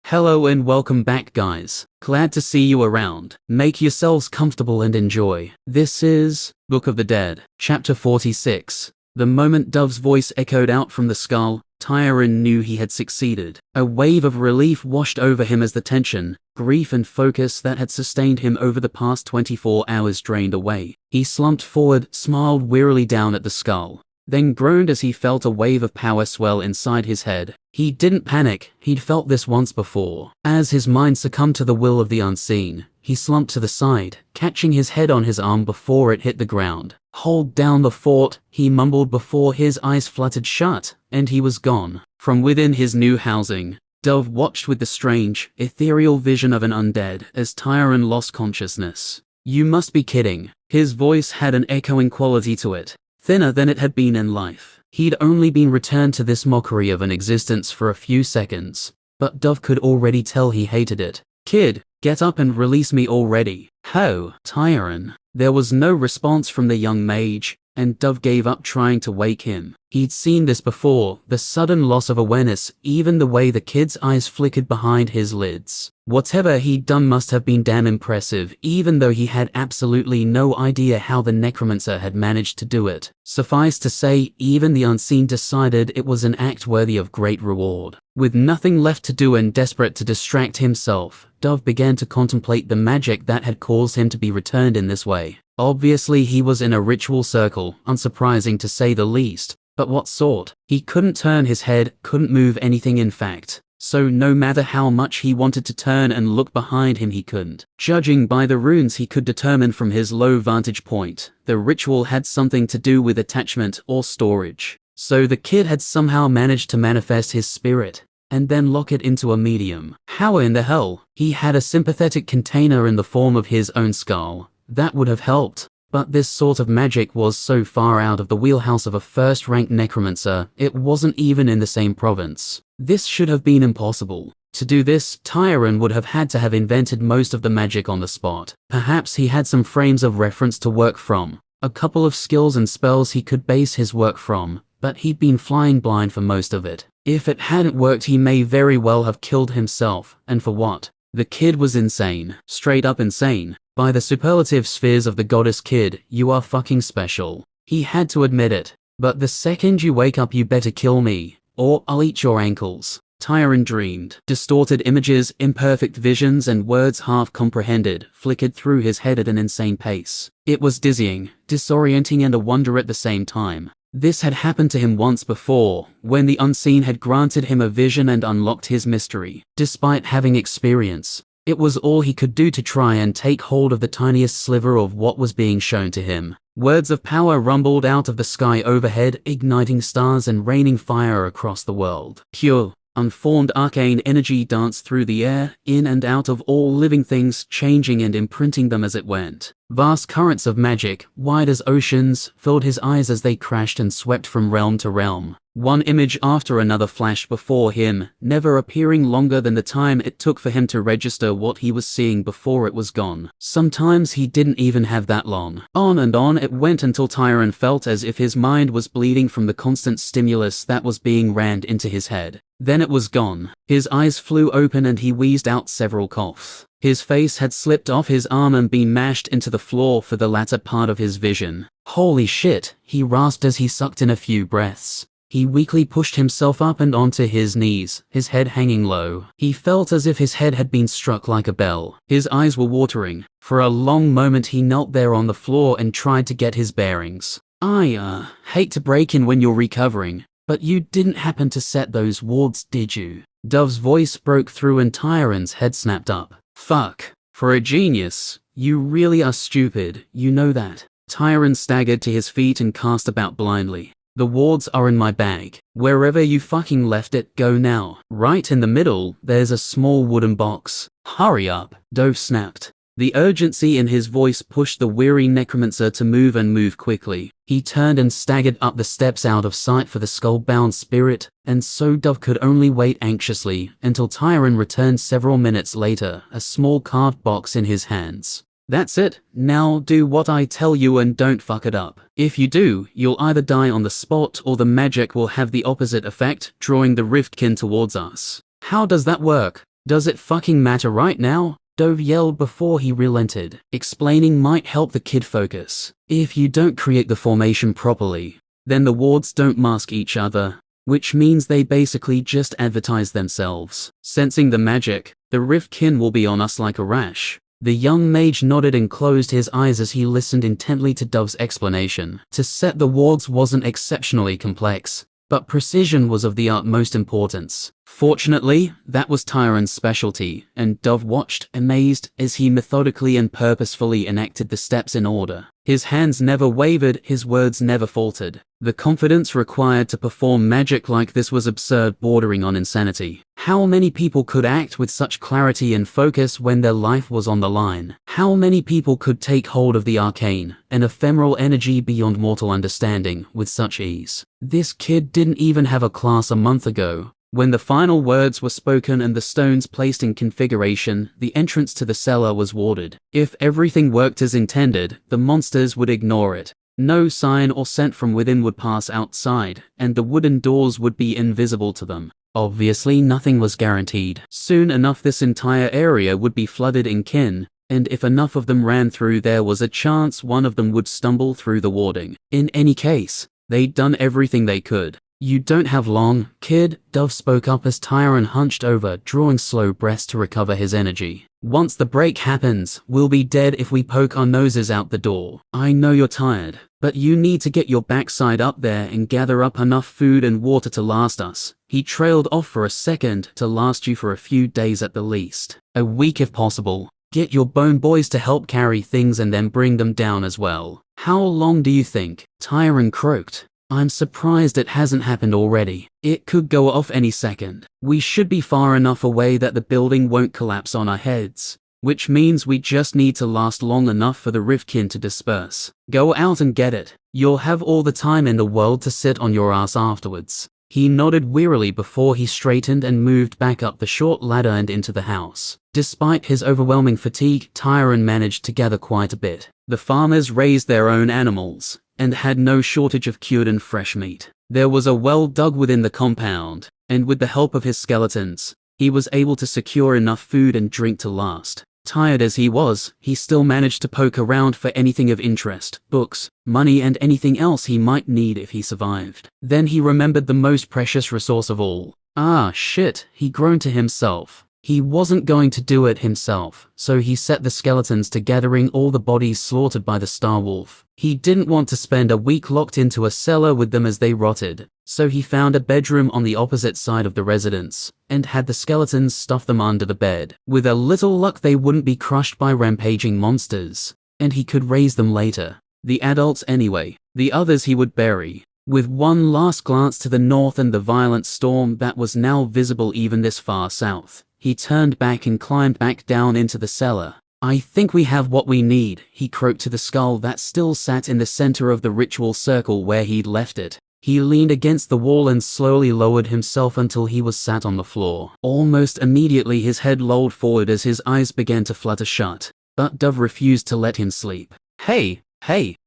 Hello and welcome back, guys. Glad to see you around. Make yourselves comfortable and enjoy. This is Book of the Dead, Chapter 46. The moment Dove's voice echoed out from the skull, Tyron knew he had succeeded. A wave of relief washed over him as the tension, grief and focus that had sustained him over the past 24 hours drained away. He slumped forward, smiled wearily down at the skull, then groaned as he felt a wave of power swell inside his head. He didn't panic, he'd felt this once before. As his mind succumbed to the will of the unseen, he slumped to the side, catching his head on his arm before it hit the ground. "Hold down the fort," he mumbled before his eyes fluttered shut, and he was gone. From within his new housing, Dove watched with the strange, ethereal vision of an undead as Tyron lost consciousness. "You must be kidding." His voice had an echoing quality to it, thinner than it had been in life. He'd only been returned to this mockery of an existence for a few seconds, but Dove could already tell he hated it. "Kid, get up and release me already." "Ho, Tyron." There was no response from the young mage, and Dove gave up trying to wake him. He'd seen this before, the sudden loss of awareness, even the way the kid's eyes flickered behind his lids. Whatever he'd done must have been damn impressive, even though he had absolutely no idea how the necromancer had managed to do it. Suffice to say, even the unseen decided it was an act worthy of great reward. With nothing left to do and desperate to distract himself, Dove began to contemplate the magic that had caused him to be returned in this way. Obviously he was in a ritual circle, unsurprising to say the least, but what sort? He couldn't turn his head, couldn't move anything in fact. So no matter how much he wanted to turn and look behind him, he couldn't. Judging by the runes he could determine from his low vantage point, the ritual had something to do with attachment or storage. So the kid had somehow managed to manifest his spirit, and then lock it into a medium. How in the hell? He had a sympathetic container in the form of his own skull. That would have helped. But this sort of magic was so far out of the wheelhouse of a first-rank necromancer, it wasn't even in the same province. This should have been impossible. To do this, Tyron would have had to have invented most of the magic on the spot. Perhaps he had some frames of reference to work from, a couple of skills and spells he could base his work from, but he'd been flying blind for most of it. If it hadn't worked, he may very well have killed himself, and for what? The kid was insane. Straight up insane. By the superlative spheres of the goddess kid, you are fucking special. He had to admit it. But the second you wake up, you better kill me, or I'll eat your ankles. Tyron dreamed. Distorted images, imperfect visions, and words half comprehended flickered through his head at an insane pace. It was dizzying, disorienting, and a wonder at the same time. This had happened to him once before, when the unseen had granted him a vision and unlocked his mystery. Despite having experience, it was all he could do to try and take hold of the tiniest sliver of what was being shown to him. Words of power rumbled out of the sky overhead, igniting stars and raining fire across the world. Pure, unformed arcane energy danced through the air, in and out of all living things, changing and imprinting them as it went. Vast currents of magic, wide as oceans, filled his eyes as they crashed and swept from realm to realm. One image after another flashed before him, never appearing longer than the time it took for him to register what he was seeing before it was gone. Sometimes he didn't even have that long. On and on it went until Tyron felt as if his mind was bleeding from the constant stimulus that was being rammed into his head. Then it was gone. His eyes flew open and he wheezed out several coughs. His face had slipped off his arm and been mashed into the floor for the latter part of his vision. "Holy shit," he rasped as he sucked in a few breaths. He weakly pushed himself up and onto his knees, his head hanging low. He felt as if his head had been struck like a bell. His eyes were watering. For a long moment he knelt there on the floor and tried to get his bearings. I hate to break in when you're recovering, but you didn't happen to set those wards, did you?" Dove's voice broke through and Tyron's head snapped up. "Fuck. For a genius, you really are stupid, you know that." Tyron staggered to his feet and cast about blindly. "The wards are in my bag. Wherever you fucking left it, go now." "Right in the middle, there's a small wooden box." "Hurry up," Dove snapped. The urgency in his voice pushed the weary necromancer to move and move quickly. He turned and staggered up the steps out of sight for the skull-bound spirit, and so Dove could only wait anxiously until Tyron returned several minutes later, a small carved box in his hands. "That's it. Now do what I tell you and don't fuck it up. If you do, you'll either die on the spot or the magic will have the opposite effect, drawing the riftkin towards us." "How does that work?" Does it fucking matter right now? Dove yelled before he relented. Explaining might help the kid focus. If you don't create the formation properly, then the wards don't mask each other, which means they basically just advertise themselves. Sensing the magic, the Riftkin will be on us like a rash. The young mage nodded and closed his eyes as he listened intently to Dove's explanation. To set the wards wasn't exceptionally complex, but precision was of the utmost importance. Fortunately, that was Tyron's specialty, and Dove watched, amazed, as he methodically and purposefully enacted the steps in order. His hands never wavered, his words never faltered. The confidence required to perform magic like this was absurd, bordering on insanity. How many people could act with such clarity and focus when their life was on the line? How many people could take hold of the arcane, an ephemeral energy beyond mortal understanding, with such ease? This kid didn't even have a class a month ago. When the final words were spoken and the stones placed in configuration, the entrance to the cellar was warded. If everything worked as intended, the monsters would ignore it. No sign or scent from within would pass outside, and the wooden doors would be invisible to them. Obviously, nothing was guaranteed. Soon enough, this entire area would be flooded in kin, and if enough of them ran through, there was a chance one of them would stumble through the warding. In any case, they'd done everything they could. You don't have long, kid, Dove spoke up as Tyron hunched over, drawing slow breaths to recover his energy. Once the break happens, we'll be dead if we poke our noses out the door. I know you're tired, but you need to get your backside up there and gather up enough food and water to last us. He trailed off for a second, to last you for a few days at the least. A week if possible. Get your bone boys to help carry things and then bring them down as well. How long do you think? Tyron croaked. I'm surprised it hasn't happened already. It could go off any second. We should be far enough away that the building won't collapse on our heads, which means we just need to last long enough for the Riftkin to disperse. Go out and get it. You'll have all the time in the world to sit on your ass afterwards. He nodded wearily before he straightened and moved back up the short ladder and into the house. Despite his overwhelming fatigue, Tyron managed to gather quite a bit. The farmers raised their own animals, and had no shortage of cured and fresh meat. There was a well dug within the compound, and with the help of his skeletons, he was able to secure enough food and drink to last. Tired as he was, he still managed to poke around for anything of interest, books, money and anything else he might need if he survived. Then he remembered the most precious resource of all. Ah, shit, he groaned to himself. He wasn't going to do it himself, so he set the skeletons to gathering all the bodies slaughtered by the Star Wolf. He didn't want to spend a week locked into a cellar with them as they rotted, so he found a bedroom on the opposite side of the residence, and had the skeletons stuff them under the bed. With a little luck, they wouldn't be crushed by rampaging monsters, and he could raise them later. The adults anyway, the others he would bury. With one last glance to the north and the violent storm that was now visible even this far south, he turned back and climbed back down into the cellar. I think we have what we need, he croaked to the skull that still sat in the center of the ritual circle where he'd left it. He leaned against the wall and slowly lowered himself until he was sat on the floor. Almost immediately his head lolled forward as his eyes began to flutter shut, but Dove refused to let him sleep. Hey,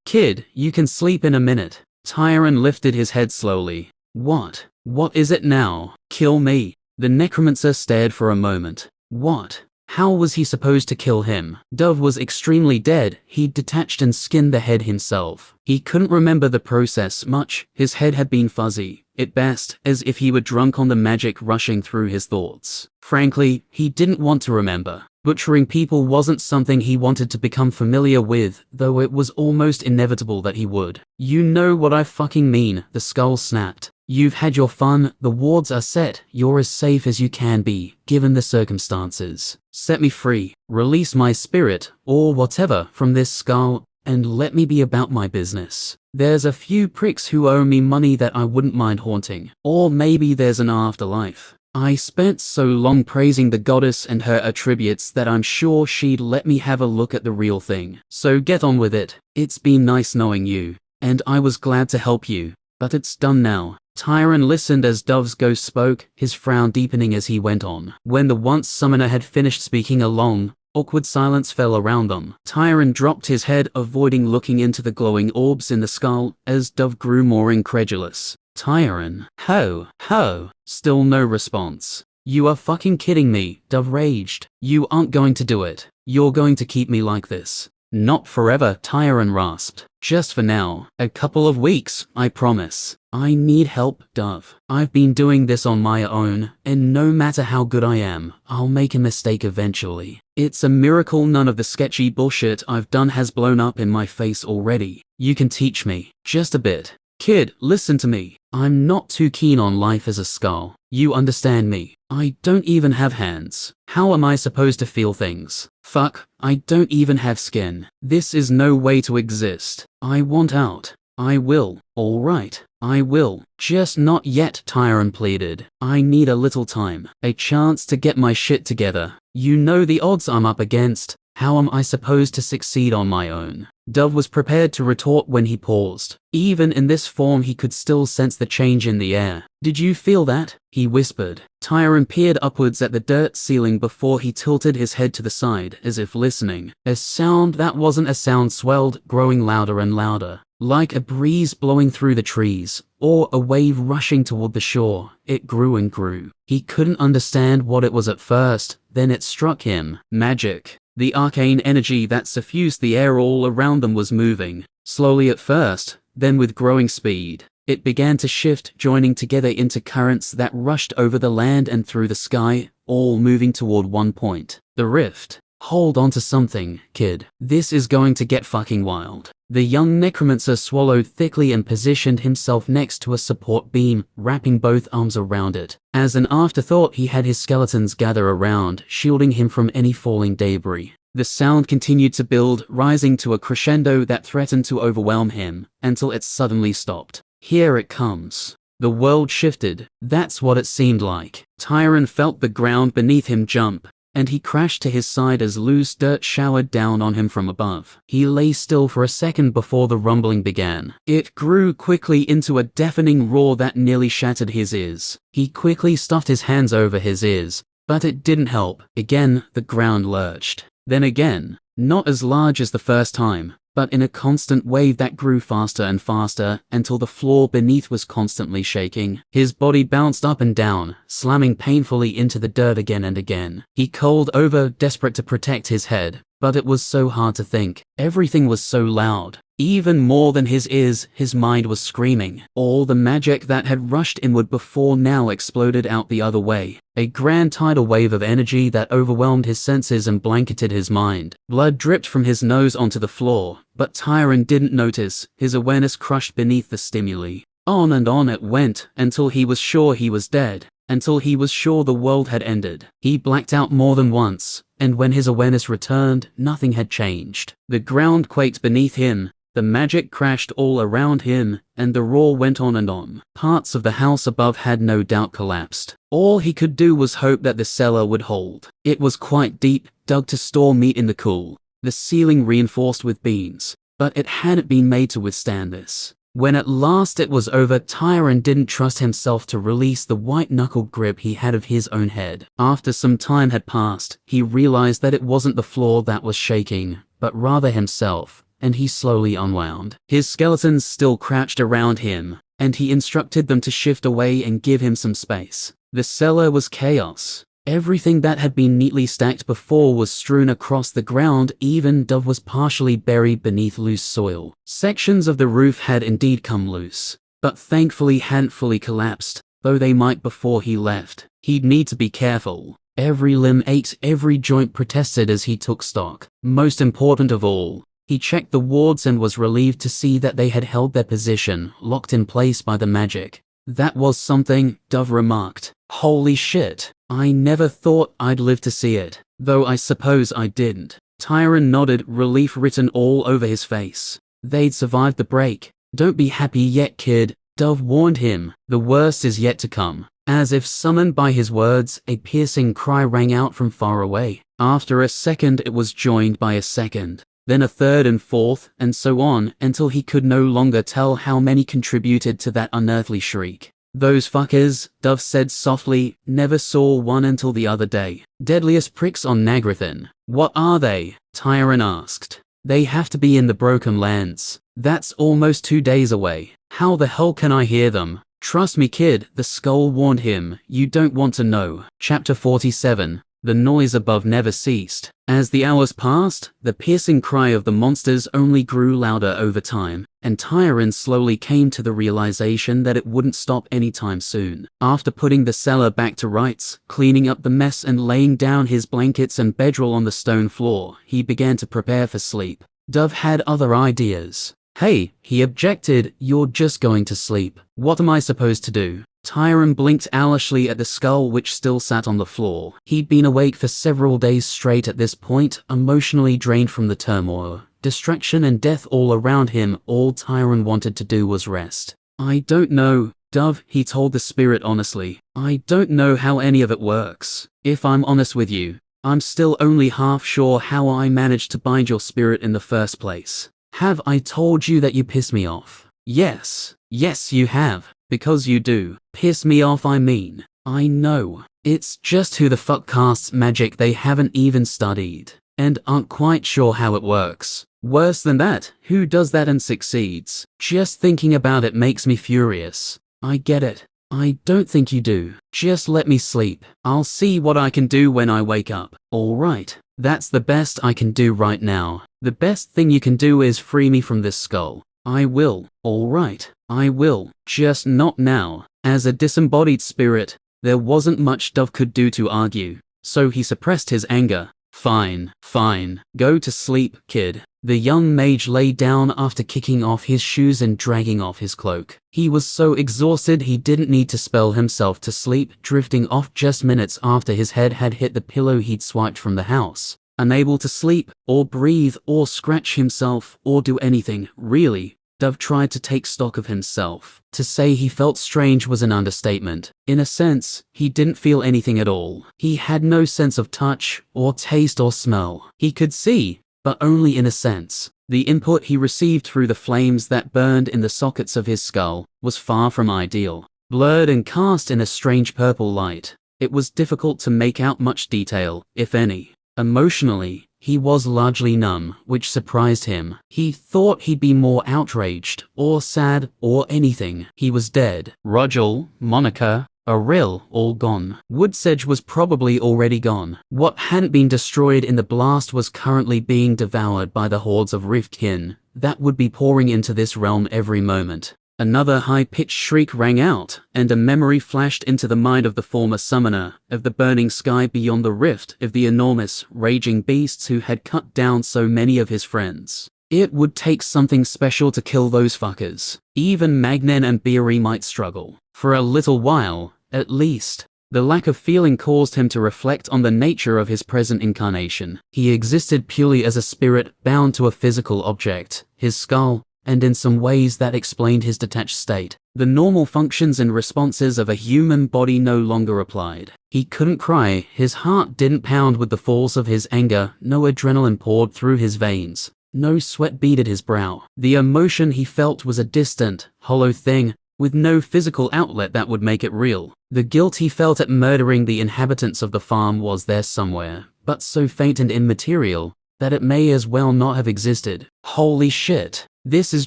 kid, you can sleep in a minute. Tyron lifted his head slowly. What is it now? Kill me? The necromancer stared for a moment. What? How was he supposed to kill him? Dove was extremely dead. He'd detached and skinned the head himself. He couldn't remember the process much. His head had been fuzzy, at best, as if he were drunk on the magic rushing through his thoughts. Frankly, he didn't want to remember. Butchering people wasn't something he wanted to become familiar with, though it was almost inevitable that he would. You know what I fucking mean, the skull snapped. You've had your fun, the wards are set, you're as safe as you can be, given the circumstances. Set me free, release my spirit, or whatever, from this skull, and let me be about my business. There's a few pricks who owe me money that I wouldn't mind haunting. Or maybe there's an afterlife. I spent so long praising the goddess and her attributes that I'm sure she'd let me have a look at the real thing. So get on with it. It's been nice knowing you, and I was glad to help you, but it's done now. Tyron listened as Dove's ghost spoke, his frown deepening as he went on. When the once summoner had finished speaking, a long, awkward silence fell around them. Tyron dropped his head, avoiding looking into the glowing orbs in the skull, as Dove grew more incredulous. Tyron, ho, still no response. You are fucking kidding me, Dove raged. You aren't going to do it. You're going to keep me like this. Not forever, Tyron rasped. Just for now. A couple of weeks, I promise. I need help, Dove. I've been doing this on my own, and no matter how good I am, I'll make a mistake eventually. It's a miracle none of the sketchy bullshit I've done has blown up in my face already. You can teach me. Just a bit. Kid, listen to me. I'm not too keen on life as a skull. You understand me. I don't even have hands. How am I supposed to feel things? Fuck, I don't even have skin. This is no way to exist. I want out. I will. Alright, I will. Just not yet, Tyron pleaded. I need a little time. A chance to get my shit together. You know the odds I'm up against. How am I supposed to succeed on my own? Dove was prepared to retort when he paused. Even in this form he could still sense the change in the air. Did you feel that? He whispered. Tyron peered upwards at the dirt ceiling before he tilted his head to the side, as if listening. A sound that wasn't a sound swelled, growing louder and louder. Like a breeze blowing through the trees, or a wave rushing toward the shore, it grew and grew. He couldn't understand what it was at first, then it struck him. Magic. The arcane energy that suffused the air all around them was moving, slowly at first, then with growing speed. It began to shift, joining together into currents that rushed over the land and through the sky, all moving toward one point. The rift. Hold on to something, kid. This is going to get fucking wild. The young necromancer swallowed thickly and positioned himself next to a support beam, wrapping both arms around it. As an afterthought, he had his skeletons gather around, shielding him from any falling debris. The sound continued to build, rising to a crescendo that threatened to overwhelm him, until it suddenly stopped. Here it comes. The world shifted. That's what it seemed like. Tyron felt the ground beneath him jump, and he crashed to his side as loose dirt showered down on him from above. He lay still for a second before the rumbling began. It grew quickly into a deafening roar that nearly shattered his ears. He quickly stuffed his hands over his ears, but it didn't help. Again, the ground lurched. Then again, not as large as the first time, but in a constant wave that grew faster and faster until the floor beneath was constantly shaking. His body bounced up and down, slamming painfully into the dirt again and again. He called over, desperate to protect his head, but it was so hard to think. Everything was so loud. Even more than his ears, his mind was screaming. All the magic that had rushed inward before now exploded out the other way. A grand tidal wave of energy that overwhelmed his senses and blanketed his mind. Blood dripped from his nose onto the floor, but Tyron didn't notice, his awareness crushed beneath the stimuli. On and on it went, until he was sure he was dead, until he was sure the world had ended. He blacked out more than once, and when his awareness returned, nothing had changed. The ground quaked beneath him. The magic crashed all around him, and the roar went on and on. Parts of the house above had no doubt collapsed. All he could do was hope that the cellar would hold. It was quite deep, dug to store meat in the cool. The ceiling reinforced with beams, but it hadn't been made to withstand this. When at last it was over, Tyron didn't trust himself to release the white-knuckled grip he had of his own head. After some time had passed, he realized that it wasn't the floor that was shaking, but rather himself, and he slowly unwound. His skeletons still crouched around him, and he instructed them to shift away and give him some space. The cellar was chaos. Everything that had been neatly stacked before was strewn across the ground. Even Dove was partially buried beneath loose soil. Sections of the roof had indeed come loose, but thankfully hadn't fully collapsed, though they might before he left. He'd need to be careful. Every limb ached, every joint protested as he took stock. Most important of all, he checked the wards and was relieved to see that they had held their position, locked in place by the magic. That was something, Dove remarked. Holy shit. I never thought I'd live to see it, though I suppose I didn't. Tyron nodded, relief written all over his face. They'd survived the break. Don't be happy yet, kid, Dove warned him. The worst is yet to come. As if summoned by his words, a piercing cry rang out from far away. After a second it was joined by a second, then a third and fourth, and so on, until he could no longer tell how many contributed to that unearthly shriek. Those fuckers, Dove said softly, never saw one until the other day. Deadliest pricks on Nagrathan. What are they? Tyron asked. They have to be in the Broken Lands. That's almost 2 days away. How the hell can I hear them? Trust me, kid, the skull warned him. You don't want to know. Chapter 47. The noise above never ceased. As the hours passed, the piercing cry of the monsters only grew louder over time, and Tyron slowly came to the realization that it wouldn't stop anytime soon. After putting the cellar back to rights, cleaning up the mess and laying down his blankets and bedroll on the stone floor, he began to prepare for sleep. Dove had other ideas. Hey, he objected, you're just going to sleep. What am I supposed to do? Tyron blinked owlishly at the skull which still sat on the floor. He'd been awake for several days straight at this point, emotionally drained from the turmoil, distraction and death all around him. All Tyron wanted to do was rest. I don't know, Dove, he told the spirit honestly. I don't know how any of it works. If I'm honest with you, I'm still only half sure how I managed to bind your spirit in the first place. Have I told you that you piss me off? Yes. Yes, you have. Because you do. Piss me off, I mean. I know. It's just who the fuck casts magic they haven't even studied, and aren't quite sure how it works. Worse than that, who does that and succeeds? Just thinking about it makes me furious. I get it. I don't think you do. Just let me sleep. I'll see what I can do when I wake up. Alright. That's the best I can do right now. The best thing you can do is free me from this skull. I will. Alright. I will. Just not now. As a disembodied spirit, there wasn't much Dove could do to argue, so he suppressed his anger. Fine, fine. Go to sleep, kid. The young mage lay down after kicking off his shoes and dragging off his cloak. He was so exhausted he didn't need to spell himself to sleep, drifting off just minutes after his head had hit the pillow he'd swiped from the house. Unable to sleep, or breathe, or scratch himself, or do anything, really. Dove tried to take stock of himself. To say he felt strange was an understatement. In a sense, he didn't feel anything at all. He had no sense of touch, or taste or smell. He could see, but only in a sense. The input he received through the flames that burned in the sockets of his skull was far from ideal. Blurred and cast in a strange purple light, it was difficult to make out much detail, if any. Emotionally, he was largely numb, which surprised him. He thought he'd be more outraged, or sad, or anything. He was dead. Rogel, Monica, Auril, all gone. Woodsedge was probably already gone. What hadn't been destroyed in the blast was currently being devoured by the hordes of Riftkin that would be pouring into this realm every moment. Another high-pitched shriek rang out, and a memory flashed into the mind of the former summoner, of the burning sky beyond the rift, of the enormous, raging beasts who had cut down so many of his friends. It would take something special to kill those fuckers. Even Magnen and Beery might struggle. For a little while, at least. The lack of feeling caused him to reflect on the nature of his present incarnation. He existed purely as a spirit bound to a physical object, his skull, and in some ways that explained his detached state. The normal functions and responses of a human body no longer applied. He couldn't cry, his heart didn't pound with the force of his anger, no adrenaline poured through his veins, no sweat beaded his brow. The emotion he felt was a distant, hollow thing, with no physical outlet that would make it real. The guilt he felt at murdering the inhabitants of the farm was there somewhere, but so faint and immaterial that it may as well not have existed. Holy shit. This is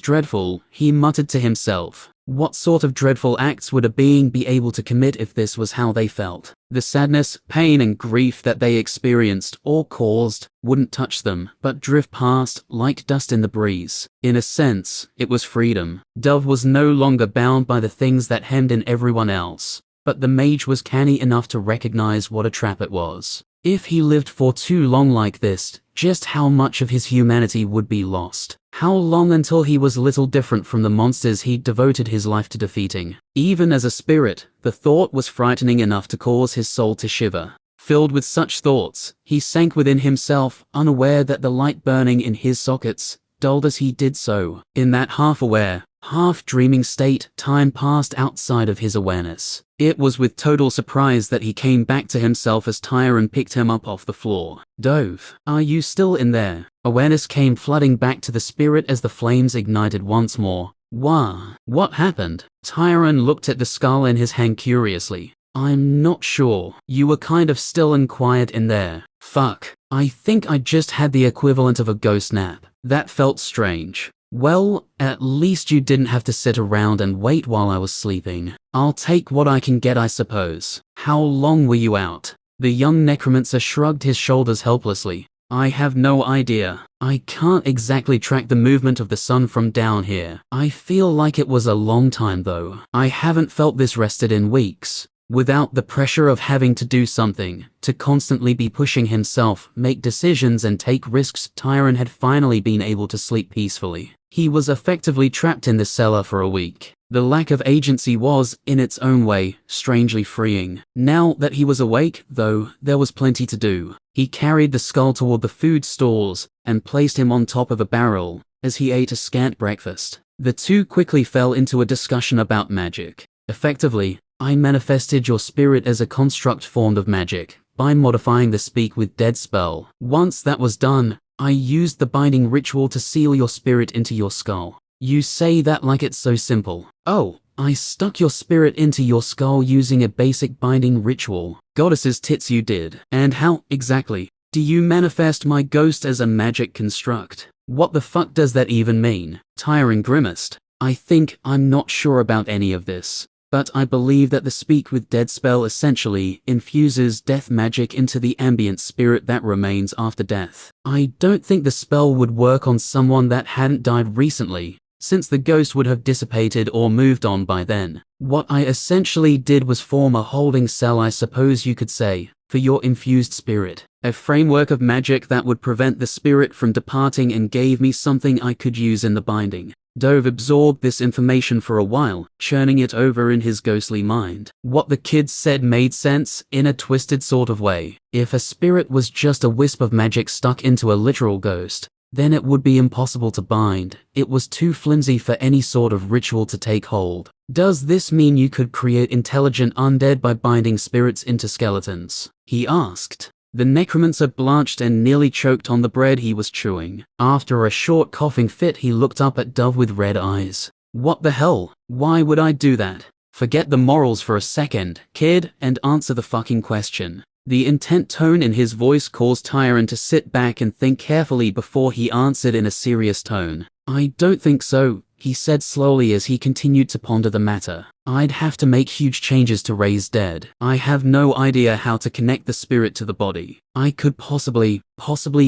dreadful, he muttered to himself. What sort of dreadful acts would a being be able to commit if this was how they felt? The sadness, pain and grief that they experienced or caused wouldn't touch them, but drift past like dust in the breeze. In a sense, it was freedom. Dove was no longer bound by the things that hemmed in everyone else, but the mage was canny enough to recognize what a trap it was. If he lived for too long like this, just how much of his humanity would be lost? How long until he was little different from the monsters he'd devoted his life to defeating? Even as a spirit, the thought was frightening enough to cause his soul to shiver. Filled with such thoughts, he sank within himself, unaware that the light burning in his sockets dulled as he did so. In that half-aware, half-dreaming state, time passed outside of his awareness. It was with total surprise that he came back to himself as Tyron picked him up off the floor. Dove, are you still in there? Awareness came flooding back to the spirit as the flames ignited once more. What happened? Tyron looked at the skull in his hand curiously. I'm not sure. You were kind of still and quiet in there. Fuck. I think I just had the equivalent of a ghost nap. That felt strange. Well, at least you didn't have to sit around and wait while I was sleeping. I'll take what I can get, I suppose. How long were you out? The young necromancer shrugged his shoulders helplessly. I have no idea. I can't exactly track the movement of the sun from down here. I feel like it was a long time though. I haven't felt this rested in weeks. Without the pressure of having to do something, to constantly be pushing himself, make decisions and take risks, Tyron had finally been able to sleep peacefully. He was effectively trapped in the cellar for a week. The lack of agency was, in its own way, strangely freeing. Now that he was awake, though, there was plenty to do. He carried the skull toward the food stalls and placed him on top of a barrel as he ate a scant breakfast. The two quickly fell into a discussion about magic. Effectively, I manifested your spirit as a construct formed of magic by modifying the Speak with Dead spell. Once that was done, I used the binding ritual to seal your spirit into your skull. You say that like it's so simple. Oh, I stuck your spirit into your skull using a basic binding ritual. Goddess's tits, you did. And how, exactly, do you manifest my ghost as a magic construct? What the fuck does that even mean? Tyron grimaced. I'm not sure about any of this. But I believe that the Speak with Dead spell essentially infuses death magic into the ambient spirit that remains after death. I don't think the spell would work on someone that hadn't died recently, since the ghost would have dissipated or moved on by then. What I essentially did was form a holding cell, I suppose you could say, for your infused spirit. A framework of magic that would prevent the spirit from departing and gave me something I could use in the binding. Dove absorbed this information for a while, churning it over in his ghostly mind. What the kids said made sense, in a twisted sort of way. If a spirit was just a wisp of magic stuck into a literal ghost, then it would be impossible to bind. It was too flimsy for any sort of ritual to take hold. Does this mean you could create intelligent undead by binding spirits into skeletons? He asked. The necromancer blanched and nearly choked on the bread he was chewing. After a short coughing fit, he looked up at Dove with red eyes. What the hell? Why would I do that? Forget the morals for a second, kid, and answer the fucking question. The intent tone in his voice caused Tyron to sit back and think carefully before he answered in a serious tone. I don't think so, he said slowly as he continued to ponder the matter. I'd have to make huge changes to raise dead. I have no idea how to connect the spirit to the body. I could possibly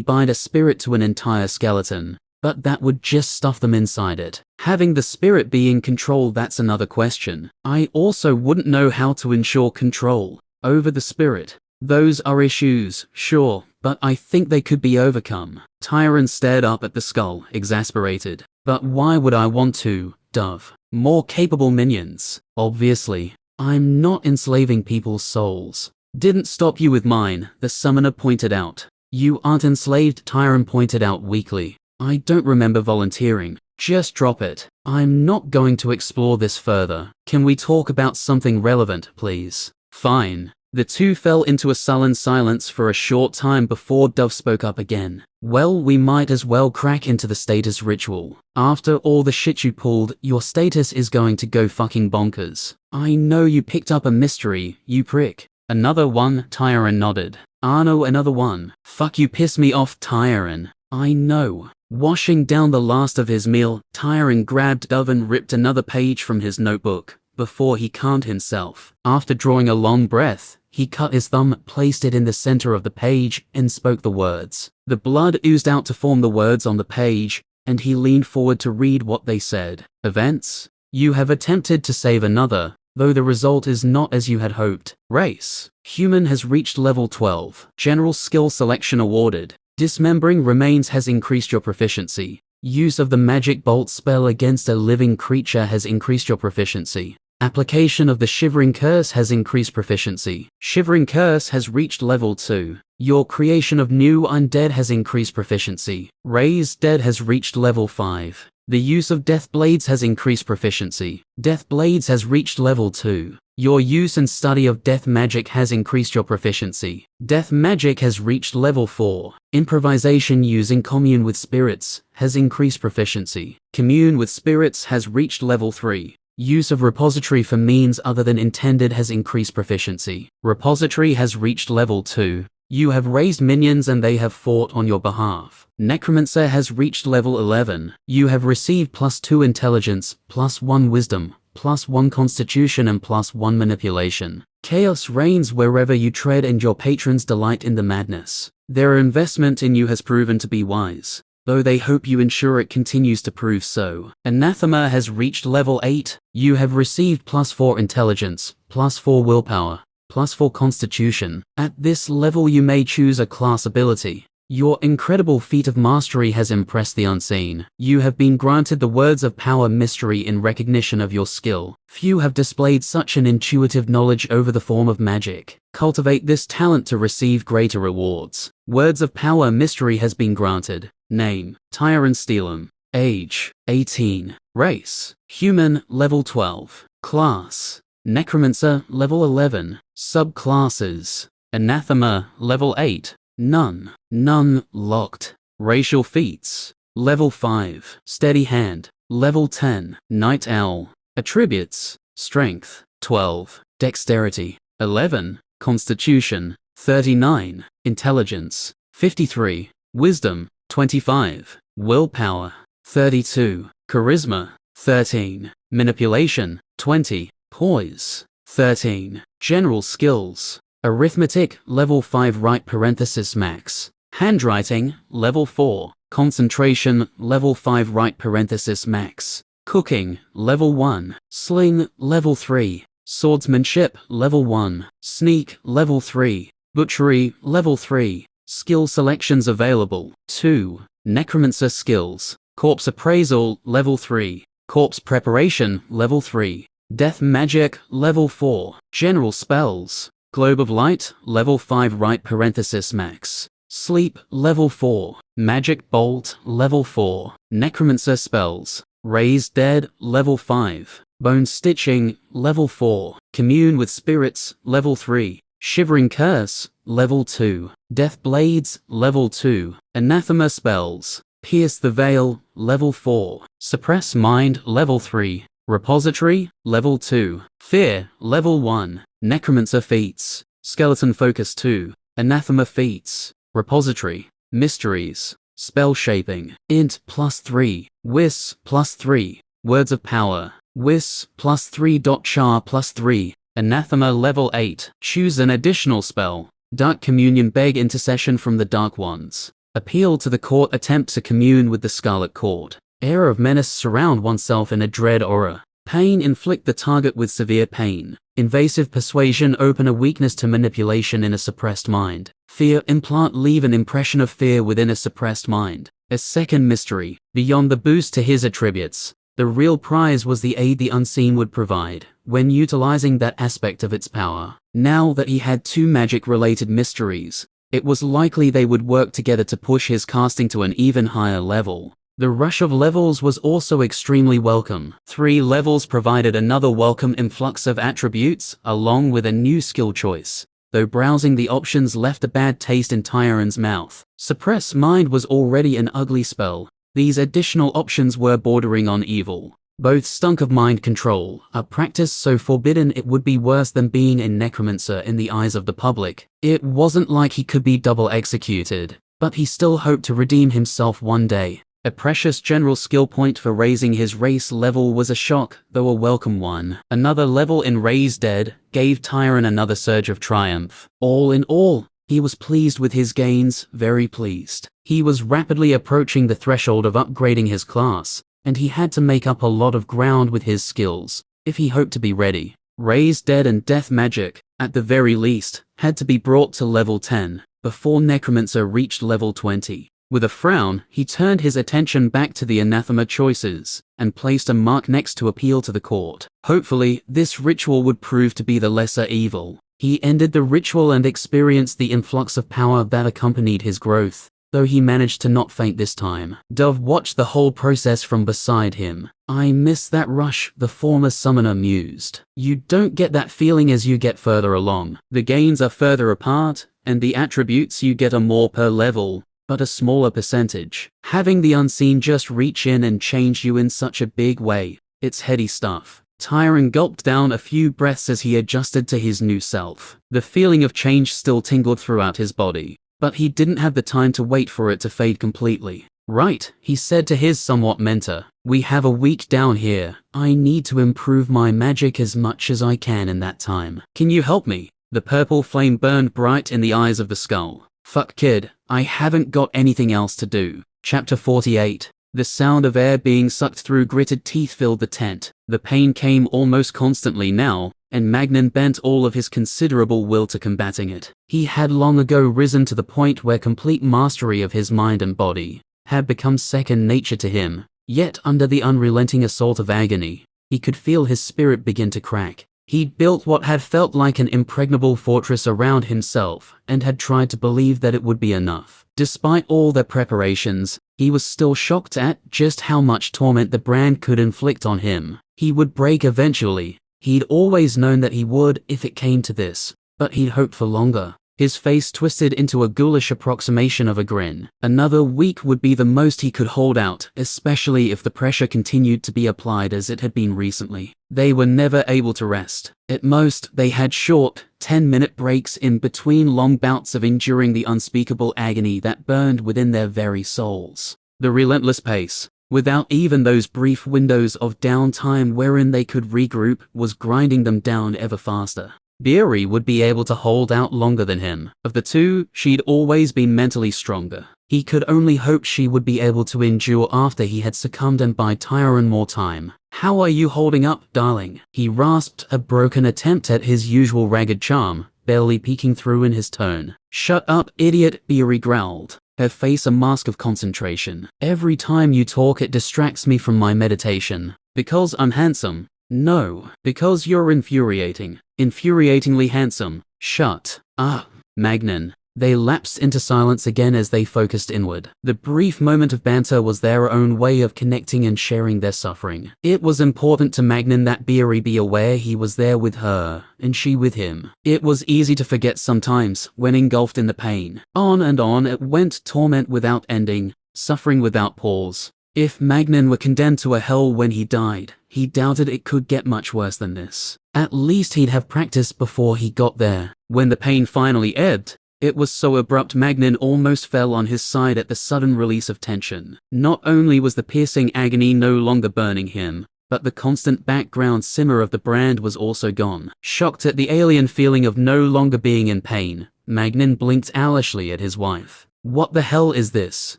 bind a spirit to an entire skeleton, but that would just stuff them inside it. Having the spirit be in control, that's another question. I also wouldn't know how to ensure control over the spirit. Those are issues, sure, but I think they could be overcome. Tyron stared up at the skull, exasperated. But why would I want to, Dove? More capable minions. Obviously, I'm not enslaving people's souls. Didn't stop you with mine, the summoner pointed out. You aren't enslaved, Tyron pointed out weakly. I don't remember volunteering. Just drop it. I'm not going to explore this further. Can we talk about something relevant, please? Fine. The two fell into a sullen silence for a short time before Dove spoke up again. Well, we might as well crack into the status ritual. After all the shit you pulled, your status is going to go fucking bonkers. I know you picked up a mystery, you prick. Another one, Tyron nodded. No, another one. Fuck, you piss me off, Tyron. I know. Washing down the last of his meal, Tyron grabbed Dove and ripped another page from his notebook, before he calmed himself. After drawing a long breath, he cut his thumb, placed it in the center of the page, and spoke the words. The blood oozed out to form the words on the page, and he leaned forward to read what they said. Events. You have attempted to save another, though the result is not as you had hoped. Race. Human has reached level 12. General skill selection awarded. Dismembering remains has increased your proficiency. Use of the magic bolt spell against a living creature has increased your proficiency. Application of the Shivering Curse has increased proficiency. Shivering Curse has reached level 2. Your creation of new undead has increased proficiency. Raised Dead has reached level 5. The use of Death Blades has increased proficiency. Death Blades has reached level 2. Your use and study of Death Magic has increased your proficiency. Death Magic has reached level 4. Improvisation using Commune with Spirits has increased proficiency. Commune with Spirits has reached level 3. Use of Repository for means other than intended has increased proficiency. Repository has reached level 2. You have raised minions and they have fought on your behalf. Necromancer has reached level 11. You have received +2 intelligence, +1 wisdom, +1 constitution and +1 manipulation. Chaos reigns wherever you tread and your patrons delight in the madness. Their investment in you has proven to be wise, though they hope you ensure it continues to prove so. Anathema has reached level 8. You have received +4 intelligence, +4 willpower, +4 constitution. At this level you may choose a class ability. Your incredible feat of mastery has impressed the unseen. You have been granted the words of power mystery in recognition of your skill. Few have displayed such an intuitive knowledge over the form of magic. Cultivate this talent to receive greater rewards. Words of power mystery has been granted. Name: Tyron Steelum. Age: 18. Race: human, level 12. Class: Necromancer, level 11. Subclasses: Anathema, level 8. None. None locked. Racial feats: level 5. Steady hand, level 10. Night Owl. Attributes: Strength, 12. Dexterity, 11. Constitution, 39. Intelligence, 53. Wisdom, 25. Willpower, 32. Charisma, 13. Manipulation, 20. Poise, 13. General skills: Arithmetic, level 5 right parenthesis max. Handwriting, level 4. Concentration, level 5 right parenthesis max. Cooking, level 1. Sling, level 3. Swordsmanship, level 1. Sneak, level 3. Butchery, level 3. Skill selections available: 2. Necromancer skills: Corpse appraisal, level 3. Corpse preparation, level 3. Death magic, level 4. General spells: Globe of Light, level 5 right parenthesis max. Sleep, level 4. Magic Bolt, level 4. Necromancer spells: Raise Dead, level 5. Bone Stitching, level 4. Commune with Spirits, level 3. Shivering Curse, level 2. Death Blades, level 2. Anathema spells: Pierce the Veil, level 4. Suppress Mind, level 3. Repository, level 2. Fear, level 1. Necromancer feats: Skeleton Focus 2. Anathema feats: Repository. Mysteries: Spell Shaping, Int +3. Wis +3. Words of Power: Wis +3. Char +3. Anathema level 8. Choose an additional spell: Dark Communion. Beg intercession from the Dark Ones. Appeal to the court. Attempt to commune with the Scarlet Court. Air of menace. Surround oneself in a dread aura. Pain. Inflict the target with severe pain. Invasive persuasion. Open a weakness to manipulation in a suppressed mind. Fear. Implant. Leave an impression of fear within a suppressed mind. A second mystery. Beyond the boost to his attributes, the real prize was the aid the unseen would provide when utilizing that aspect of its power. Now that he had 2 magic-related mysteries, it was likely they would work together to push his casting to an even higher level. The rush of levels was also extremely welcome. 3 levels provided another welcome influx of attributes, along with a new skill choice, though browsing the options left a bad taste in Tyron's mouth. Suppress Mind was already an ugly spell. These additional options were bordering on evil. Both stunk of mind control, a practice so forbidden it would be worse than being a necromancer in the eyes of the public. It wasn't like he could be double executed, but he still hoped to redeem himself one day. A precious general skill point for raising his race level was a shock, though a welcome one. Another level in Raise Dead gave Tyron another surge of triumph. All in all, he was pleased with his gains, very pleased. He was rapidly approaching the threshold of upgrading his class, and he had to make up a lot of ground with his skills, if he hoped to be ready. Raise Dead and Death Magic, at the very least, had to be brought to level 10, before Necromancer reached level 20. With a frown, he turned his attention back to the anathema choices, and placed a mark next to Appeal to the Court. Hopefully, this ritual would prove to be the lesser evil. He ended the ritual and experienced the influx of power that accompanied his growth, though he managed to not faint this time. Dove watched the whole process from beside him. "I miss that rush," the former summoner mused. "You don't get that feeling as you get further along. The gains are further apart, and the attributes you get are more per level, but a smaller percentage. Having the unseen just reach in and change you in such a big way, it's heady stuff." Tyron gulped down a few breaths as he adjusted to his new self. The feeling of change still tingled throughout his body, but he didn't have the time to wait for it to fade completely. Right, he said to his somewhat mentor. We have a week down here. I need to improve my magic as much as I can in that time. Can you help me? The purple flame burned bright in the eyes of the skull. Fuck kid, I haven't got anything else to do. Chapter 48. The sound of air being sucked through gritted teeth filled the tent. The pain came almost constantly now, and Magnan bent all of his considerable will to combating it. He had long ago risen to the point where complete mastery of his mind and body had become second nature to him, yet under the unrelenting assault of agony, he could feel his spirit begin to crack. He'd built what had felt like an impregnable fortress around himself, and had tried to believe that it would be enough. Despite all their preparations, he was still shocked at just how much torment the brand could inflict on him. He would break eventually. He'd always known that he would if it came to this, but he'd hoped for longer. His face twisted into a ghoulish approximation of a grin. Another week would be the most he could hold out, especially if the pressure continued to be applied as it had been recently. They were never able to rest. At most, they had short, 10-minute breaks in between long bouts of enduring the unspeakable agony that burned within their very souls. The relentless pace, without even those brief windows of downtime wherein they could regroup, was grinding them down ever faster. Beery would be able to hold out longer than him. Of the two, she'd always been mentally stronger. He could only hope she would be able to endure after he had succumbed and buy Tyron more time. How are you holding up, darling? He rasped, a broken attempt at his usual ragged charm, barely peeking through in his tone. Shut up, idiot, Beery growled, her face a mask of concentration. Every time you talk it distracts me from my meditation. Because I'm handsome? No, because you're infuriating. Infuriatingly handsome. Shut up, Magnan. They lapsed into silence again as they focused inward. The brief moment of banter was their own way of connecting and sharing their suffering. It was important to Magnan that Beery be aware he was there with her, and she with him. It was easy to forget sometimes, when engulfed in the pain. On and on it went, torment without ending, suffering without pause. If Magnan were condemned to a hell when he died, he doubted it could get much worse than this. At least he'd have practice before he got there. When the pain finally ebbed, it was so abrupt Magnan almost fell on his side at the sudden release of tension. Not only was the piercing agony no longer burning him, but the constant background simmer of the brand was also gone. Shocked at the alien feeling of no longer being in pain, Magnan blinked owlishly at his wife. What the hell is this?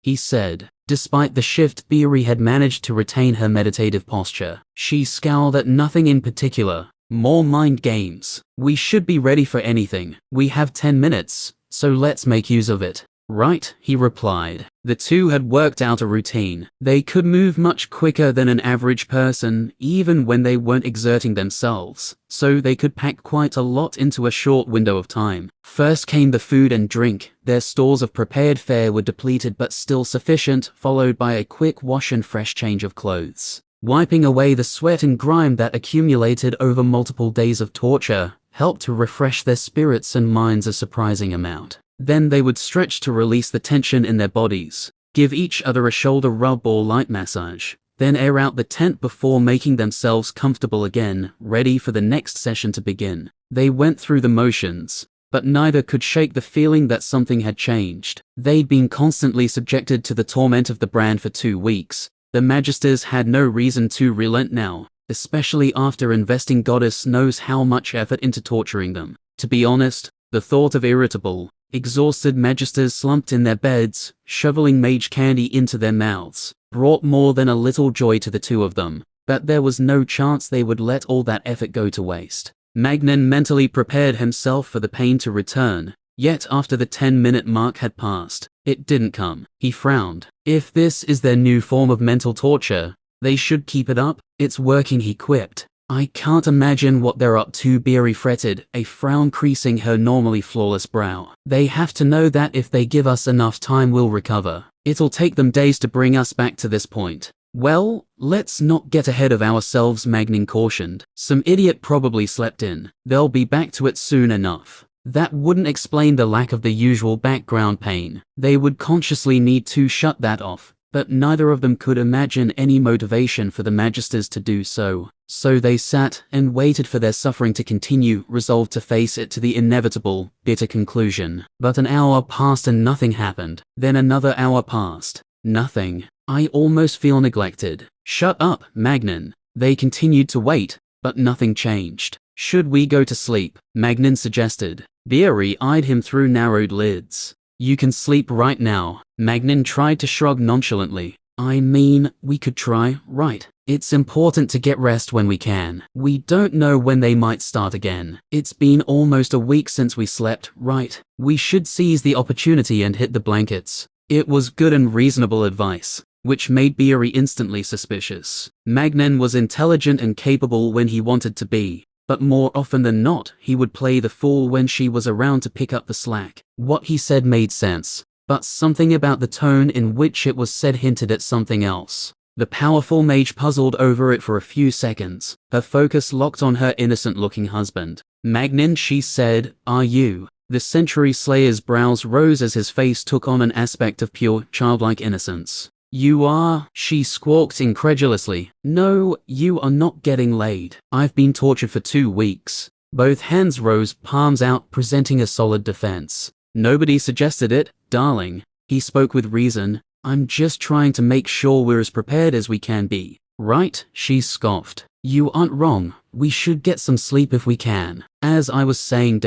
He said. Despite the shift, Beery had managed to retain her meditative posture. She scowled at nothing in particular. More mind games. We should be ready for anything. We have 10 minutes, so let's make use of it. Right, he replied. The two had worked out a routine. They could move much quicker than an average person, even when they weren't exerting themselves, so they could pack quite a lot into a short window of time. First came the food and drink. Their stores of prepared fare were depleted but still sufficient, followed by a quick wash and fresh change of clothes. Wiping away the sweat and grime that accumulated over multiple days of torture helped to refresh their spirits and minds a surprising amount. Then they would stretch to release the tension in their bodies, give each other a shoulder rub or light massage, then air out the tent before making themselves comfortable again, ready for the next session to begin. They went through the motions, but neither could shake the feeling that something had changed. They'd been constantly subjected to the torment of the brand for 2 weeks. The Magisters had no reason to relent now, especially after investing goddess knows how much effort into torturing them. To be honest, the thought of irritable, exhausted Magisters slumped in their beds, shoveling mage candy into their mouths, brought more than a little joy to the two of them, but there was no chance they would let all that effort go to waste. Magnan mentally prepared himself for the pain to return, yet after the 10-minute mark had passed, it didn't come. He frowned. If this is their new form of mental torture, they should keep it up. It's working, he quipped. I can't imagine what they're up to, Beery fretted, a frown creasing her normally flawless brow. They have to know that if they give us enough time we'll recover. It'll take them days to bring us back to this point. Well, let's not get ahead of ourselves, Magnan cautioned. Some idiot probably slept in. They'll be back to it soon enough. That wouldn't explain the lack of the usual background pain. They would consciously need to shut that off. but neither of them could imagine any motivation for the Magisters to do so. So they sat and waited for their suffering to continue, resolved to face it to the inevitable, bitter conclusion. But an hour passed and nothing happened. Then another hour passed. Nothing. I almost feel neglected. Shut up, Magnan. They continued to wait, but nothing changed. Should we go to sleep? Magnan suggested. Beery eyed him through narrowed lids. You can sleep right now. Magnan tried to shrug nonchalantly. I mean, we could try, right? It's important to get rest when we can. We don't know when they might start again. It's been almost a week since we slept, right? We should seize the opportunity and hit the blankets. It was good and reasonable advice, which made Beery instantly suspicious. Magnan was intelligent and capable when he wanted to be, but more often than not, he would play the fool when she was around to pick up the slack. What he said made sense, but something about the tone in which it was said hinted at something else. The powerful mage puzzled over it for a few seconds, her focus locked on her innocent-looking husband. Magnan, she said, are you? The Century Slayer's brows rose as his face took on an aspect of pure, childlike innocence. You are? She squawked incredulously. No, you are not getting laid. I've been tortured for 2 weeks. Both hands rose, palms out, presenting a solid defense. Nobody suggested it, darling. He spoke with reason. I'm just trying to make sure we're as prepared as we can be. Right? She scoffed. You aren't wrong. We should get some sleep if we can. As I was saying,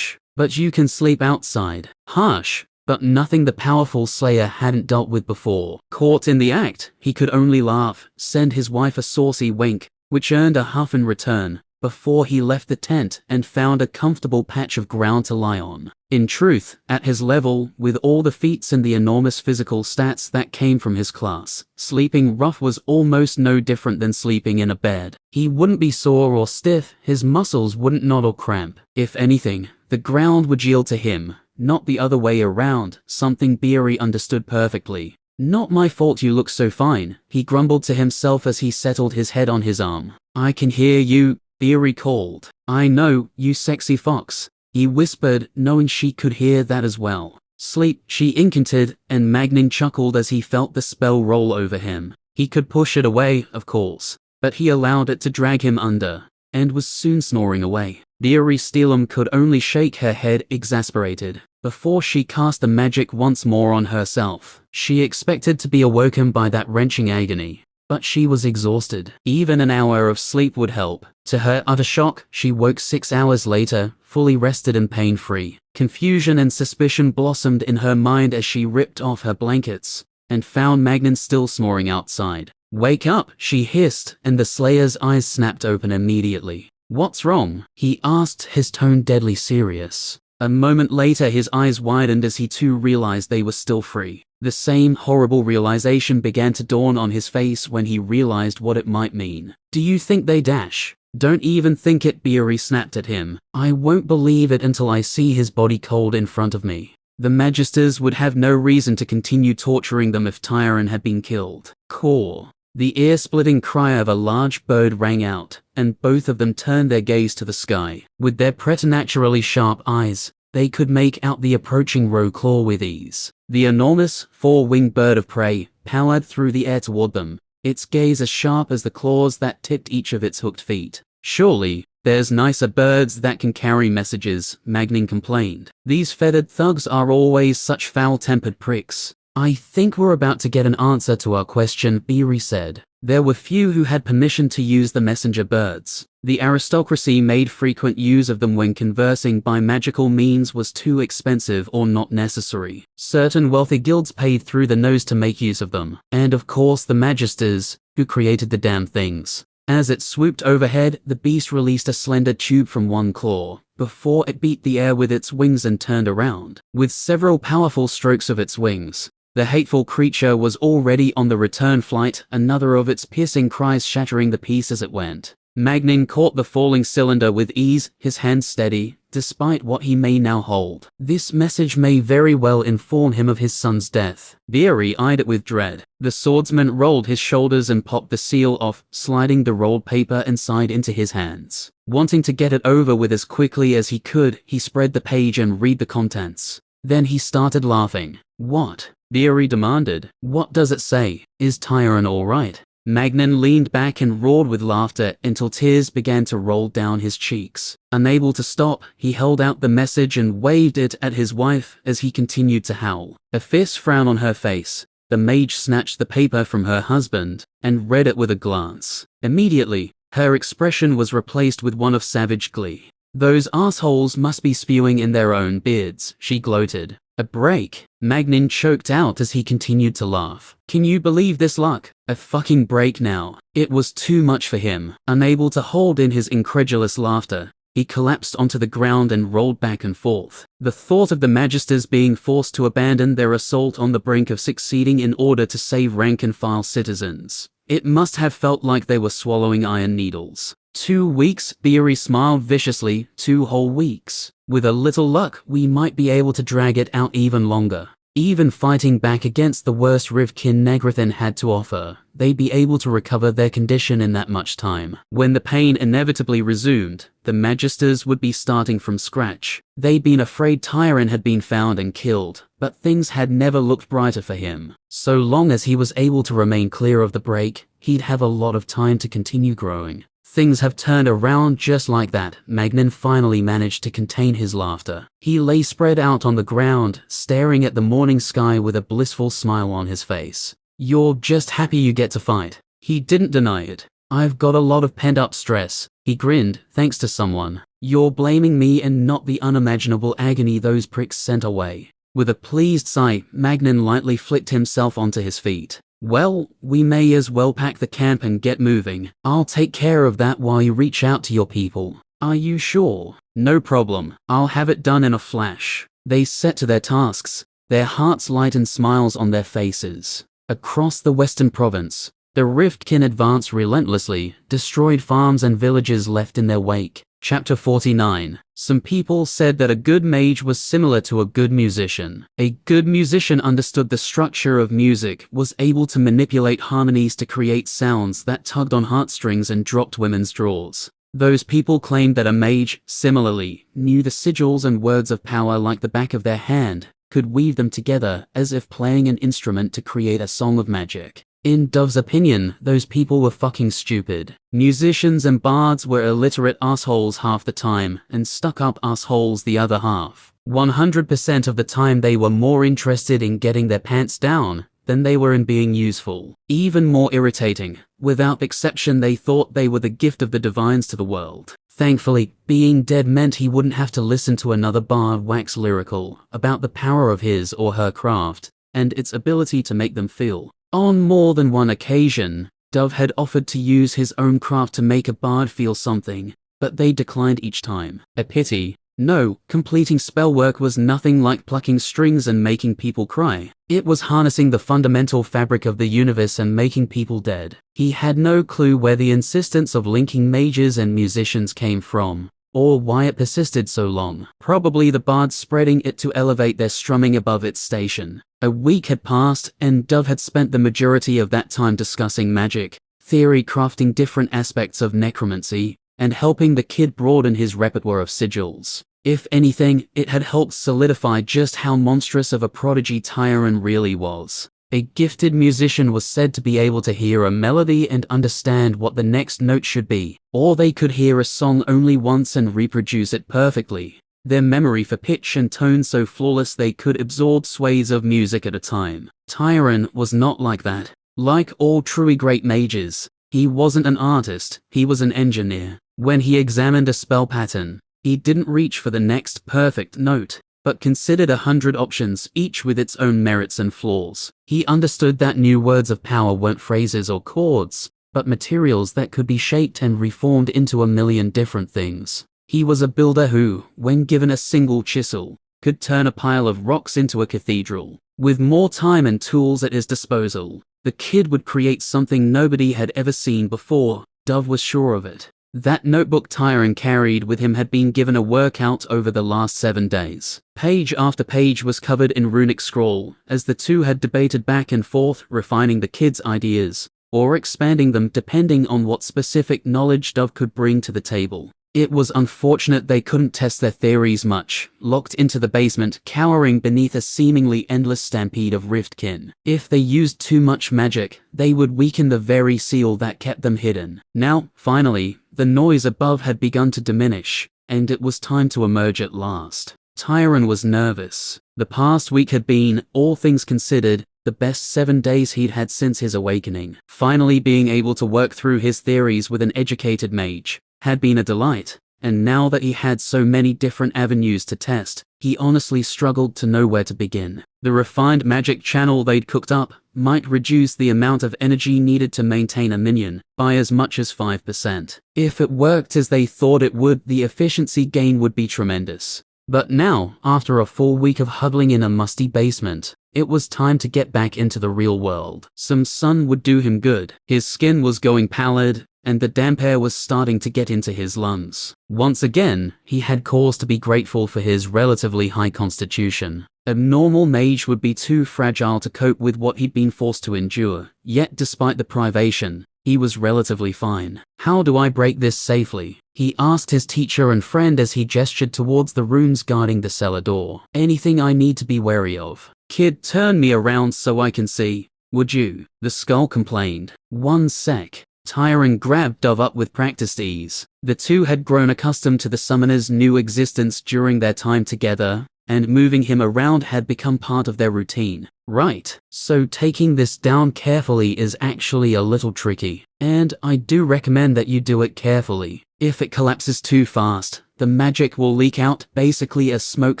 but you can sleep outside. Harsh, but nothing the powerful Slayer hadn't dealt with before. Caught in the act, he could only laugh, send his wife a saucy wink, which earned a huff in return, before he left the tent and found a comfortable patch of ground to lie on. In truth, at his level, with all the feats and the enormous physical stats that came from his class, sleeping rough was almost no different than sleeping in a bed. He wouldn't be sore or stiff, his muscles wouldn't knot or cramp. If anything, the ground would yield to him, not the other way around, something Beery understood perfectly. Not my fault you look so fine, he grumbled to himself as he settled his head on his arm. I can hear you, Beery called. I know, you sexy fox, he whispered, knowing she could hear that as well. Sleep, she incanted, and Magnan chuckled as he felt the spell roll over him. He could push it away, of course, but he allowed it to drag him under, and was soon snoring away. Beery Steelum could only shake her head, exasperated, before she cast the magic once more on herself. She expected to be awoken by that wrenching agony, but she was exhausted. Even an hour of sleep would help. To her utter shock, she woke 6 hours later, fully rested and pain-free. Confusion and suspicion blossomed in her mind as she ripped off her blankets, and found Magnan still snoring outside. Wake up, she hissed, and the Slayer's eyes snapped open immediately. What's wrong? He asked, his tone deadly serious. A moment later his eyes widened as he too realized they were still free. The same horrible realization began to dawn on his face when he realized what it might mean. Do you think they dash? Don't even think it, Beery snapped at him. I won't believe it until I see his body cold in front of me. The Magisters would have no reason to continue torturing them if Tyron had been killed. Caw. The ear-splitting cry of a large bird rang out, and both of them turned their gaze to the sky. With their preternaturally sharp eyes, they could make out the approaching Roclaw with ease. The enormous, four-winged bird of prey powered through the air toward them, its gaze as sharp as the claws that tipped each of its hooked feet. Surely, there's nicer birds that can carry messages, Magnan complained. These feathered thugs are always such foul-tempered pricks. I think we're about to get an answer to our question, Beery said. There were few who had permission to use the messenger birds. The aristocracy made frequent use of them when conversing by magical means was too expensive or not necessary. Certain wealthy guilds paid through the nose to make use of them. And of course the Magisters, who created the damn things. As it swooped overhead, the beast released a slender tube from one claw, before it beat the air with its wings and turned around. With several powerful strokes of its wings, the hateful creature was already on the return flight, another of its piercing cries shattering the peace as it went. Magnan caught the falling cylinder with ease, his hand steady, despite what he may now hold. This message may very well inform him of his son's death. Beery eyed it with dread. The swordsman rolled his shoulders and popped the seal off, sliding the rolled paper inside into his hands. Wanting to get it over with as quickly as he could, he spread the page and read the contents. Then he started laughing. What? Beery demanded. What does it say? Is Tyron alright? Magnan leaned back and roared with laughter until tears began to roll down his cheeks. Unable to stop, he held out the message and waved it at his wife as he continued to howl. A fierce frown on her face, the mage snatched the paper from her husband and read it with a glance. Immediately, her expression was replaced with one of savage glee. Those assholes must be spewing in their own beards, she gloated. A break? Magnan choked out as he continued to laugh. Can you believe this luck? A fucking break now. It was too much for him. Unable to hold in his incredulous laughter, he collapsed onto the ground and rolled back and forth. The thought of the Magisters being forced to abandon their assault on the brink of succeeding in order to save rank-and-file citizens. It must have felt like they were swallowing iron needles. 2 weeks, Beery smiled viciously. 2 whole weeks. With a little luck, we might be able to drag it out even longer. Even fighting back against the worst Rivkin Negrithan had to offer, they'd be able to recover their condition in that much time. When the pain inevitably resumed, the Magisters would be starting from scratch. They'd been afraid Tyron had been found and killed, but things had never looked brighter for him. So long as he was able to remain clear of the break, he'd have a lot of time to continue growing. Things have turned around just like that. Magnan finally managed to contain his laughter. He lay spread out on the ground, staring at the morning sky with a blissful smile on his face. You're just happy you get to fight. He didn't deny it. I've got a lot of pent-up stress. He grinned, thanks to someone. You're blaming me and not the unimaginable agony those pricks sent away. With a pleased sigh, Magnan lightly flicked himself onto his feet. Well, we may as well pack the camp and get moving. I'll take care of that while you reach out to your people. Are you sure? No problem. I'll have it done in a flash. They set to their tasks, their hearts light and smiles on their faces. Across the western province, the Riftkin advanced relentlessly, destroyed farms and villages left in their wake. Chapter 49. Some people said that a good mage was similar to a good musician. A good musician understood the structure of music, was able to manipulate harmonies to create sounds that tugged on heartstrings and dropped women's drawers. Those people claimed that a mage, similarly, knew the sigils and words of power like the back of their hand, could weave them together as if playing an instrument to create a song of magic. In Dove's opinion, those people were fucking stupid. Musicians and bards were illiterate assholes half the time, and stuck-up assholes the other half. 100% of the time they were more interested in getting their pants down than they were in being useful. Even more irritating, without exception they thought they were the gift of the divines to the world. Thankfully, being dead meant he wouldn't have to listen to another bard wax lyrical about the power of his or her craft, and its ability to make them feel. On more than one occasion, Dove had offered to use his own craft to make a bard feel something, but they declined each time. A pity. No, completing spell work was nothing like plucking strings and making people cry. It was harnessing the fundamental fabric of the universe and making people dead. He had no clue where the insistence of linking mages and musicians came from, or why it persisted so long. Probably the bards spreading it to elevate their strumming above its station. A week had passed, and Dove had spent the majority of that time discussing magic, theory, crafting different aspects of necromancy, and helping the kid broaden his repertoire of sigils. If anything, it had helped solidify just how monstrous of a prodigy Tyron really was. A gifted musician was said to be able to hear a melody and understand what the next note should be, or they could hear a song only once and reproduce it perfectly. Their memory for pitch and tone so flawless they could absorb sways of music at a time. Tyron was not like that. Like all truly great mages, he wasn't an artist, he was an engineer. When he examined a spell pattern, he didn't reach for the next perfect note, but considered 100 options, each with its own merits and flaws. He understood that new words of power weren't phrases or chords, but materials that could be shaped and reformed into a million different things. He was a builder who, when given a single chisel, could turn a pile of rocks into a cathedral. With more time and tools at his disposal, the kid would create something nobody had ever seen before. Dove was sure of it. That notebook Tyron carried with him had been given a workout over the last 7 days. Page after page was covered in runic scroll, as the two had debated back and forth, refining the kid's ideas, or expanding them depending on what specific knowledge Dove could bring to the table. It was unfortunate they couldn't test their theories much, locked into the basement, cowering beneath a seemingly endless stampede of riftkin. If they used too much magic, they would weaken the very seal that kept them hidden. Now, finally, the noise above had begun to diminish, and it was time to emerge at last. Tyron was nervous. The past week had been, all things considered, the best 7 days he'd had since his awakening. Finally being able to work through his theories with an educated mage had been a delight, and now that he had so many different avenues to test, he honestly struggled to know where to begin. The refined magic channel they'd cooked up might reduce the amount of energy needed to maintain a minion by as much as 5%. If it worked as they thought it would, the efficiency gain would be tremendous. But now, after a full week of huddling in a musty basement, it was time to get back into the real world. Some sun would do him good. His skin was going pallid, and the damp air was starting to get into his lungs. Once again, he had cause to be grateful for his relatively high constitution. A normal mage would be too fragile to cope with what he'd been forced to endure, yet despite the privation, he was relatively fine. How do I break this safely? He asked his teacher and friend as he gestured towards the runes guarding the cellar door. Anything I need to be wary of? Kid, turn me around so I can see, would you? The skull complained. 1 sec. Tyron grabbed Dove up with practiced ease. The two had grown accustomed to the summoner's new existence during their time together, and moving him around had become part of their routine. Right, so taking this down carefully is actually a little tricky, and I do recommend that you do it carefully. If it collapses too fast, the magic will leak out, basically a smoke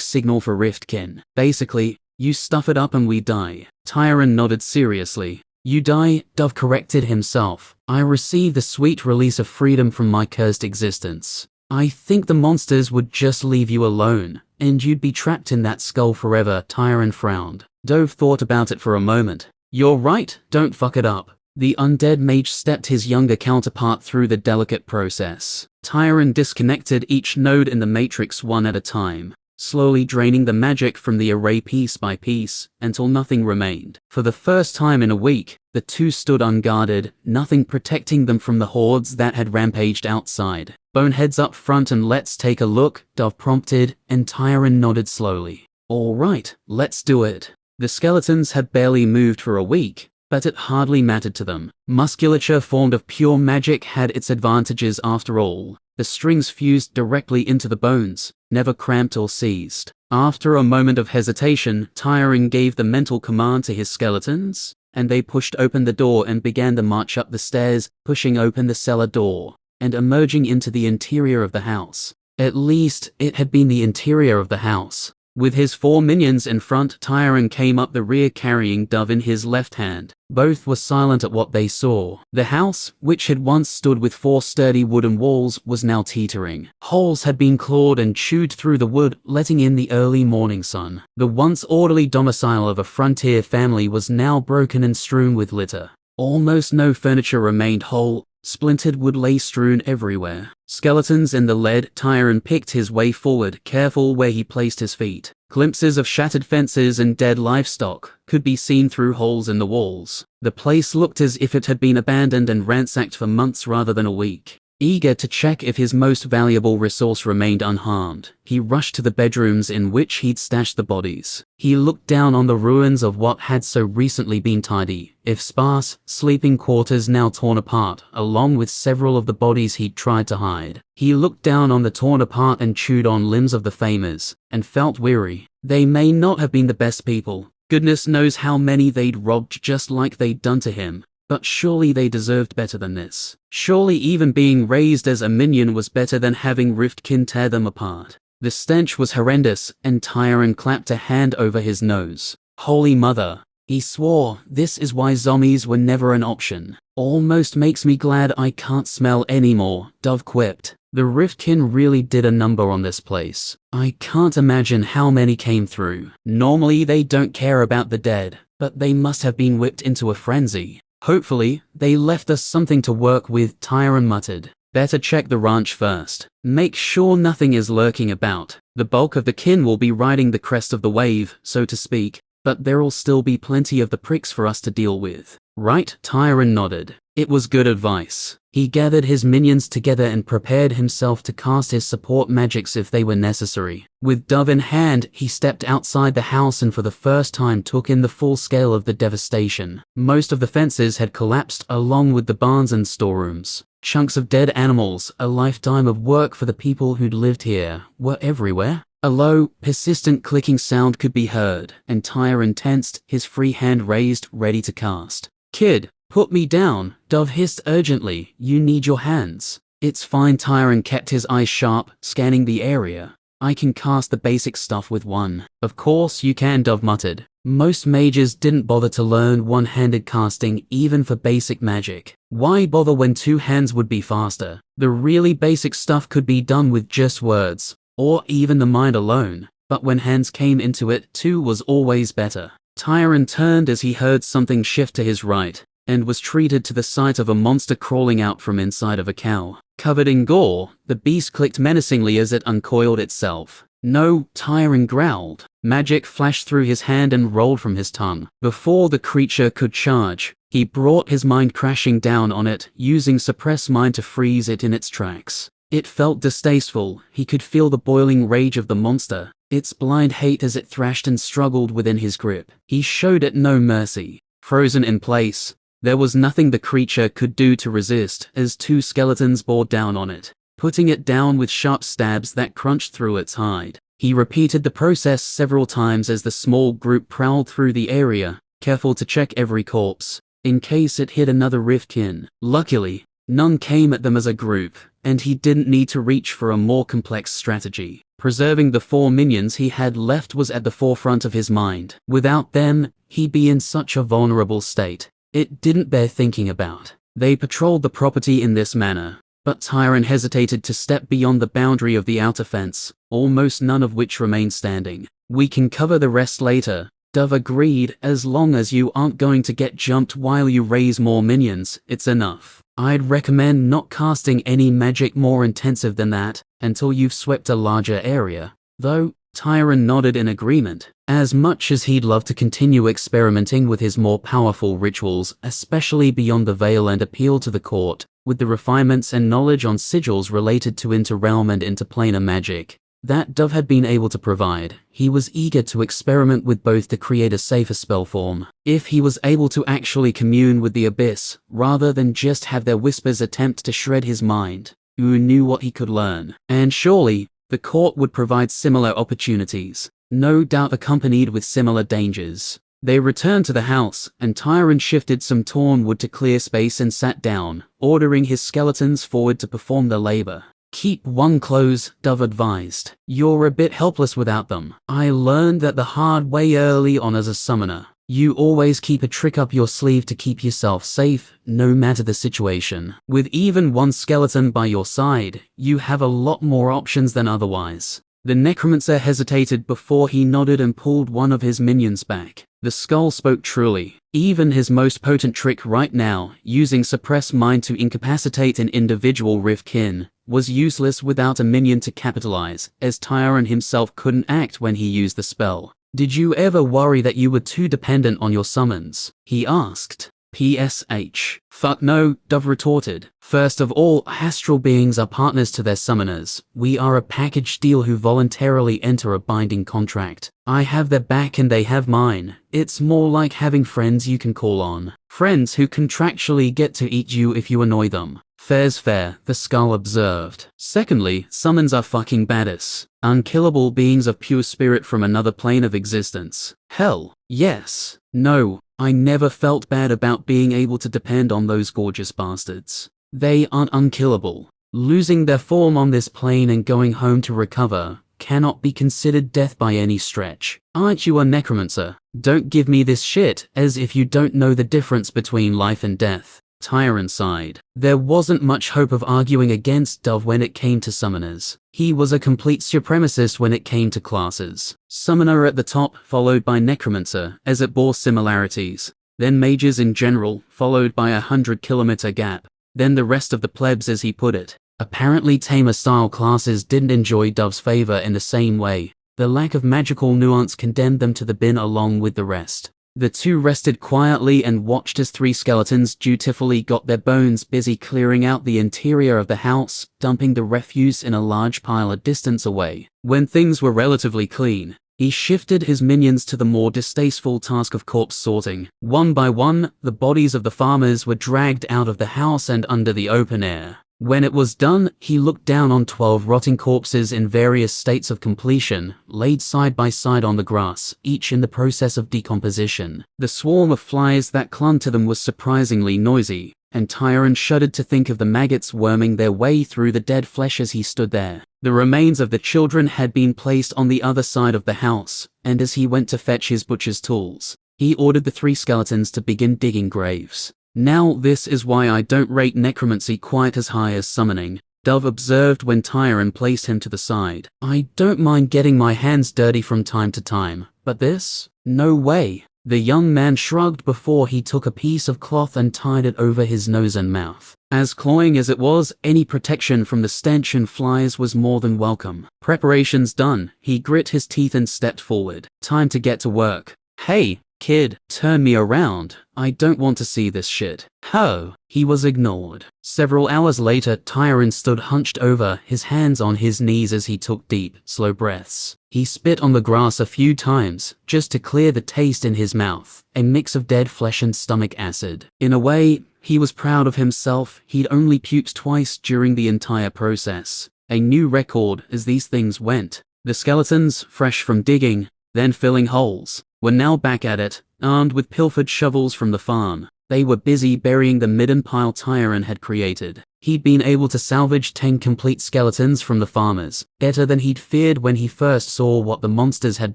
signal for riftkin. Basically, you stuff it up and we die. Tyron nodded seriously. You die, Dove corrected himself. I receive the sweet release of freedom from my cursed existence. I think the monsters would just leave you alone, and you'd be trapped in that skull forever. Tyron frowned. Dove thought about it for a moment. You're right, don't fuck it up. The undead mage stepped his younger counterpart through the delicate process. Tyron disconnected each node in the matrix one at a time, slowly draining the magic from the array piece by piece, until nothing remained. For the first time in a week, the two stood unguarded, nothing protecting them from the hordes that had rampaged outside. Boneheads up front and let's take a look, Dove prompted, and Tyron nodded slowly. All right, let's do it. The skeletons had barely moved for a week, but it hardly mattered to them. Musculature formed of pure magic had its advantages after all. The strings fused directly into the bones, never cramped or seized. After a moment of hesitation, Tyron gave the mental command to his skeletons, and they pushed open the door and began the march up the stairs, pushing open the cellar door, and emerging into the interior of the house. At least, it had been the interior of the house. With his 4 minions in front, Tyron came up the rear carrying Dove in his left hand. Both were silent at what they saw. The house, which had once stood with 4 sturdy wooden walls, was now teetering. Holes had been clawed and chewed through the wood, letting in the early morning sun. The once orderly domicile of a frontier family was now broken and strewn with litter. Almost no furniture remained whole. Splintered wood lay strewn everywhere. Skeletons in the lead. Tyron picked his way forward, careful where he placed his feet. Glimpses of shattered fences and dead livestock could be seen through holes in the walls. The place looked as if it had been abandoned and ransacked for months rather than a week. Eager to check if his most valuable resource remained unharmed, he rushed to the bedrooms in which he'd stashed the bodies. He looked down on the ruins of what had so recently been tidy, if sparse, sleeping quarters now torn apart, along with several of the bodies he'd tried to hide. He looked down on the torn apart and chewed on limbs of the famers, and felt weary. They may not have been the best people. Goodness knows how many they'd robbed just like they'd done to him. But surely they deserved better than this. Surely even being raised as a minion was better than having riftkin tear them apart. The stench was horrendous, and Tyron clapped a hand over his nose. Holy mother, he swore, this is why zombies were never an option. Almost makes me glad I can't smell anymore, Dove quipped. The riftkin really did a number on this place. I can't imagine how many came through. Normally they don't care about the dead, but they must have been whipped into a frenzy. Hopefully, they left us something to work with, Tyron muttered. Better check the ranch first. Make sure nothing is lurking about. The bulk of the kin will be riding the crest of the wave, so to speak, but there'll still be plenty of the pricks for us to deal with. Right? Tyron nodded. It was good advice. He gathered his minions together and prepared himself to cast his support magics if they were necessary. With Dove in hand, he stepped outside the house and for the first time took in the full scale of the devastation. Most of the fences had collapsed along with the barns and storerooms. Chunks of dead animals, a lifetime of work for the people who'd lived here, were everywhere. A low, persistent clicking sound could be heard, and Tyron tensed, his free hand raised, ready to cast. "Kid, put me down," Dove hissed urgently. "You need your hands." "It's fine." Tyron kept his eyes sharp, scanning the area. "I can cast the basic stuff with one." "Of course you can," Dove muttered. Most mages didn't bother to learn one-handed casting even for basic magic. Why bother when two hands would be faster? The really basic stuff could be done with just words, or even the mind alone, but when hands came into it, two was always better. Tyron turned as he heard something shift to his right, and was treated to the sight of a monster crawling out from inside of a cow. Covered in gore, the beast clicked menacingly as it uncoiled itself. "No," Tyron growled. Magic flashed through his hand and rolled from his tongue. Before the creature could charge, he brought his mind crashing down on it, using Suppress Mind to freeze it in its tracks. It felt distasteful. He could feel the boiling rage of the monster, its blind hate as it thrashed and struggled within his grip. He showed it no mercy. Frozen in place, there was nothing the creature could do to resist as two skeletons bore down on it, putting it down with sharp stabs that crunched through its hide. He repeated the process several times as the small group prowled through the area, careful to check every corpse, in case it hit another Riftkin. Luckily, none came at them as a group, and he didn't need to reach for a more complex strategy. Preserving the 4 minions he had left was at the forefront of his mind. Without them, he'd be in such a vulnerable state. It didn't bear thinking about. They patrolled the property in this manner, but Tyron hesitated to step beyond the boundary of the outer fence, almost none of which remained standing. "We can cover the rest later," Dove agreed. "As long as you aren't going to get jumped while you raise more minions, it's enough. I'd recommend not casting any magic more intensive than that until you've swept a larger area, though." Tyron nodded in agreement. As much as he'd love to continue experimenting with his more powerful rituals, especially beyond the veil and appeal to the court, with the refinements and knowledge on sigils related to interrealm and interplanar magic that Dove had been able to provide, he was eager to experiment with both to create a safer spell form. If he was able to actually commune with the abyss, rather than just have their whispers attempt to shred his mind, who knew what he could learn? And surely, the court would provide similar opportunities, no doubt accompanied with similar dangers. They returned to the house, and Tyron shifted some torn wood to clear space and sat down, ordering his skeletons forward to perform the labor. "Keep one close," Dove advised. "You're a bit helpless without them. I learned that the hard way early on as a summoner. You always keep a trick up your sleeve to keep yourself safe, no matter the situation. With even one skeleton by your side, you have a lot more options than otherwise." The necromancer hesitated before he nodded and pulled one of his minions back. The skull spoke truly. Even his most potent trick right now, using Suppress Mind to incapacitate an individual Riftkin, was useless without a minion to capitalize, as Tyron himself couldn't act when he used the spell. "Did you ever worry that you were too dependent on your summons?" he asked. "PSH. Fuck no," Dove retorted. "First of all, astral beings are partners to their summoners. We are a package deal who voluntarily enter a binding contract. I have their back and they have mine. It's more like having friends you can call on. Friends who contractually get to eat you if you annoy them." "Fair's fair," the skull observed. "Secondly, summons are fucking badass. Unkillable beings of pure spirit from another plane of existence. Hell, yes. No, I never felt bad about being able to depend on those gorgeous bastards. They aren't unkillable. Losing their form on this plane and going home to recover cannot be considered death by any stretch. Aren't you a necromancer? Don't give me this shit as if you don't know the difference between life and death." Tyron sighed. There wasn't much hope of arguing against Dove when it came to summoners. He was a complete supremacist when it came to classes. Summoner at the top, followed by necromancer, as it bore similarities. Then mages in general, followed by a 100-kilometer gap. Then the rest of the plebs, as he put it. Apparently tamer-style classes didn't enjoy Dove's favor in the same way. The lack of magical nuance condemned them to the bin along with the rest. The two rested quietly and watched as 3 skeletons dutifully got their bones busy clearing out the interior of the house, dumping the refuse in a large pile a distance away. When things were relatively clean, he shifted his minions to the more distasteful task of corpse sorting. One by one, the bodies of the farmers were dragged out of the house and under the open air. When it was done, he looked down on 12 rotting corpses in various states of completion, laid side by side on the grass, each in the process of decomposition. The swarm of flies that clung to them was surprisingly noisy, and Tyron shuddered to think of the maggots worming their way through the dead flesh as he stood there. The remains of the children had been placed on the other side of the house, and as he went to fetch his butcher's tools, he ordered the 3 skeletons to begin digging graves. "Now this is why I don't rate necromancy quite as high as summoning," Dove observed when Tyron placed him to the side. "I don't mind getting my hands dirty from time to time, but this? No way." The young man shrugged before he took a piece of cloth and tied it over his nose and mouth. As cloying as it was, any protection from the stench and flies was more than welcome. Preparations done, he grit his teeth and stepped forward. "Time to get to work." "Hey, kid, turn me around. I don't want to see this shit." "Ho!" He was ignored. Several hours later, Tyron stood hunched over, his hands on his knees as he took deep, slow breaths. He spit on the grass a few times, just to clear the taste in his mouth, a mix of dead flesh and stomach acid. In a way, he was proud of himself. He'd only puked twice during the entire process. A new record as these things went. The skeletons, fresh from digging, then filling holes, were now back at it, armed with pilfered shovels from the farm. They were busy burying the midden pile Tyron had created. He'd been able to salvage 10 complete skeletons from the farmers, better than he'd feared when he first saw what the monsters had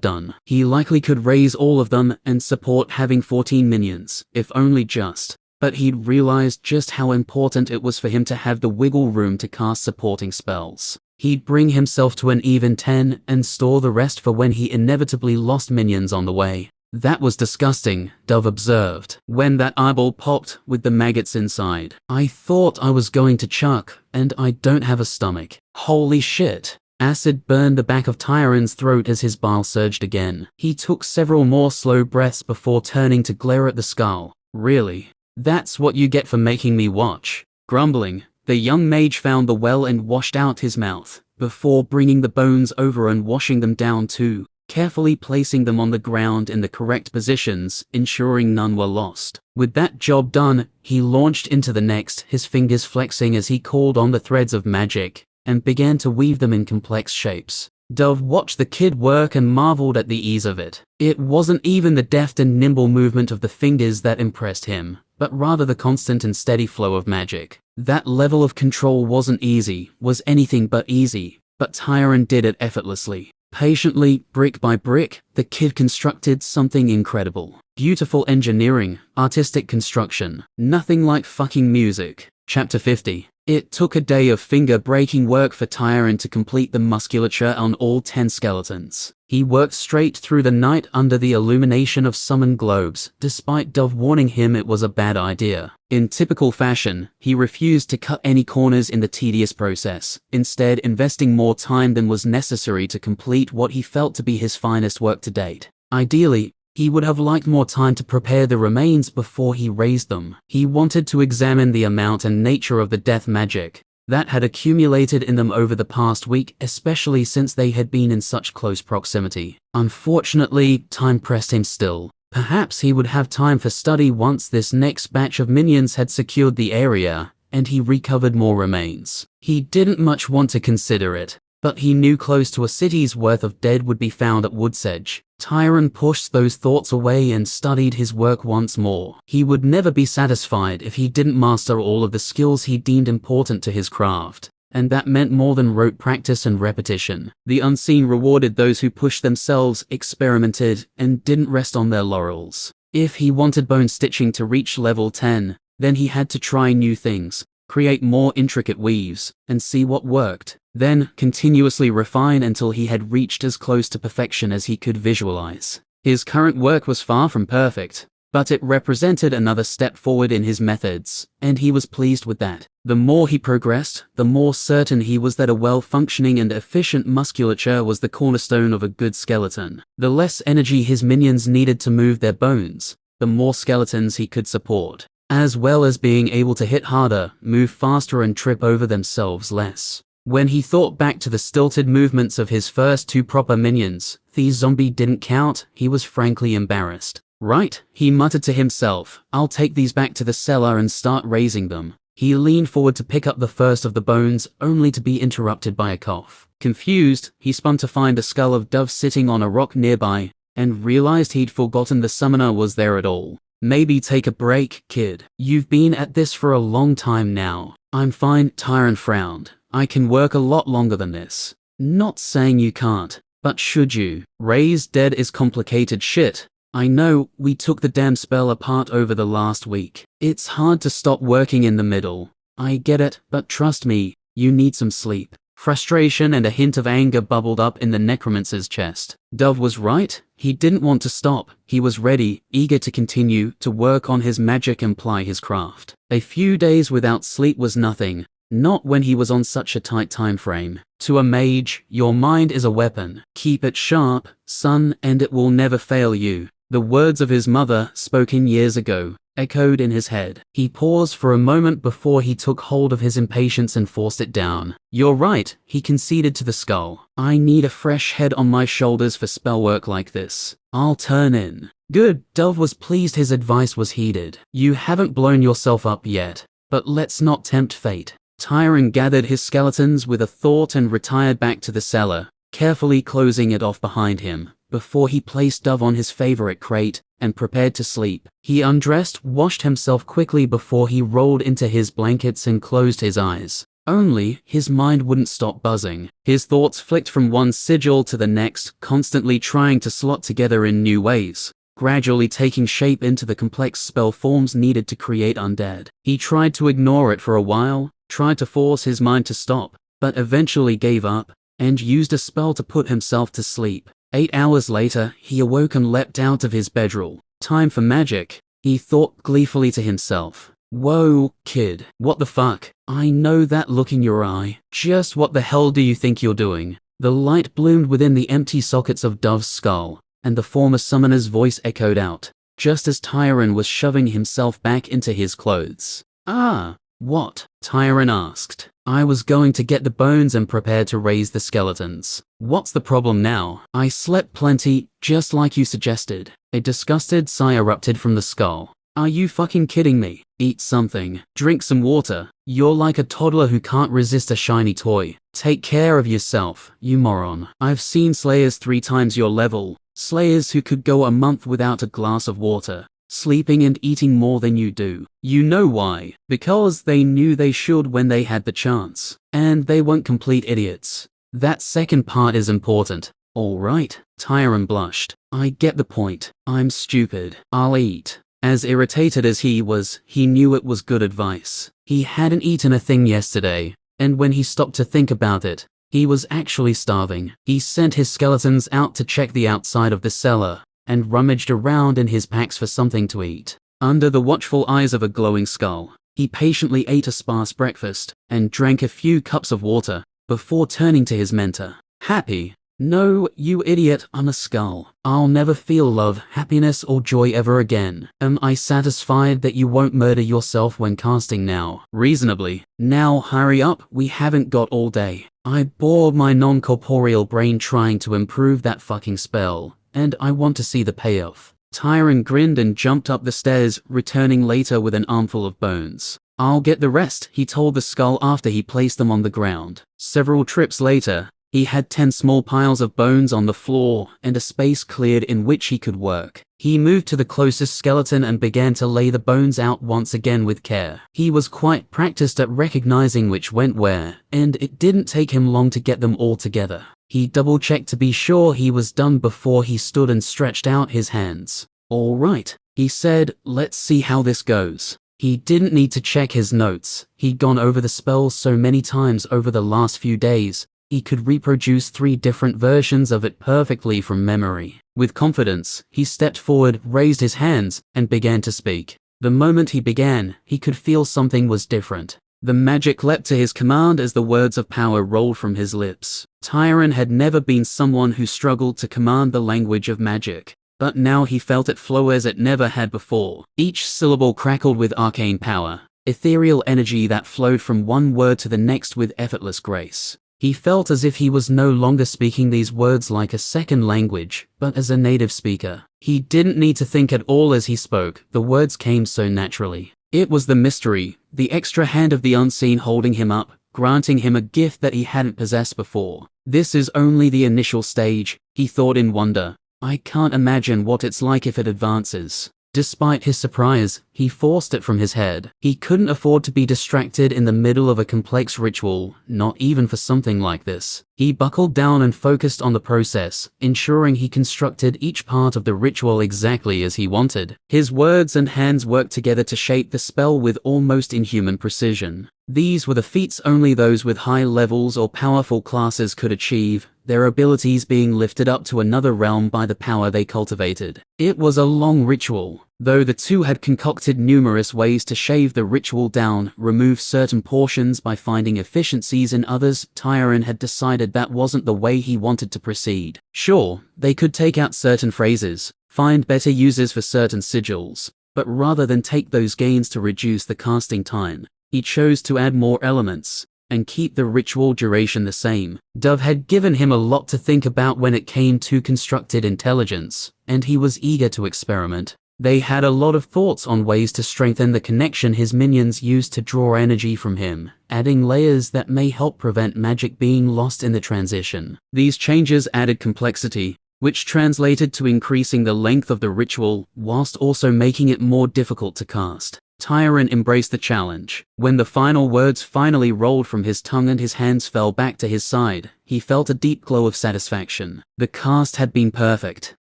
done. He likely could raise all of them and support having 14 minions, if only just. But he'd realized just how important it was for him to have the wiggle room to cast supporting spells. He'd bring himself to an even 10 and store the rest for when he inevitably lost minions on the way. "That was disgusting," Dove observed, when that eyeball popped with the maggots inside. "I thought I was going to chuck, and I don't have a stomach." Holy shit. Acid burned the back of Tyron's throat as his bile surged again. He took several more slow breaths before turning to glare at the skull. "Really? That's what you get for making me watch." Grumbling, the young mage found the well and washed out his mouth, before bringing the bones over and washing them down too, carefully placing them on the ground in the correct positions, ensuring none were lost. With that job done, he launched into the next, his fingers flexing as he called on the threads of magic, and began to weave them in complex shapes. Dove watched the kid work and marveled at the ease of it. It wasn't even the deft and nimble movement of the fingers that impressed him, but rather the constant and steady flow of magic. That level of control wasn't easy, was anything but easy, but Tyron did it effortlessly. Patiently, brick by brick, the kid constructed something incredible. Beautiful engineering, artistic construction, nothing like fucking music. Chapter 50. It took a day of finger-breaking work for Tyron to complete the musculature on all 10 skeletons. He worked straight through the night under the illumination of summoned globes, despite Dove warning him it was a bad idea. In typical fashion, he refused to cut any corners in the tedious process, instead investing more time than was necessary to complete what he felt to be his finest work to date. Ideally, he would have liked more time to prepare the remains before he raised them. He wanted to examine the amount and nature of the death magic that had accumulated in them over the past week, especially since they had been in such close proximity. Unfortunately, time pressed him still. Perhaps he would have time for study once this next batch of minions had secured the area, and he recovered more remains. He didn't much want to consider it, but he knew close to a city's worth of dead would be found at Woodsedge. Tyron pushed those thoughts away and studied his work once more. He would never be satisfied if he didn't master all of the skills he deemed important to his craft, and that meant more than rote practice and repetition. The unseen rewarded those who pushed themselves, experimented, and didn't rest on their laurels. If he wanted bone stitching to reach level 10, then he had to try new things, create more intricate weaves, and see what worked. Then, continuously refine until he had reached as close to perfection as he could visualize. His current work was far from perfect, But it represented another step forward in his methods, and he was pleased with that. The more he progressed, the more certain he was that a well-functioning and efficient musculature was the cornerstone of a good skeleton. The less energy his minions needed to move their bones, the more skeletons he could support, as well as being able to hit harder, move faster and trip over themselves less. When he thought back to the stilted movements of his first 2 proper minions, the zombie didn't count, he was frankly embarrassed. Right, he muttered to himself, I'll take these back to the cellar and start raising them. He leaned forward to pick up the first of the bones, only to be interrupted by a cough. Confused, he spun to find a skull of Dove sitting on a rock nearby, and realized he'd forgotten the summoner was there at all. Maybe take a break, kid. You've been at this for a long time now. I'm fine, Tyron frowned. I can work a lot longer than this. Not saying you can't, but should you? Raised dead is complicated shit. I know, we took the damn spell apart over the last week. It's hard to stop working in the middle. I get it, but trust me, you need some sleep. Frustration and a hint of anger bubbled up in the necromancer's chest. Dove was right, he didn't want to stop. He was ready, eager to continue to work on his magic and ply his craft. A few days without sleep was nothing. Not when he was on such a tight time frame. To a mage, your mind is a weapon. Keep it sharp, son, and it will never fail you. The words of his mother, spoken years ago, echoed in his head. He paused for a moment before he took hold of his impatience and forced it down. You're right, he conceded to the skull. I need a fresh head on my shoulders for spell work like this. I'll turn in. Good, Dove was pleased his advice was heeded. You haven't blown yourself up yet, but let's not tempt fate. Tyron gathered his skeletons with a thought and retired back to the cellar, carefully closing it off behind him, before he placed Dove on his favorite crate and prepared to sleep. He undressed, washed himself quickly before he rolled into his blankets and closed his eyes. Only, his mind wouldn't stop buzzing. His thoughts flicked from one sigil to the next, constantly trying to slot together in new ways, gradually taking shape into the complex spell forms needed to create undead. He tried to ignore it for a while, tried to force his mind to stop, but eventually gave up, and used a spell to put himself to sleep. 8 hours later, he awoke and leapt out of his bedroll. Time for magic, he thought gleefully to himself. Whoa, kid, what the fuck? I know that look in your eye. Just what the hell do you think you're doing? The light bloomed within the empty sockets of Dove's skull, and the former summoner's voice echoed out, just as Tyron was shoving himself back into his clothes. Ah, what? Tyron asked. I was going to get the bones and prepare to raise the skeletons. What's the problem now? I slept plenty, just like you suggested. A disgusted sigh erupted from the skull. Are you fucking kidding me? Eat something. Drink some water. You're like a toddler who can't resist a shiny toy. Take care of yourself, you moron. I've seen slayers 3 times your level. Slayers who could go a month without a glass of water, sleeping and eating more than you do. You know why? Because they knew they should when they had the chance. And they weren't complete idiots. That second part is important. Alright, Tyron blushed. I get the point. I'm stupid. I'll eat. As irritated as he was, he knew it was good advice. He hadn't eaten a thing yesterday, and when he stopped to think about it, he was actually starving. He sent his skeletons out to check the outside of the cellar, and rummaged around in his packs for something to eat. Under the watchful eyes of a glowing skull, he patiently ate a sparse breakfast, and drank a few cups of water, before turning to his mentor. Happy? No, you idiot, I'm a skull. I'll never feel love, happiness, or joy ever again. Am I satisfied that you won't murder yourself when casting now? Reasonably. Now hurry up, we haven't got all day. I bored my non-corporeal brain trying to improve that fucking spell, and I want to see the payoff. Tyron grinned and jumped up the stairs, returning later with an armful of bones. I'll get the rest, he told the skull after he placed them on the ground. Several trips later, he had 10 small piles of bones on the floor and a space cleared in which he could work. He moved to the closest skeleton and began to lay the bones out once again with care. He was quite practiced at recognizing which went where, and it didn't take him long to get them all together. He double-checked to be sure he was done before he stood and stretched out his hands. All right, he said, let's see how this goes. He didn't need to check his notes. He'd gone over the spells so many times over the last few days, He could reproduce 3 different versions of it perfectly from memory. With confidence, he stepped forward, raised his hands, and began to speak. The moment he began, he could feel something was different. The magic leapt to his command as the words of power rolled from his lips. Tyron had never been someone who struggled to command the language of magic, but now he felt it flow as it never had before. Each syllable crackled with arcane power, ethereal energy that flowed from one word to the next with effortless grace. He felt as if he was no longer speaking these words like a second language, but as a native speaker. He didn't need to think at all as he spoke, the words came so naturally. It was the mystery, the extra hand of the unseen holding him up, granting him a gift that he hadn't possessed before. This is only the initial stage, he thought in wonder. I can't imagine what it's like if it advances. Despite his surprise, he forced it from his head. He couldn't afford to be distracted in the middle of a complex ritual, not even for something like this. He buckled down and focused on the process, ensuring he constructed each part of the ritual exactly as he wanted. His words and hands worked together to shape the spell with almost inhuman precision. These were the feats only those with high levels or powerful classes could achieve, their abilities being lifted up to another realm by the power they cultivated. It was a long ritual, though the two had concocted numerous ways to shave the ritual down, remove certain portions by finding efficiencies in others. Tyron had decided that wasn't the way he wanted to proceed. Sure, they could take out certain phrases, find better uses for certain sigils, but rather than take those gains to reduce the casting time, he chose to add more elements and keep the ritual duration the same. Dove had given him a lot to think about when it came to constructed intelligence, and he was eager to experiment. They had a lot of thoughts on ways to strengthen the connection his minions used to draw energy from him, adding layers that may help prevent magic being lost in the transition. These changes added complexity, which translated to increasing the length of the ritual, whilst also making it more difficult to cast. Tyron embraced the challenge. When the final words finally rolled from his tongue and his hands fell back to his side, he felt a deep glow of satisfaction. The cast had been perfect,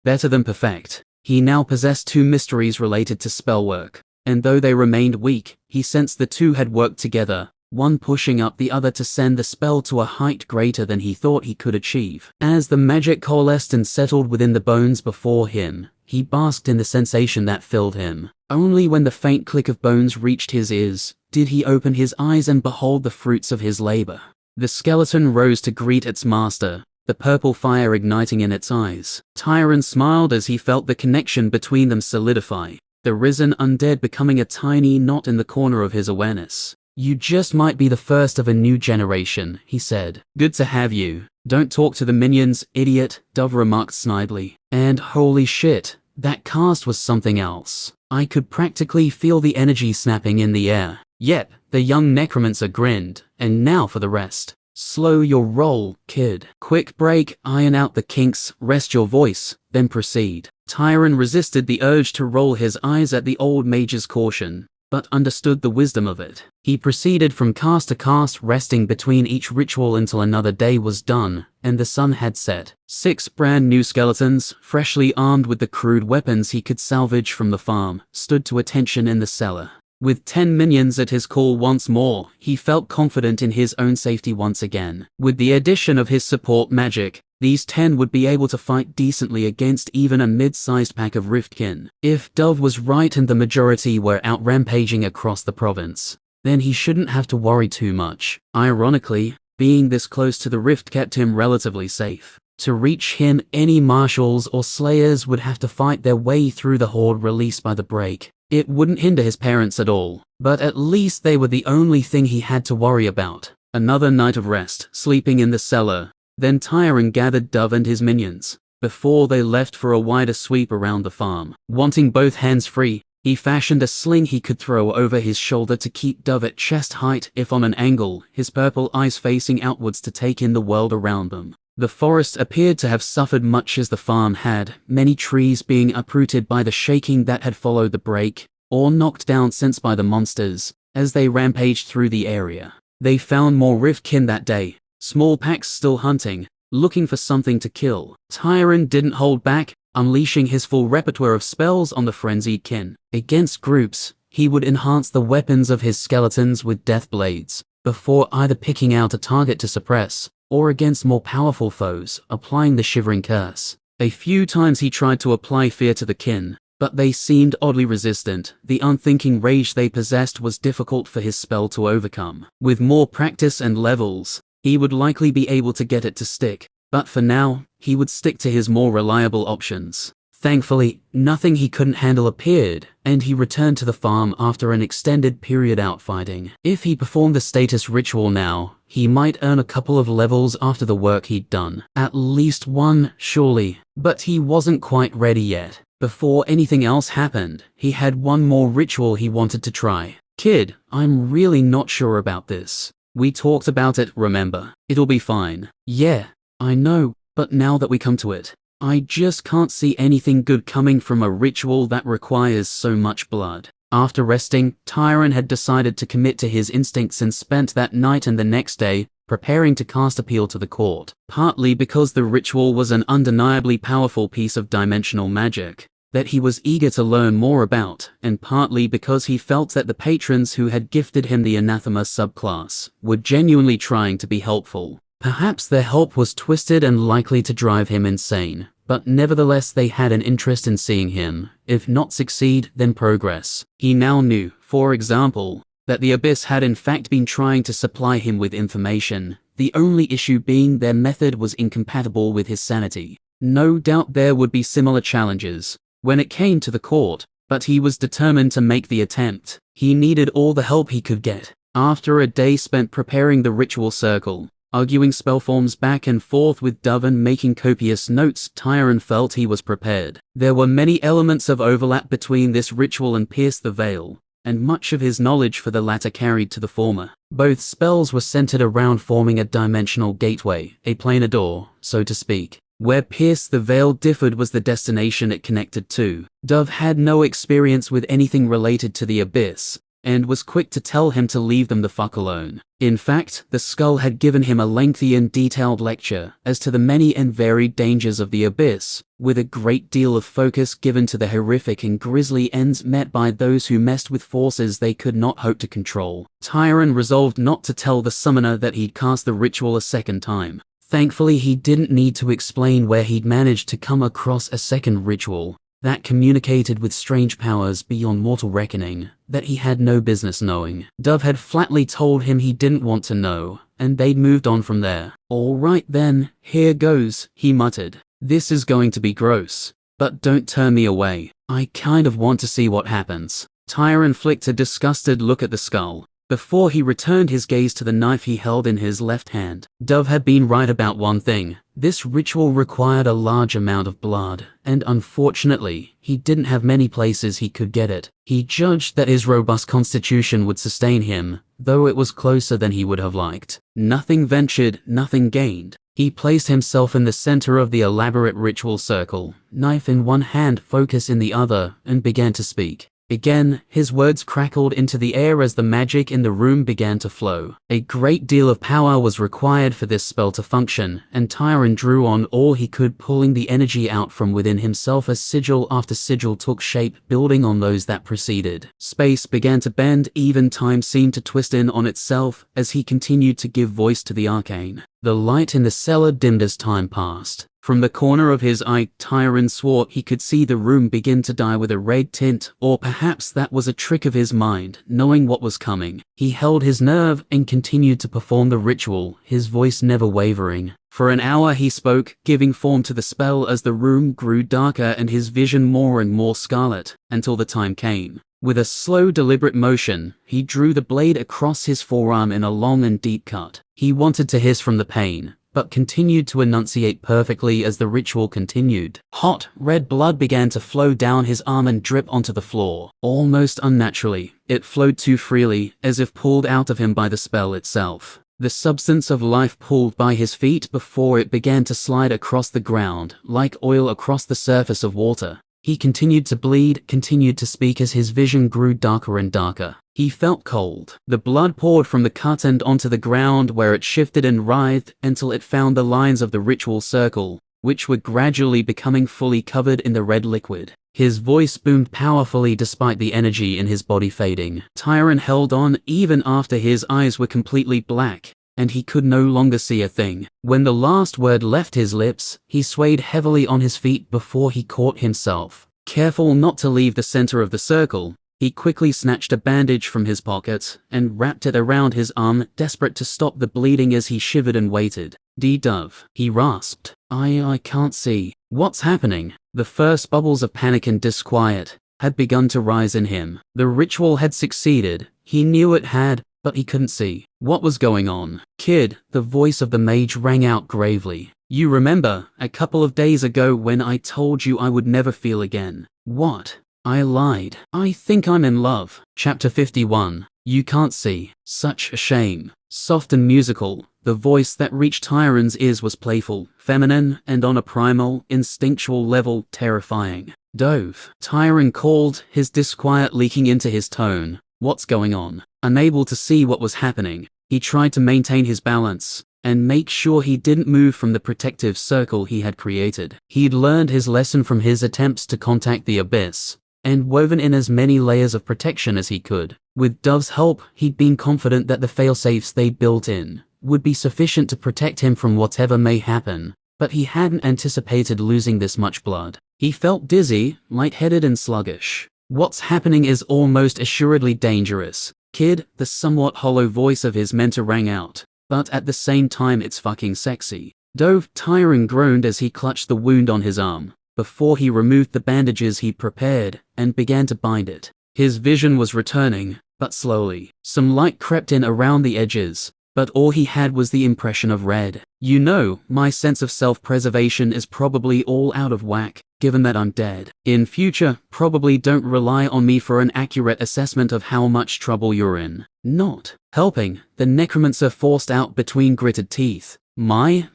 better than perfect. He now possessed 2 mysteries related to spellwork, and though they remained weak, he sensed the two had worked together, one pushing up the other to send the spell to a height greater than he thought he could achieve. As the magic coalesced and settled within the bones before him, he basked in the sensation that filled him. Only when the faint click of bones reached his ears, did he open his eyes and behold the fruits of his labor. The skeleton rose to greet its master, the purple fire igniting in its eyes. Tyron smiled as he felt the connection between them solidify, the risen undead becoming a tiny knot in the corner of his awareness. You just might be the first of a new generation, he said. Good to have you. Don't talk to the minions, idiot, Dove remarked snidely. And holy shit, that cast was something else. I could practically feel the energy snapping in the air. Yep, the young necromancer grinned, and now for the rest. Slow your roll, kid. Quick break, iron out the kinks, rest your voice, then proceed. Tyron resisted the urge to roll his eyes at the old mage's caution, but understood the wisdom of it. He proceeded from cast to cast, resting between each ritual until another day was done, and the sun had set. 6 brand new skeletons, freshly armed with the crude weapons he could salvage from the farm, stood to attention in the cellar. With 10 minions at his call once more, he felt confident in his own safety once again. With the addition of his support magic, these 10 would be able to fight decently against even a mid-sized pack of Riftkin. If Dove was right and the majority were out rampaging across the province, then he shouldn't have to worry too much. Ironically, being this close to the rift kept him relatively safe. To reach him, any marshals or slayers would have to fight their way through the horde released by the break. It wouldn't hinder his parents at all, but at least they were the only thing he had to worry about. Another night of rest, sleeping in the cellar. Then Tyron gathered Dove and his minions, before they left for a wider sweep around the farm. Wanting both hands free, he fashioned a sling he could throw over his shoulder to keep Dove at chest height if on an angle, his purple eyes facing outwards to take in the world around them. The forest appeared to have suffered much as the farm had, many trees being uprooted by the shaking that had followed the break, or knocked down since by the monsters, as they rampaged through the area. They found more Riftkin that day, small packs still hunting, looking for something to kill. Tyron didn't hold back, unleashing his full repertoire of spells on the frenzied kin. Against groups, he would enhance the weapons of his skeletons with death blades, before either picking out a target to suppress, or against more powerful foes, applying the shivering curse. A few times he tried to apply fear to the kin, but they seemed oddly resistant. The unthinking rage they possessed was difficult for his spell to overcome. With more practice and levels, he would likely be able to get it to stick, but for now, he would stick to his more reliable options. Thankfully, nothing he couldn't handle appeared, and he returned to the farm after an extended period out fighting. If he performed the status ritual now, he might earn a couple of levels after the work he'd done. At least one, surely. But he wasn't quite ready yet. Before anything else happened, he had one more ritual he wanted to try. "Kid, I'm really not sure about this. We talked about it, remember? It'll be fine." "Yeah, I know, but now that we come to it, I just can't see anything good coming from a ritual that requires so much blood." After resting, Tyron had decided to commit to his instincts and spent that night and the next day preparing to cast appeal to the court, partly because the ritual was an undeniably powerful piece of dimensional magic that he was eager to learn more about, and partly because he felt that the patrons who had gifted him the anathema subclass were genuinely trying to be helpful. Perhaps their help was twisted and likely to drive him insane, but nevertheless they had an interest in seeing him, if not succeed, then progress. He now knew, for example, that the Abyss had in fact been trying to supply him with information, the only issue being their method was incompatible with his sanity. No doubt there would be similar challenges when it came to the court, but he was determined to make the attempt. He needed all the help he could get. After a day spent preparing the ritual circle, arguing spellforms back and forth with Dove and making copious notes, Tyron felt he was prepared. There were many elements of overlap between this ritual and Pierce the Veil, and much of his knowledge for the latter carried to the former. Both spells were centered around forming a dimensional gateway, a planar door, so to speak. Where Pierce the Veil differed was the destination it connected to. Dove had no experience with anything related to the Abyss, and was quick to tell him to leave them the fuck alone. In fact, the skull had given him a lengthy and detailed lecture as to the many and varied dangers of the Abyss, with a great deal of focus given to the horrific and grisly ends met by those who messed with forces they could not hope to control. Tyron resolved not to tell the summoner that he'd cast the ritual a second time. Thankfully, he didn't need to explain where he'd managed to come across a second ritual that communicated with strange powers beyond mortal reckoning that he had no business knowing. Dove had flatly told him he didn't want to know, and they'd moved on from there. "All right then, here goes," he muttered. "This is going to be gross, but don't turn me away. I kind of want to see what happens." Tyron flicked a disgusted look at the skull before he returned his gaze to the knife he held in his left hand. Dove had been right about one thing. This ritual required a large amount of blood, and unfortunately, he didn't have many places he could get it. He judged that his robust constitution would sustain him, though it was closer than he would have liked. Nothing ventured, nothing gained. He placed himself in the center of the elaborate ritual circle, knife in one hand, focus in the other, and began to speak. Again, his words crackled into the air as the magic in the room began to flow. A great deal of power was required for this spell to function, and Tyron drew on all he could, pulling the energy out from within himself as sigil after sigil took shape, building on those that preceded. Space began to bend, even time seemed to twist in on itself as he continued to give voice to the arcane. The light in the cellar dimmed as time passed. From the corner of his eye, Tyron swore he could see the room begin to dye with a red tint, or perhaps that was a trick of his mind, knowing what was coming. He held his nerve and continued to perform the ritual, his voice never wavering. For an hour he spoke, giving form to the spell as the room grew darker and his vision more and more scarlet, until the time came. With a slow, deliberate motion, he drew the blade across his forearm in a long and deep cut. He wanted to hiss from the pain, but continued to enunciate perfectly as the ritual continued. Hot, red blood began to flow down his arm and drip onto the floor. Almost unnaturally, it flowed too freely, as if pulled out of him by the spell itself. The substance of life pulled by his feet before it began to slide across the ground, like oil across the surface of water. He continued to bleed, continued to speak as his vision grew darker and darker. He felt cold. The blood poured from the cut and onto the ground where it shifted and writhed until it found the lines of the ritual circle, which were gradually becoming fully covered in the red liquid. His voice boomed powerfully despite the energy in his body fading. Tyron held on even after his eyes were completely black. and he could no longer see a thing. When the last word left his lips, he swayed heavily on his feet before he caught himself. Careful not to leave the center of the circle, he quickly snatched a bandage from his pocket and wrapped it around his arm, desperate to stop the bleeding as he shivered and waited. "D-Dove," he rasped. I can't see. What's happening?" The first bubbles of panic and disquiet had begun to rise in him. The ritual had succeeded. He knew it had, but he couldn't see. What was going on? "Kid," the voice of the mage rang out gravely. "You remember, a couple of days ago when I told you I would never feel again?" "What?" "I lied. I think I'm in love." Chapter 51. You can't see. Such a shame. Soft and musical, the voice that reached Tyron's ears was playful, feminine, and on a primal, instinctual level, terrifying. "Dove," Tyron called, his disquiet leaking into his tone. "What's going on?" Unable to see what was happening, he tried to maintain his balance and make sure he didn't move from the protective circle he had created. He'd learned his lesson from his attempts to contact the abyss, and woven in as many layers of protection as he could. With Dove's help, he'd been confident that the failsafes they'd built in would be sufficient to protect him from whatever may happen, but he hadn't anticipated losing this much blood. He felt dizzy, lightheaded and sluggish. "What's happening is almost assuredly dangerous, kid," the somewhat hollow voice of his mentor rang out. "But at the same time it's fucking sexy." Dove, Tyron groaned as he clutched the wound on his arm, before he removed the bandages he'd prepared and began to bind it. His vision was returning, but slowly. Some light crept in around the edges, but all he had was the impression of red. "You know, my sense of self-preservation is probably all out of whack, given that I'm dead. In future, probably don't rely on me for an accurate assessment of how much trouble you're in." "Not helping," the necromancer forced out between gritted teeth. My,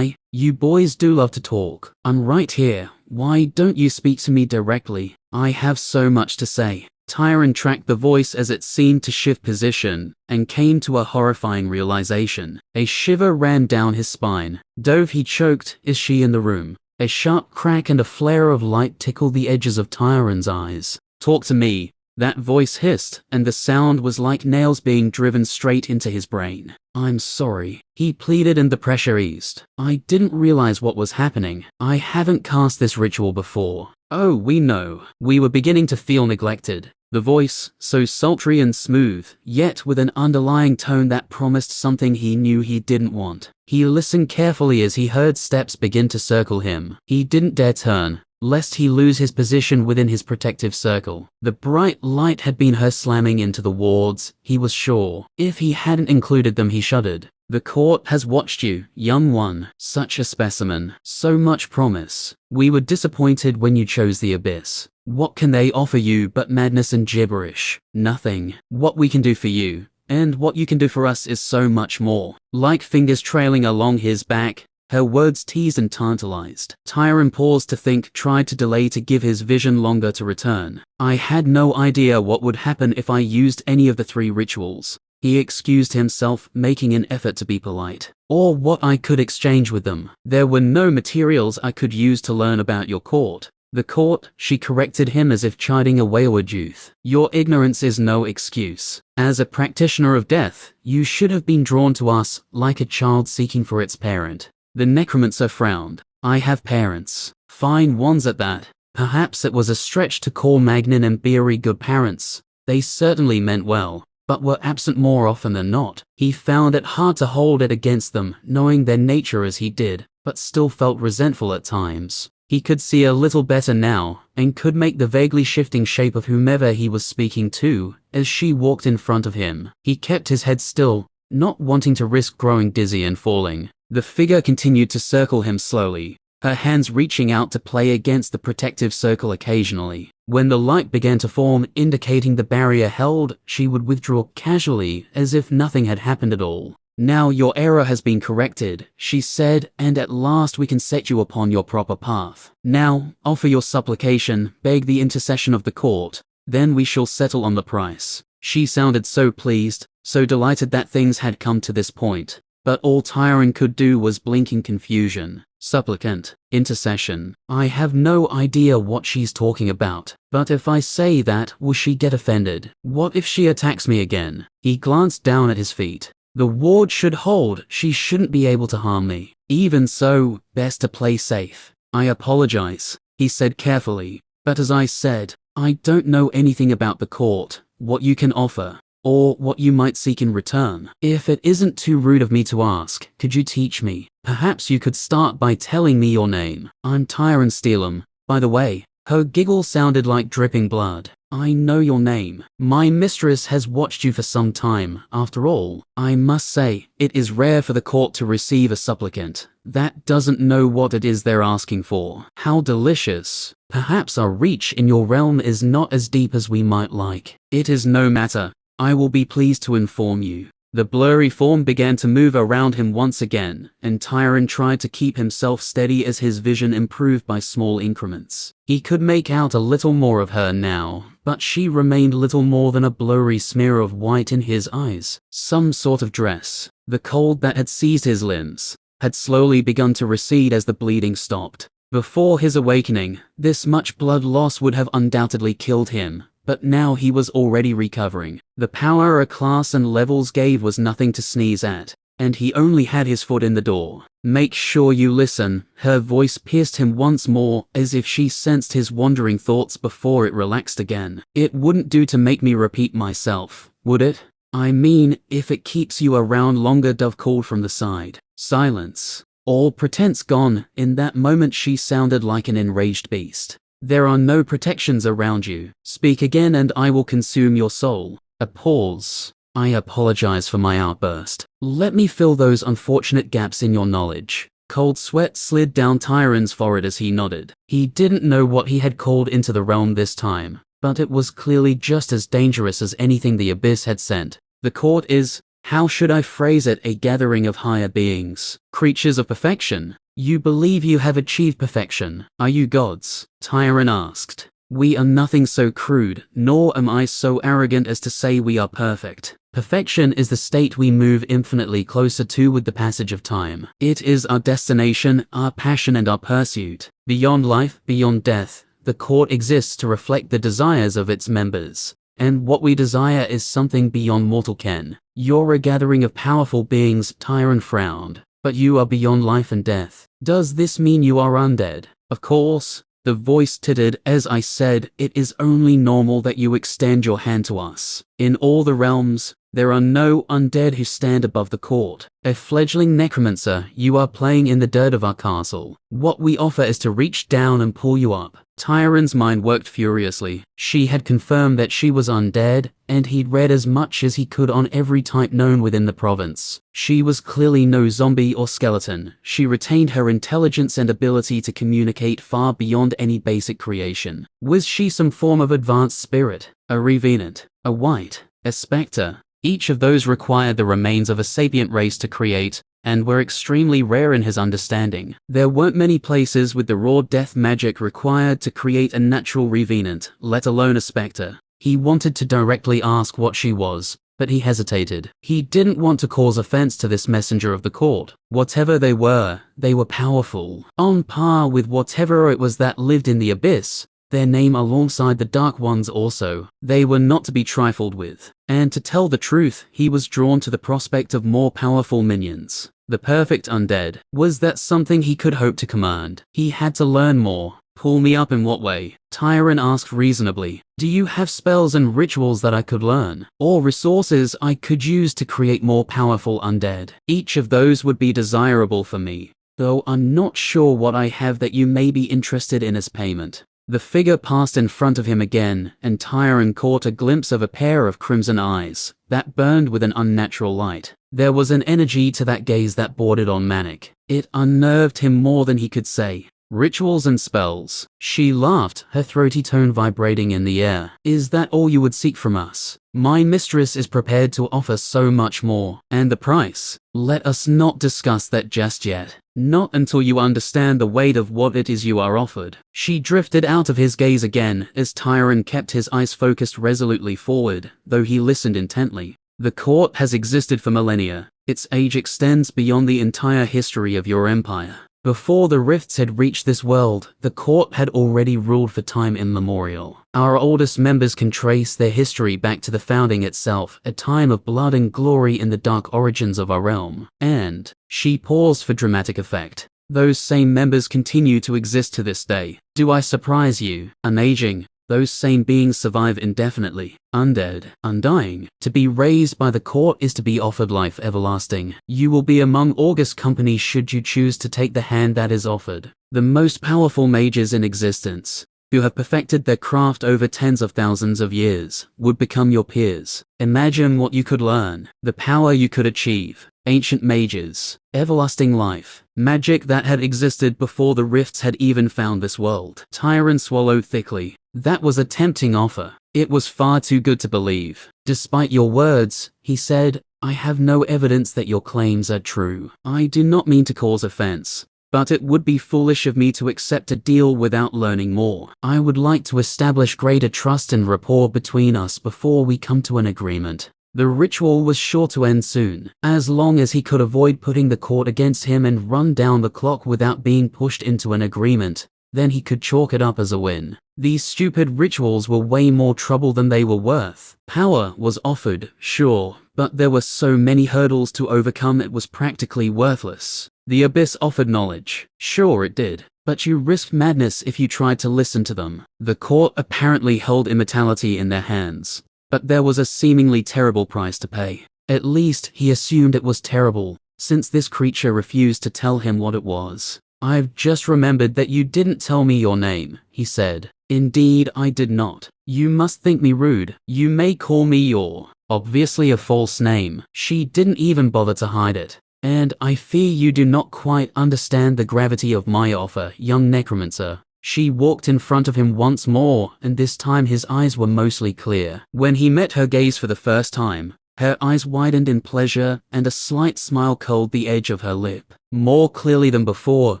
you boys do love to talk. I'm right here. Why don't you speak to me directly? I have so much to say." Tyron tracked the voice as it seemed to shift position, and came to a horrifying realization. A shiver ran down his spine. "Dove," he choked, "is she in the room?" A sharp crack and a flare of light tickled the edges of Tyron's eyes. "Talk to me," that voice hissed, and the sound was like nails being driven straight into his brain. "I'm sorry," he pleaded, and the pressure eased. "I didn't realize what was happening. I haven't cast this ritual before." "Oh, we know." We were beginning to feel neglected. The voice, so sultry and smooth, yet with an underlying tone that promised something he knew he didn't want. He listened carefully as he heard steps begin to circle him. He didn't dare turn, lest he lose his position within his protective circle. The bright light had been her slamming into the wards, he was sure. If he hadn't included them, he shuddered. "The court has watched you, young one. Such a specimen. So much promise. We were disappointed when you chose the abyss. What can they offer you but madness and gibberish? Nothing. What we can do for you, and what you can do for us, is so much more." Like fingers trailing along his back, her words teased and tantalized. Tyron paused to think, tried to delay to give his vision longer to return. "I had no idea what would happen if I used any of the 3 rituals." He excused himself, making an effort to be polite. "Or what I could exchange with them. There were no materials I could use to learn about your court." "The court," she corrected him as if chiding a wayward youth. "Your ignorance is no excuse. As a practitioner of death, you should have been drawn to us, like a child seeking for its parent." The necromancer frowned. "I have parents. Fine ones at that." Perhaps it was a stretch to call Magnin and Beery good parents. They certainly meant well, but were absent more often than not. He found it hard to hold it against them, knowing their nature as he did, but still felt resentful at times. He could see a little better now, and could make the vaguely shifting shape of whomever he was speaking to, as she walked in front of him. He kept his head still, not wanting to risk growing dizzy and falling. The figure continued to circle him slowly, her hands reaching out to play against the protective circle occasionally. When the light began to form, indicating the barrier held, she would withdraw casually, as if nothing had happened at all. "Now your error has been corrected," she said, "and at last we can set you upon your proper path. Now, offer your supplication, beg the intercession of the court, then we shall settle on the price." She sounded so pleased, so delighted that things had come to this point, but all Tyron could do was blink in confusion. "Supplicant, intercession. I have no idea what she's talking about. But if I say that, will she get offended? What if she attacks me again?" He glanced down at his feet. The ward should hold. She shouldn't be able to harm me. Even so, best to play safe. I apologize, he said carefully, but as I said, I don't know anything about the court, what you can offer, or what you might seek in return. If it isn't too rude of me to ask, could you teach me? Perhaps you could start by telling me your name. I'm Tyron Steelham, by the way. Her giggle sounded like dripping blood. I know your name. My mistress has watched you for some time. After all, I must say, it is rare for the court to receive a supplicant that doesn't know what it is they're asking for. How delicious. Perhaps our reach in your realm is not as deep as we might like. It is no matter. I will be pleased to inform you. The blurry form began to move around him once again, and Tyron tried to keep himself steady as his vision improved by small increments. He could make out a little more of her now, but she remained little more than a blurry smear of white in his eyes. Some sort of dress. The cold that had seized his limbs had slowly begun to recede as the bleeding stopped. Before his awakening, this much blood loss would have undoubtedly killed him. But now he was already recovering. The power a class and levels gave was nothing to sneeze at, and he only had his foot in the door. Make sure you listen. Her voice pierced him once more, as if she sensed his wandering thoughts before it relaxed again. It wouldn't do to make me repeat myself, would it? I mean, if it keeps you around longer, Dove called from the side. Silence. All pretense gone. In that moment she sounded like an enraged beast. There are no protections around you. Speak again and I will consume your soul. A pause. I apologize for my outburst. Let me fill those unfortunate gaps in your knowledge. Cold sweat slid down Tyron's forehead as he nodded. He didn't know what he had called into the realm this time, but it was clearly just as dangerous as anything the abyss had sent. The court is, how should I phrase it, a gathering of higher beings, creatures of perfection. You believe you have achieved perfection. Are you gods? Tyron asked. We are nothing so crude, nor am I so arrogant as to say we are perfect. Perfection is the state we move infinitely closer to with the passage of time. It is our destination, our passion and our pursuit. Beyond life, beyond death, the court exists to reflect the desires of its members. And what we desire is something beyond mortal ken. You're a gathering of powerful beings, Tyron frowned. But you are beyond life and death. Does this mean you are undead? Of course. The voice tittered. As I said, it is only normal that you extend your hand to us. In all the realms, there are no undead who stand above the court. A fledgling necromancer, you are playing in the dirt of our castle. What we offer is to reach down and pull you up. Tyron's mind worked furiously. She had confirmed that she was undead, and he'd read as much as he could on every type known within the province. She was clearly no zombie or skeleton. She retained her intelligence and ability to communicate far beyond any basic creation. Was she some form of advanced spirit? A revenant? A wight? A spectre? Each of those required the remains of a sapient race to create, and were extremely rare in his understanding. There weren't many places with the raw death magic required to create a natural revenant, let alone a spectre. He wanted to directly ask what she was, but he hesitated. He didn't want to cause offense to this messenger of the court. Whatever they were powerful, on par with whatever it was that lived in the abyss. Their name alongside the Dark Ones also. They were not to be trifled with. And to tell the truth, he was drawn to the prospect of more powerful minions. The perfect undead. Was that something he could hope to command? He had to learn more. Pull me up in what way? Tyron asked reasonably. Do you have spells and rituals that I could learn? Or resources I could use to create more powerful undead? Each of those would be desirable for me, though I'm not sure what I have that you may be interested in as payment. The figure passed in front of him again, and Tyron caught a glimpse of a pair of crimson eyes that burned with an unnatural light. There was an energy to that gaze that bordered on manic. It unnerved him more than he could say. Rituals and spells. She laughed, her throaty tone vibrating in the air. Is that all you would seek from us? My mistress is prepared to offer so much more. And the price? Let us not discuss that just yet. Not until you understand the weight of what it is you are offered. She drifted out of his gaze again as Tyron kept his eyes focused resolutely forward, though he listened intently. The court has existed for millennia. Its age extends beyond the entire history of your empire. Before the rifts had reached this world, the court had already ruled for time immemorial. Our oldest members can trace their history back to the founding itself, a time of blood and glory in the dark origins of our realm. And, she paused for dramatic effect, those same members continue to exist to this day. Do I surprise you? Unaging, those same beings survive indefinitely, undead, undying. To be raised by the court is to be offered life everlasting. You will be among august company should you choose to take the hand that is offered. The most powerful mages in existence, who have perfected their craft over tens of thousands of years, would become your peers. Imagine what you could learn, the power you could achieve. Ancient mages, everlasting life, magic that had existed before the rifts had even found this world. Tyron swallowed thickly. That was a tempting offer. It was far too good to believe. Despite your words, he said, I have no evidence that your claims are true. I do not mean to cause offense, but it would be foolish of me to accept a deal without learning more. I would like to establish greater trust and rapport between us before we come to an agreement. The ritual was sure to end soon, as long as he could avoid putting the court against him and run down the clock without being pushed into an agreement. Then he could chalk it up as a win. These stupid rituals were way more trouble than they were worth. Power was offered, sure, but there were so many hurdles to overcome it was practically worthless. The abyss offered knowledge. Sure it did. But you risked madness if you tried to listen to them. The court apparently held immortality in their hands. But there was a seemingly terrible price to pay. At least, he assumed it was terrible, since this creature refused to tell him what it was. I've just remembered that you didn't tell me your name, he said. Indeed, I did not. You must think me rude. You may call me your, obviously a false name. She didn't even bother to hide it. And I fear you do not quite understand the gravity of my offer, young necromancer. She walked in front of him once more, and this time his eyes were mostly clear. When he met her gaze for the first time, her eyes widened in pleasure, and a slight smile curled the edge of her lip. More clearly than before,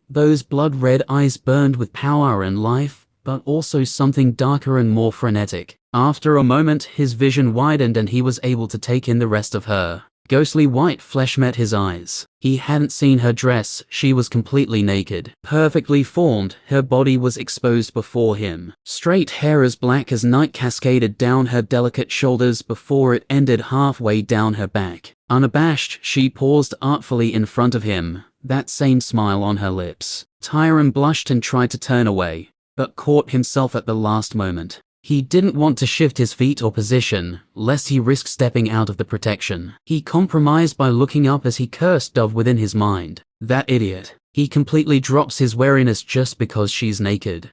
those blood-red eyes burned with power and life, but also something darker and more frenetic. After a moment, his vision widened and he was able to take in the rest of her. Ghostly white flesh met his eyes. He hadn't seen her dress, she was completely naked. Perfectly formed, her body was exposed before him. Straight hair as black as night cascaded down her delicate shoulders before it ended halfway down her back. Unabashed, she paused artfully in front of him, that same smile on her lips. Tyron blushed and tried to turn away, but caught himself at the last moment. He didn't want to shift his feet or position, lest he risk stepping out of the protection. He compromised by looking up as he cursed Dove within his mind. That idiot. He completely drops his wariness just because she's naked.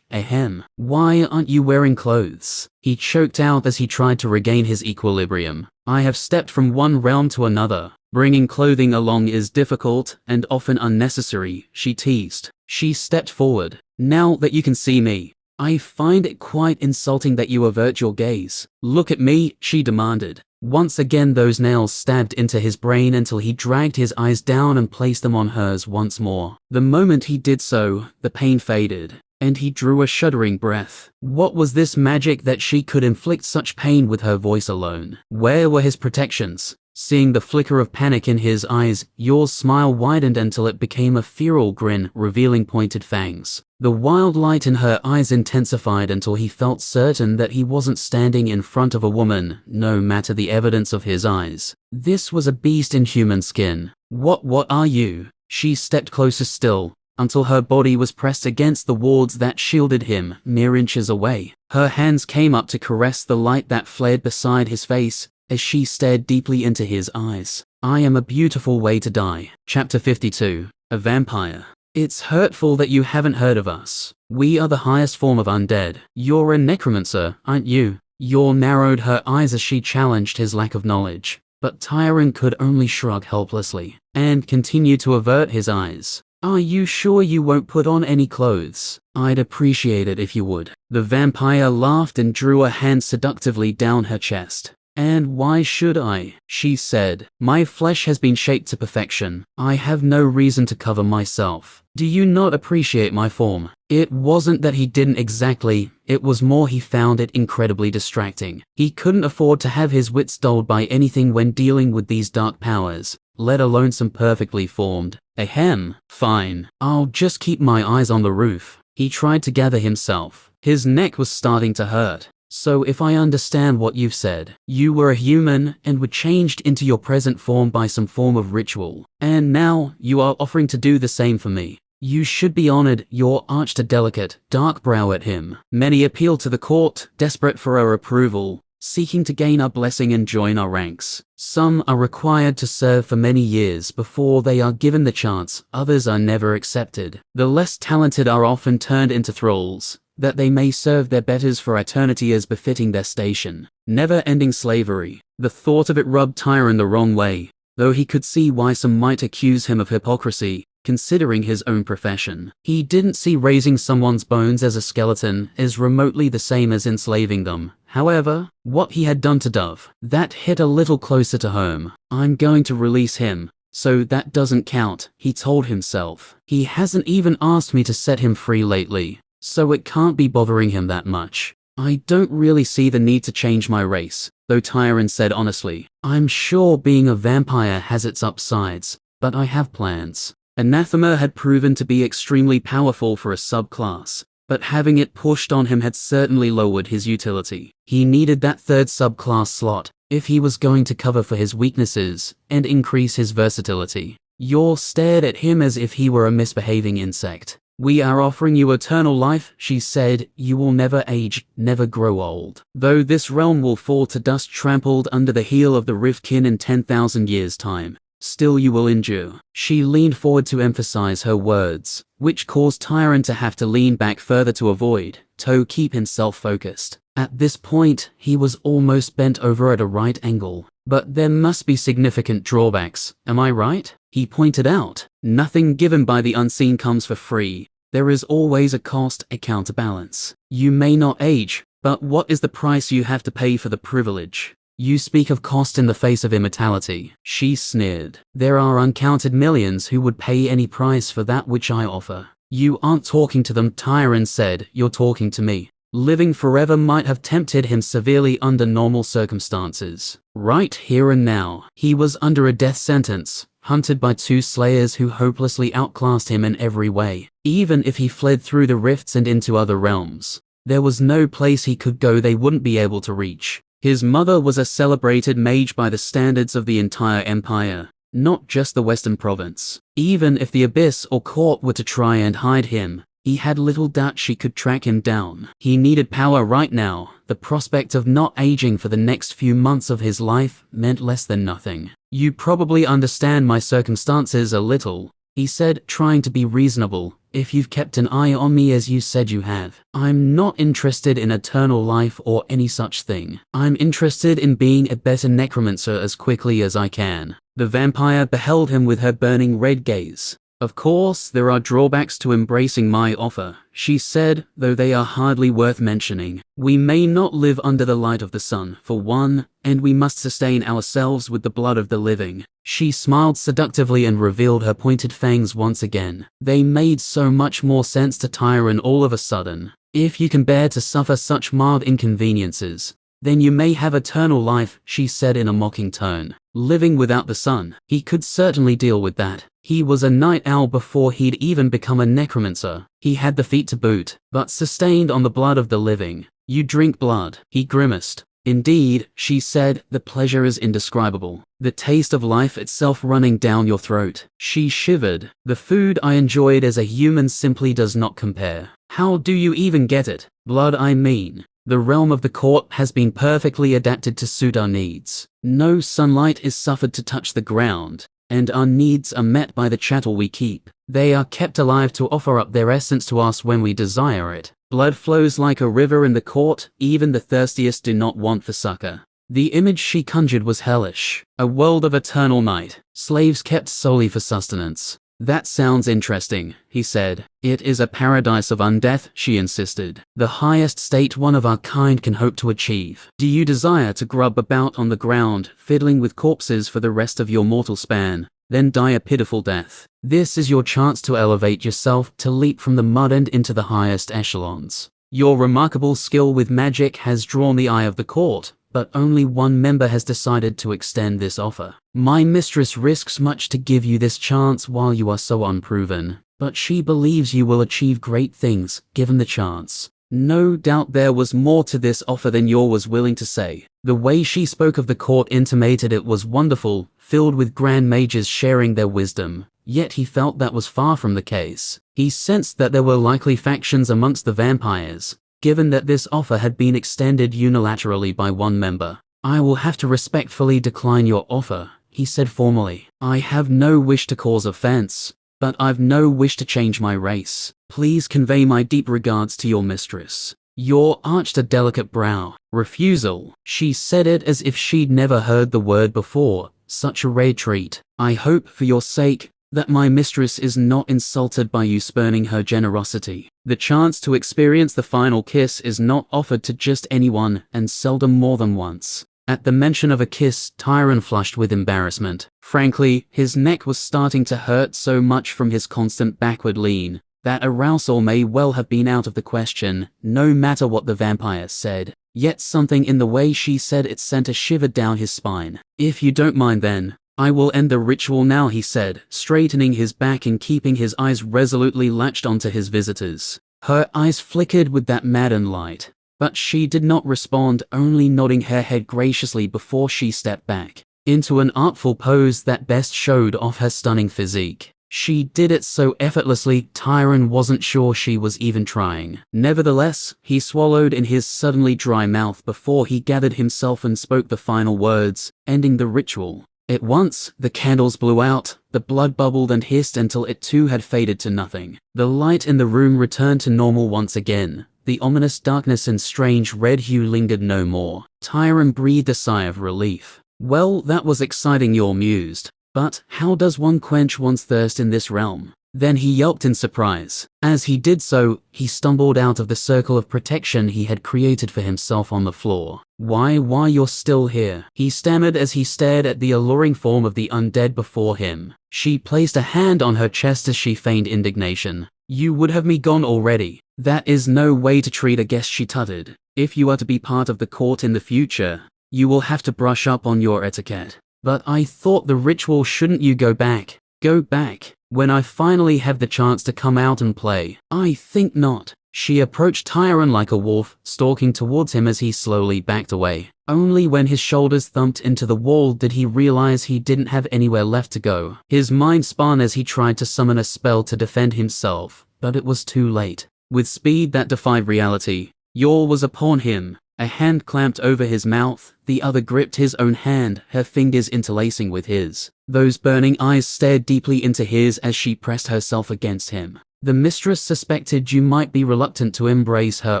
Ahem. Why aren't you wearing clothes? He choked out as he tried to regain his equilibrium. I have stepped from one realm to another. Bringing clothing along is difficult and often unnecessary, she teased. She stepped forward. Now that you can see me, I find it quite insulting that you avert your gaze. Look at me, she demanded. Once again those nails stabbed into his brain until he dragged his eyes down and placed them on hers once more. The moment he did so, the pain faded, and he drew a shuddering breath. What was this magic that she could inflict such pain with her voice alone? Where were his protections? Seeing the flicker of panic in his eyes, Yor's smile widened until it became a feral grin, revealing pointed fangs. The wild light in her eyes intensified until he felt certain that he wasn't standing in front of a woman, no matter the evidence of his eyes. This was a beast in human skin. What are you? She stepped closer still, until her body was pressed against the wards that shielded him, mere inches away. Her hands came up to caress the light that flared beside his face, as she stared deeply into his eyes. I am a beautiful way to die. Chapter 52. A Vampire. It's hurtful that you haven't heard of us. We are the highest form of undead. You're a necromancer, aren't you? Yor narrowed her eyes as she challenged his lack of knowledge, but Tyron could only shrug helplessly, and continue to avert his eyes. Are you sure you won't put on any clothes? I'd appreciate it if you would. The vampire laughed and drew a hand seductively down her chest. And why should I? She said. My flesh has been shaped to perfection. I have no reason to cover myself. Do you not appreciate my form? It wasn't that he didn't exactly, it was more he found it incredibly distracting. He couldn't afford to have his wits dulled by anything when dealing with these dark powers, let alone some perfectly formed. Ahem, fine. I'll just keep my eyes on the roof. He tried to gather himself. His neck was starting to hurt. So if I understand what you've said, you were a human and were changed into your present form by some form of ritual. And now you are offering to do the same for me. You should be honored. Your arched a delicate, dark brow at him. Many appeal to the court, desperate for our approval, seeking to gain our blessing and join our ranks. Some are required to serve for many years before they are given the chance. Others are never accepted. The less talented are often turned into thralls, that they may serve their betters for eternity as befitting their station. Never-ending slavery. The thought of it rubbed Tyron the wrong way, though he could see why some might accuse him of hypocrisy, considering his own profession. He didn't see raising someone's bones as a skeleton as remotely the same as enslaving them. However, what he had done to Dove, that hit a little closer to home. I'm going to release him, so that doesn't count, he told himself. He hasn't even asked me to set him free lately, so it can't be bothering him that much. I don't really see the need to change my race, though, Tyron said honestly. I'm sure being a vampire has its upsides, but I have plans. Anathema had proven to be extremely powerful for a subclass, but having it pushed on him had certainly lowered his utility. He needed that third subclass slot if he was going to cover for his weaknesses and increase his versatility. Yor stared at him as if he were a misbehaving insect. We are offering you eternal life, she said. You will never age, never grow old. Though this realm will fall to dust trampled under the heel of the Riftkin in 10,000 years' time, still you will endure. She leaned forward to emphasize her words, which caused Tyron to have to lean back further to keep himself focused. At this point, he was almost bent over at a right angle. But there must be significant drawbacks, am I right? He pointed out. Nothing given by the unseen comes for free. There is always a cost, a counterbalance. You may not age, but what is the price you have to pay for the privilege? You speak of cost in the face of immortality. She sneered. There are uncounted millions who would pay any price for that which I offer. You aren't talking to them, Tyron said. You're talking to me. Living forever might have tempted him severely under normal circumstances. Right here and now, he was under a death sentence, hunted by two slayers who hopelessly outclassed him in every way. Even if he fled through the rifts and into other realms, there was no place he could go they wouldn't be able to reach. His mother was a celebrated mage by the standards of the entire empire, not just the Western Province. Even if the Abyss or Court were to try and hide him, he had little doubt she could track him down. He needed power right now. The prospect of not aging for the next few months of his life meant less than nothing. You probably understand my circumstances a little, he said, trying to be reasonable. If you've kept an eye on me as you said you have. I'm not interested in eternal life or any such thing. I'm interested in being a better necromancer as quickly as I can. The vampire beheld him with her burning red gaze. Of course, there are drawbacks to embracing my offer, she said, though they are hardly worth mentioning. We may not live under the light of the sun, for one, and we must sustain ourselves with the blood of the living. She smiled seductively and revealed her pointed fangs once again. They made so much more sense to Tyron all of a sudden. If you can bear to suffer such mild inconveniences, then you may have eternal life, she said in a mocking tone. Living without the sun, he could certainly deal with that. He was a night owl before he'd even become a necromancer. He had the feat to boot, but sustained on the blood of the living. You drink blood, he grimaced. Indeed, she said, the pleasure is indescribable. The taste of life itself running down your throat. She shivered. The food I enjoyed as a human simply does not compare. How do you even get it? Blood, I mean. The realm of the court has been perfectly adapted to suit our needs. No sunlight is suffered to touch the ground, and our needs are met by the chattel we keep. They are kept alive to offer up their essence to us when we desire it. Blood flows like a river in the court, even the thirstiest do not want for succor. The image she conjured was hellish. A world of eternal night, slaves kept solely for sustenance. That sounds interesting, he said. It is a paradise of undeath, she insisted. The highest state one of our kind can hope to achieve. Do you desire to grub about on the ground, fiddling with corpses for the rest of your mortal span, then die a pitiful death? This is your chance to elevate yourself, to leap from the mud and into the highest echelons. Your remarkable skill with magic has drawn the eye of the court, but only one member has decided to extend this offer. My mistress risks much to give you this chance while you are so unproven, but she believes you will achieve great things, given the chance. No doubt there was more to this offer than Yor was willing to say. The way she spoke of the court intimated it was wonderful, filled with grand mages sharing their wisdom. Yet he felt that was far from the case. He sensed that there were likely factions amongst the vampires, given that this offer had been extended unilaterally by one member. I will have to respectfully decline your offer, he said formally. I have no wish to cause offense, but I've no wish to change my race. Please convey my deep regards to your mistress. Yor arched a delicate brow. Refusal. She said it as if she'd never heard the word before. Such a rare treat. I hope, for your sake, that my mistress is not insulted by you spurning her generosity. The chance to experience the final kiss is not offered to just anyone, and seldom more than once. At the mention of a kiss, Tyron flushed with embarrassment. Frankly, his neck was starting to hurt so much from his constant backward lean that arousal may well have been out of the question, no matter what the vampire said. Yet something in the way she said it sent a shiver down his spine. If you don't mind then, I will end the ritual now, he said, straightening his back and keeping his eyes resolutely latched onto his visitors. Her eyes flickered with that maddened light, but she did not respond, only nodding her head graciously before she stepped back into an artful pose that best showed off her stunning physique. She did it so effortlessly, Tyron wasn't sure she was even trying. Nevertheless, he swallowed in his suddenly dry mouth before he gathered himself and spoke the final words, ending the ritual. At once, the candles blew out, the blood bubbled and hissed until it too had faded to nothing. The light in the room returned to normal once again. The ominous darkness and strange red hue lingered no more. Tyron breathed a sigh of relief. Well, that was exciting, Yor mused. But how does one quench one's thirst in this realm? Then he yelped in surprise. As he did so, he stumbled out of the circle of protection he had created for himself on the floor. Why, you're still here, he stammered as he stared at the alluring form of the undead before him. She placed a hand on her chest as she feigned indignation. You would have me gone already. That is no way to treat a guest, she tutted. If you are to be part of the court in the future, you will have to brush up on your etiquette. But I thought the ritual, shouldn't you go back? Go back? When I finally have the chance to come out and play? I think not. She approached Tyron like a wolf, stalking towards him as he slowly backed away. Only when his shoulders thumped into the wall did he realize he didn't have anywhere left to go. His mind spun as he tried to summon a spell to defend himself, but it was too late. With speed that defied reality, Yor was upon him. A hand clamped over his mouth, the other gripped his own hand, her fingers interlacing with his. Those burning eyes stared deeply into his as she pressed herself against him. The mistress suspected you might be reluctant to embrace her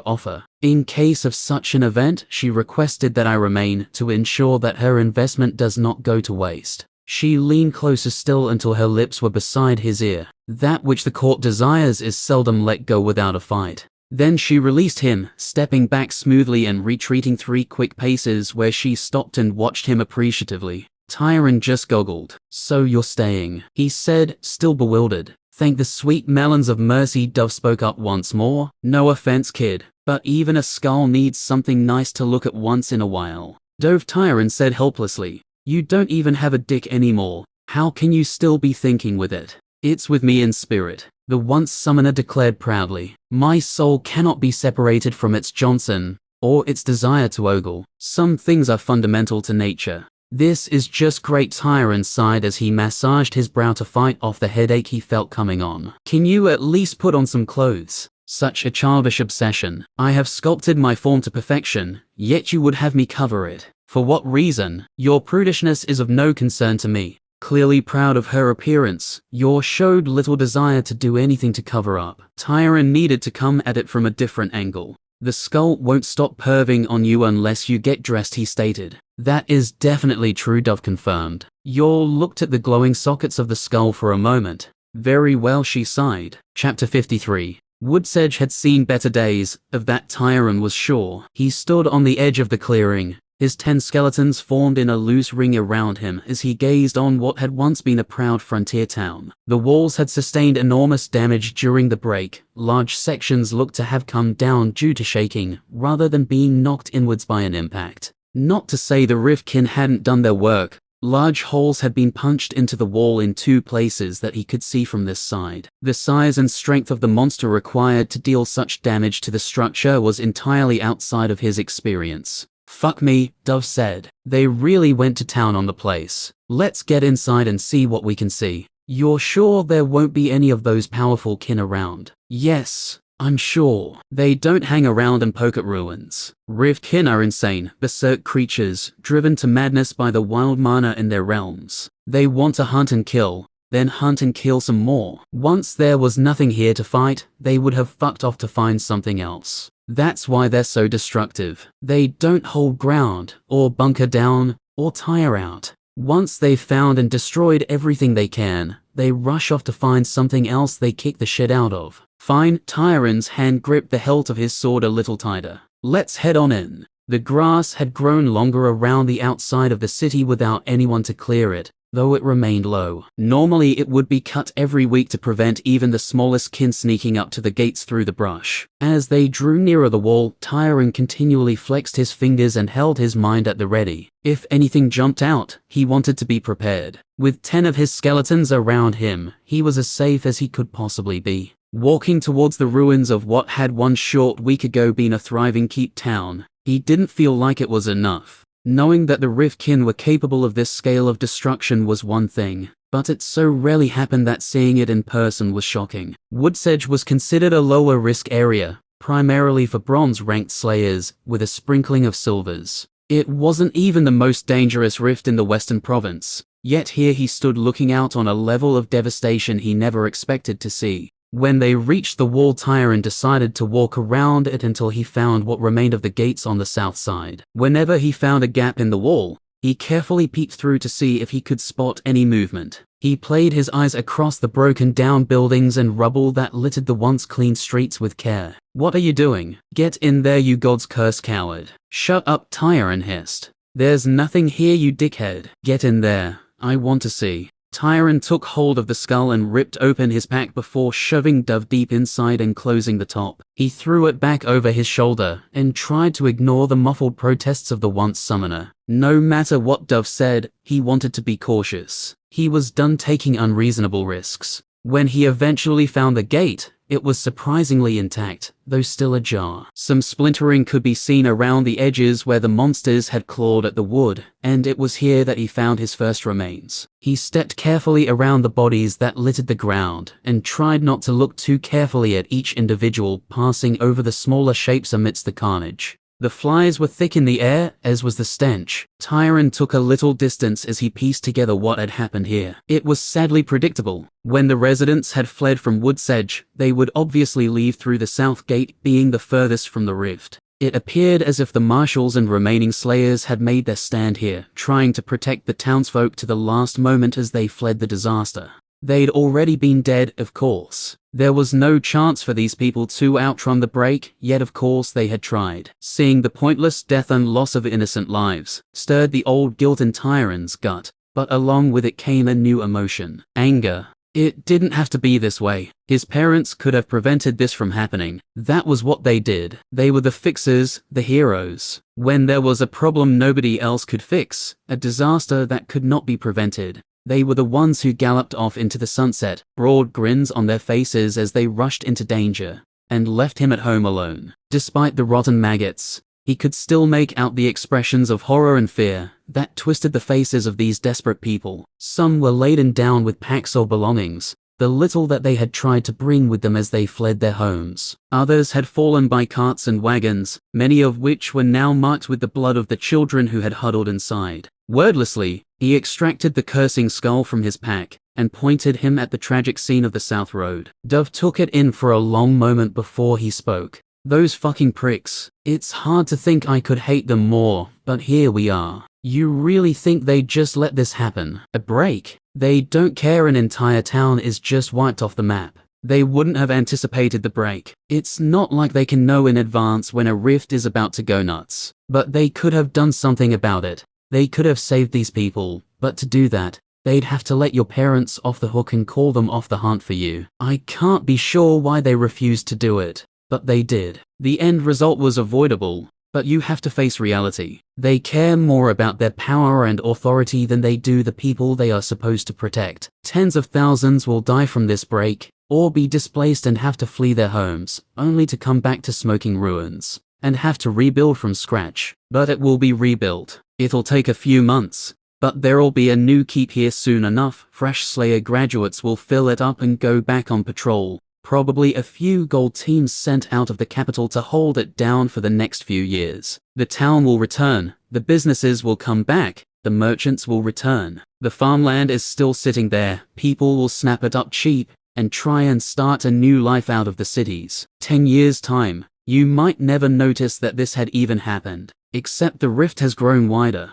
offer. In case of such an event, she requested that I remain to ensure that her investment does not go to waste. She leaned closer still until her lips were beside his ear. That which the court desires is seldom let go without a fight. Then she released him, stepping back smoothly and retreating 3 quick paces where she stopped and watched him appreciatively. Tyron just goggled. So you're staying, he said, still bewildered. Thank the sweet melons of mercy, Dove spoke up once more. No offense, kid, but even a skull needs something nice to look at once in a while. Dove, Tyron said helplessly. You don't even have a dick anymore. How can you still be thinking with it? It's with me in spirit, the once summoner declared proudly. My soul cannot be separated from its Johnson, or its desire to ogle. Some things are fundamental to nature. This is just great, Tyron sighed as he massaged his brow to fight off the headache he felt coming on. Can you at least put on some clothes? Such a childish obsession. I have sculpted my form to perfection, yet you would have me cover it. For what reason? Your prudishness is of no concern to me. Clearly proud of her appearance, Yor showed little desire to do anything to cover up. Tyron needed to come at it from a different angle. The skull won't stop perving on you unless you get dressed, he stated. That is definitely true, Dove confirmed. Yor looked at the glowing sockets of the skull for a moment. Very well, she sighed. Chapter 53. Woodsedge had seen better days, of that Tyron was sure. He stood on the edge of the clearing. His 10 skeletons formed in a loose ring around him as he gazed on what had once been a proud frontier town. The walls had sustained enormous damage during the break. Large sections looked to have come down due to shaking, rather than being knocked inwards by an impact. Not to say the Rifkin hadn't done their work. Large holes had been punched into the wall in 2 places that he could see from this side. The size and strength of the monster required to deal such damage to the structure was entirely outside of his experience. "Fuck me," Dove said. "They really went to town on the place. Let's get inside and see what we can see." "You're sure there won't be any of those powerful kin around?" "Yes, I'm sure. They don't hang around and poke at ruins. Rifkin are insane, berserk creatures, driven to madness by the wild mana in their realms. They want to hunt and kill, then hunt and kill some more. Once there was nothing here to fight, they would have fucked off to find something else. That's why they're so destructive. They don't hold ground, or bunker down, or tire out. Once they've found and destroyed everything they can, they rush off to find something else they kick the shit out of." "Fine." Tyron's hand gripped the hilt of his sword a little tighter. "Let's head on in." The grass had grown longer around the outside of the city without anyone to clear it, though it remained low. Normally it would be cut every week to prevent even the smallest kin sneaking up to the gates through the brush. As they drew nearer the wall, Tyron continually flexed his fingers and held his mind at the ready. If anything jumped out, he wanted to be prepared. With 10 of his skeletons around him, he was as safe as he could possibly be. Walking towards the ruins of what had one short week ago been a thriving keep town, he didn't feel like it was enough. Knowing that the Rifkin were capable of this scale of destruction was one thing, but it so rarely happened that seeing it in person was shocking. Woodsedge was considered a lower risk area, primarily for bronze-ranked slayers, with a sprinkling of silvers. It wasn't even the most dangerous rift in the Western Province, yet here he stood looking out on a level of devastation he never expected to see. When they reached the wall, Tyron decided to walk around it until he found what remained of the gates on the south side. Whenever he found a gap in the wall, he carefully peeked through to see if he could spot any movement. He played his eyes across the broken down buildings and rubble that littered the once clean streets with care. "What are you doing? Get in there, you god's cursed coward." "Shut up," Tyron hissed. "There's nothing here, you dickhead. Get in there. I want to see." Tyron took hold of the skull and ripped open his pack before shoving Dove deep inside and closing the top. He threw it back over his shoulder and tried to ignore the muffled protests of the once summoner. No matter what Dove said, he wanted to be cautious. He was done taking unreasonable risks. When he eventually found the gate, it was surprisingly intact, though still ajar. Some splintering could be seen around the edges where the monsters had clawed at the wood, and it was here that he found his first remains. He stepped carefully around the bodies that littered the ground, and tried not to look too carefully at each individual, passing over the smaller shapes amidst the carnage. The flies were thick in the air, as was the stench. Tyron took a little distance as he pieced together what had happened here. It was sadly predictable. When the residents had fled from Woodsedge, they would obviously leave through the south gate, being the furthest from the rift. It appeared as if the marshals and remaining slayers had made their stand here, trying to protect the townsfolk to the last moment as they fled the disaster. They'd already been dead, of course. There was no chance for these people to outrun the break, yet of course they had tried. Seeing the pointless death and loss of innocent lives stirred the old guilt in Tyron's gut, but along with it came a new emotion: anger. It didn't have to be this way. His parents could have prevented this from happening. That was what they did. They were the fixers, the heroes. When there was a problem nobody else could fix, a disaster that could not be prevented, they were the ones who galloped off into the sunset, broad grins on their faces as they rushed into danger, and left him at home alone. Despite the rotten maggots, he could still make out the expressions of horror and fear that twisted the faces of these desperate people. Some were laden down with packs or belongings, the little that they had tried to bring with them as they fled their homes. Others had fallen by carts and wagons, many of which were now marked with the blood of the children who had huddled inside. Wordlessly, he extracted the cursing skull from his pack and pointed him at the tragic scene of the South Road. Dove took it in for a long moment before he spoke. "Those fucking pricks. It's hard to think I could hate them more, but here we are. You really think they'd just let this happen? A break? They don't care an entire town is just wiped off the map. They wouldn't have anticipated the break. It's not like they can know in advance when a rift is about to go nuts. But they could have done something about it. They could have saved these people, but to do that, they'd have to let your parents off the hook and call them off the hunt for you. I can't be sure why they refused to do it, but they did. The end result was avoidable, but you have to face reality. They care more about their power and authority than they do the people they are supposed to protect. Tens of thousands will die from this break, or be displaced and have to flee their homes, only to come back to smoking ruins, and have to rebuild from scratch. But it will be rebuilt. It'll take a few months, but there'll be a new keep here soon enough. Fresh Slayer graduates will fill it up and go back on patrol. Probably a few gold teams sent out of the capital to hold it down for the next few years. The town will return, the businesses will come back, the merchants will return. The farmland is still sitting there, people will snap it up cheap, and try and start a new life out of the cities. 10 years' time, you might never notice that this had even happened. Except the rift has grown wider.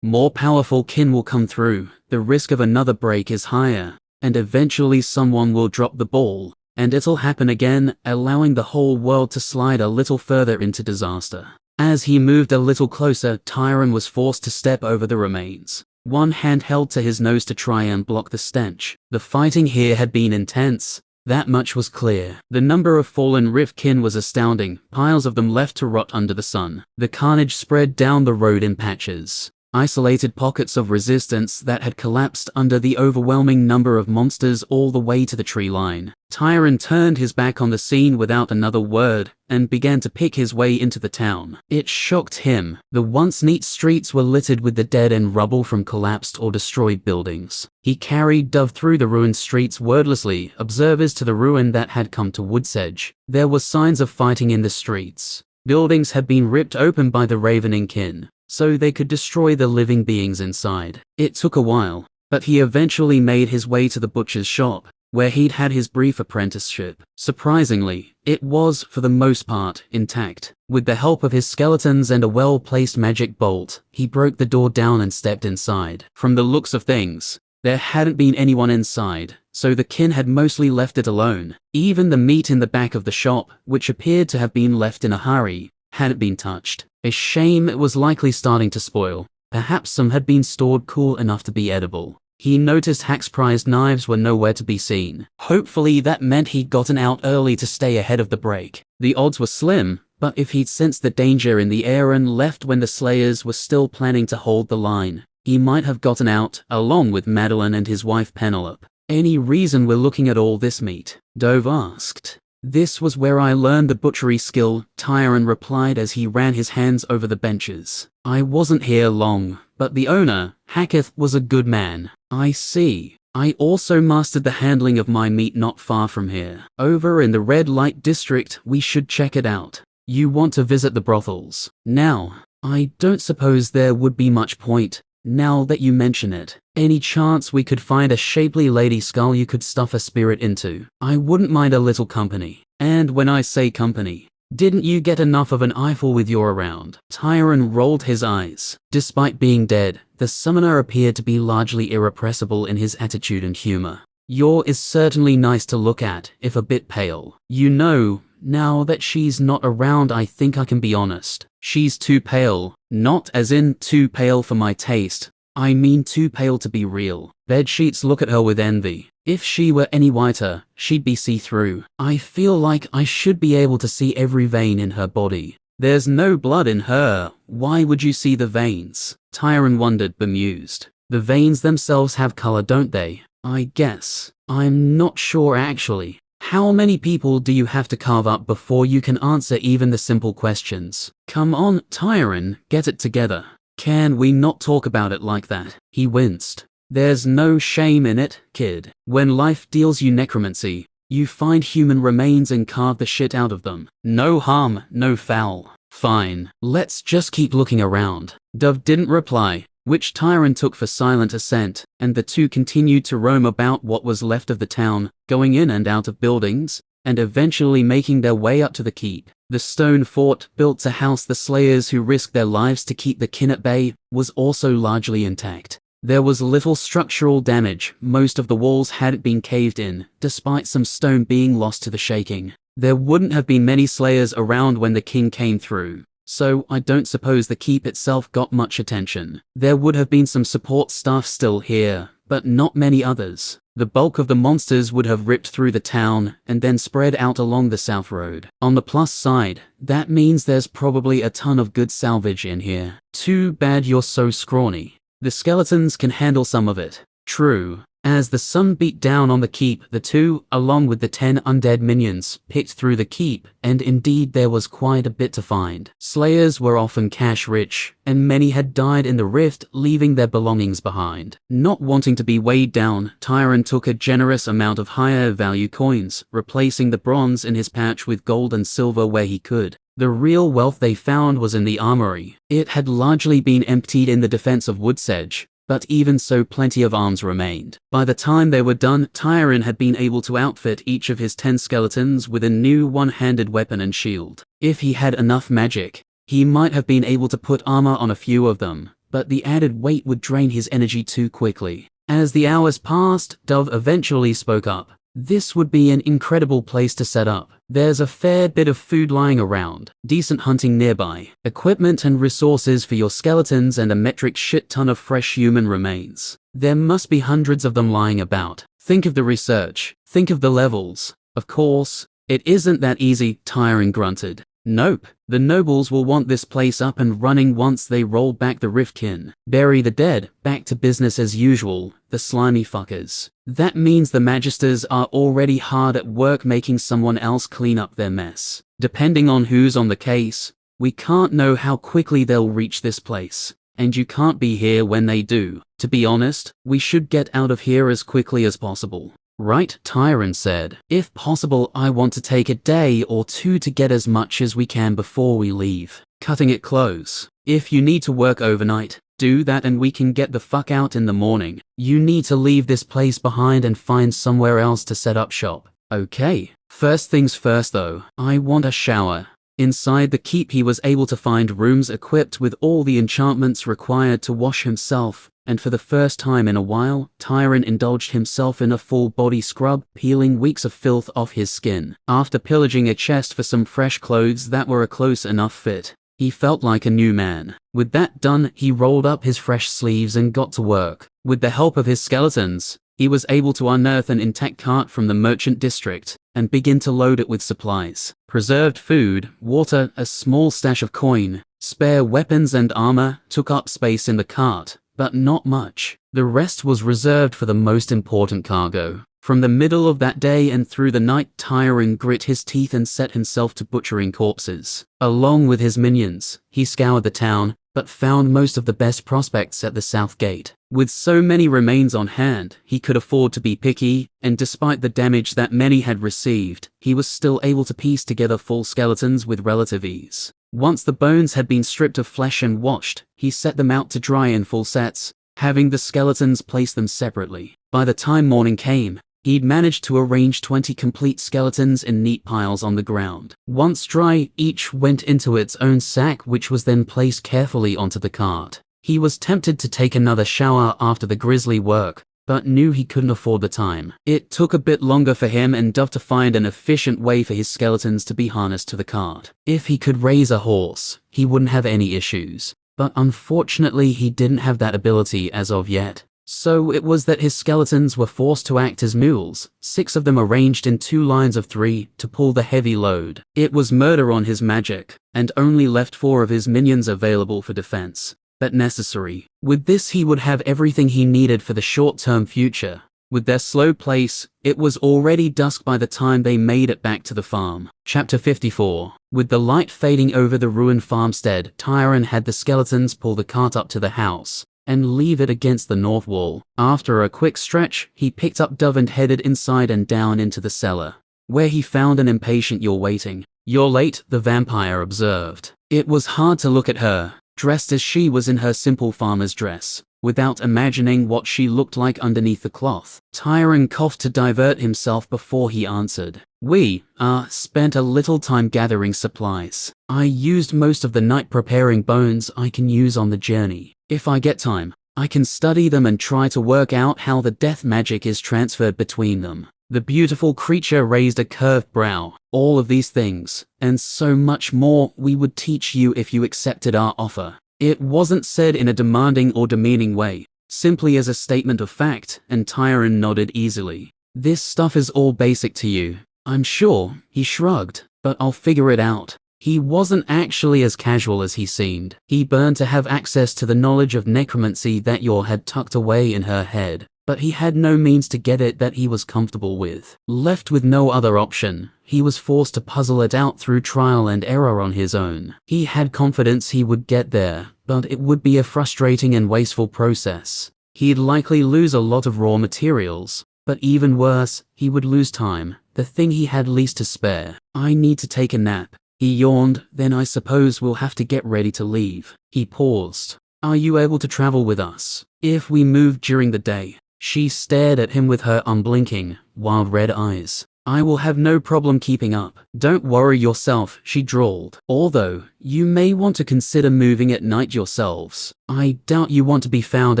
More powerful kin will come through, the risk of another break is higher. And eventually someone will drop the ball, and it'll happen again, allowing the whole world to slide a little further into disaster. As he moved a little closer, Tyron was forced to step over the remains. One hand held to his nose to try and block the stench. The fighting here had been intense, that much was clear. The number of fallen rift kin was astounding, piles of them left to rot under the sun. The carnage spread down the road in patches. Isolated pockets of resistance that had collapsed under the overwhelming number of monsters all the way to the tree line. Tyron turned his back on the scene without another word, and began to pick his way into the town. It shocked him. The once neat streets were littered with the dead and rubble from collapsed or destroyed buildings. He carried Dove through the ruined streets wordlessly, observers to the ruin that had come to Woodsedge. There were signs of fighting in the streets. Buildings had been ripped open by the ravening kin, so they could destroy the living beings inside. It took a while, but he eventually made his way to the butcher's shop, where he'd had his brief apprenticeship. Surprisingly, it was, for the most part, intact. With the help of his skeletons and a well-placed magic bolt, he broke the door down and stepped inside. From the looks of things, there hadn't been anyone inside, so the kin had mostly left it alone. Even the meat in the back of the shop, which appeared to have been left in a hurry, hadn't been touched. A shame it was likely starting to spoil. Perhaps some had been stored cool enough to be edible. He noticed Hack's prized knives were nowhere to be seen. Hopefully that meant he'd gotten out early to stay ahead of the break. The odds were slim, but if he'd sensed the danger in the air and left when the Slayers were still planning to hold the line, he might have gotten out, along with Madeline and his wife Penelope. Any reason we're looking at all this meat? Dove asked. This was where I learned the butchery skill, Tyron replied as he ran his hands over the benches. I wasn't here long, but the owner, Hacketh, was a good man. I see. I also mastered the handling of my meat not far from here. Over in the red light district, we should check it out. You want to visit the brothels? Now, I don't suppose there would be much point, now that you mention it. Any chance we could find a shapely lady skull you could stuff a spirit into? I wouldn't mind a little company. And when I say company, didn't you get enough of an eyeful with your around? Tyron rolled his eyes. Despite being dead, the summoner appeared to be largely irrepressible in his attitude and humor. Your is certainly nice to look at, if a bit pale. You know, now that she's not around, I think I can be honest. She's too pale. Not as in too pale for my taste. I mean too pale to be real. Bedsheets look at her with envy. If she were any whiter, she'd be see-through. I feel like I should be able to see every vein in her body. There's no blood in her. Why would you see the veins? Tyron wondered, bemused. The veins themselves have color, don't they? I guess. I'm not sure actually. How many people do you have to carve up before you can answer even the simple questions? Come on, Tyron, get it together. Can we not talk about it like that? He winced. There's no shame in it, kid. When life deals you necromancy, you find human remains and carve the shit out of them. No harm, no foul. Fine. Let's just keep looking around. Dove didn't reply, which Tyron took for silent assent, and the two continued to roam about what was left of the town, going in and out of buildings, and eventually making their way up to the keep. The stone fort, built to house the Slayers who risked their lives to keep the kin at bay, was also largely intact. There was little structural damage. Most of the walls hadn't been caved in, despite some stone being lost to the shaking. There wouldn't have been many Slayers around when the king came through, so I don't suppose the keep itself got much attention. There would have been some support staff still here, but not many others. the bulk of the monsters would have ripped through the town and then spread out along the south road. On the plus side, that means there's probably a ton of good salvage in here. Too bad you're so scrawny. The skeletons can handle some of it. True. As the sun beat down on the keep, the two, along with the 10 undead minions, picked through the keep, and indeed there was quite a bit to find. Slayers were often cash-rich, and many had died in the rift, leaving their belongings behind. Not wanting to be weighed down, Tyron took a generous amount of higher-value coins, replacing the bronze in his pouch with gold and silver where he could. The real wealth they found was in the armory. It had largely been emptied in the defense of Woodsedge, but even so plenty of arms remained. By the time they were done, Tyron had been able to outfit each of his 10 skeletons with a new one-handed weapon and shield. If he had enough magic, he might have been able to put armor on a few of them, but the added weight would drain his energy too quickly. As the hours passed, Dove eventually spoke up. This would be an incredible place to set up. There's a fair bit of food lying around, decent hunting nearby, equipment and resources for your skeletons, and a metric shit ton of fresh human remains. There must be hundreds of them lying about. Think of the research. Think of the levels. Of course, it isn't that easy, Tyron grunted. Nope. The nobles will want this place up and running once they roll back the Riftkin. Bury the dead, back to business as usual, the slimy fuckers. That means the Magisters are already hard at work making someone else clean up their mess. Depending on who's on the case, we can't know how quickly they'll reach this place. And you can't be here when they do. To be honest, we should get out of here as quickly as possible. Right, Tyron said. If possible, I want to take a day or two to get as much as we can before we leave. Cutting it close. If you need to work overnight, do that and we can get the fuck out in the morning. You need to leave this place behind and find somewhere else to set up shop. Okay. First things first though, I want a shower. Inside the keep he was able to find rooms equipped with all the enchantments required to wash himself, and for the first time in a while, Tyron indulged himself in a full-body scrub, peeling weeks of filth off his skin. After pillaging a chest for some fresh clothes that were a close enough fit, he felt like a new man. With that done, he rolled up his fresh sleeves and got to work. With the help of his skeletons, he was able to unearth an intact cart from the merchant district and begin to load it with supplies. Preserved food, water, a small stash of coin, spare weapons and armor took up space in the cart, but not much. The rest was reserved for the most important cargo. From the middle of that day and through the night, Tyron grit his teeth and set himself to butchering corpses. Along with his minions, he scoured the town, but found most of the best prospects at the south gate. With so many remains on hand, he could afford to be picky, and despite the damage that many had received, he was still able to piece together full skeletons with relative ease. Once the bones had been stripped of flesh and washed, he set them out to dry in full sets, having the skeletons place them separately. By the time morning came, he'd managed to arrange 20 complete skeletons in neat piles on the ground. Once dry, each went into its own sack, which was then placed carefully onto the cart. He was tempted to take another shower after the grisly work, but knew he couldn't afford the time. It took a bit longer for him and Dove to find an efficient way for his skeletons to be harnessed to the cart. If he could raise a horse, he wouldn't have any issues, but unfortunately he didn't have that ability as of yet. So it was that his skeletons were forced to act as mules, 6 of them arranged in 2 lines of 3 to pull the heavy load. It was murder on his magic, and only left 4 of his minions available for defense, but necessary. With this he would have everything he needed for the short-term future. With their slow pace, it was already dusk by the time they made it back to the farm. Chapter 54. With the light fading over the ruined farmstead, Tyron had the skeletons pull the cart up to the house and leave it against the north wall. After a quick stretch, he picked up Dove and headed inside and down into the cellar, where he found an impatient "You're waiting." "You're late," the vampire observed. It was hard to look at her, dressed as she was in her simple farmer's dress, without imagining what she looked like underneath the cloth. Tyron coughed to divert himself before he answered. "We spent a little time gathering supplies. I used most of the night preparing bones I can use on the journey. If I get time, I can study them and try to work out how the death magic is transferred between them." The beautiful creature raised a curved brow. "All of these things, and so much more, we would teach you if you accepted our offer." It wasn't said in a demanding or demeaning way, simply as a statement of fact, and Tyron nodded easily. This stuff is all basic to you, I'm sure, he shrugged, but I'll figure it out. He wasn't actually as casual as he seemed. He burned to have access to the knowledge of necromancy that Yor had tucked away in her head, but he had no means to get it that he was comfortable with. Left with no other option, he was forced to puzzle it out through trial and error on his own. He had confidence he would get there, but it would be a frustrating and wasteful process. He'd likely lose a lot of raw materials, but even worse, he would lose time, the thing he had least to spare. I need to take a nap. He yawned. Then I suppose we'll have to get ready to leave. He paused. Are you able to travel with us? If we move during the day. She stared at him with her unblinking, wild red eyes. I will have no problem keeping up. Don't worry yourself, she drawled. Although, you may want to consider moving at night yourselves. I doubt you want to be found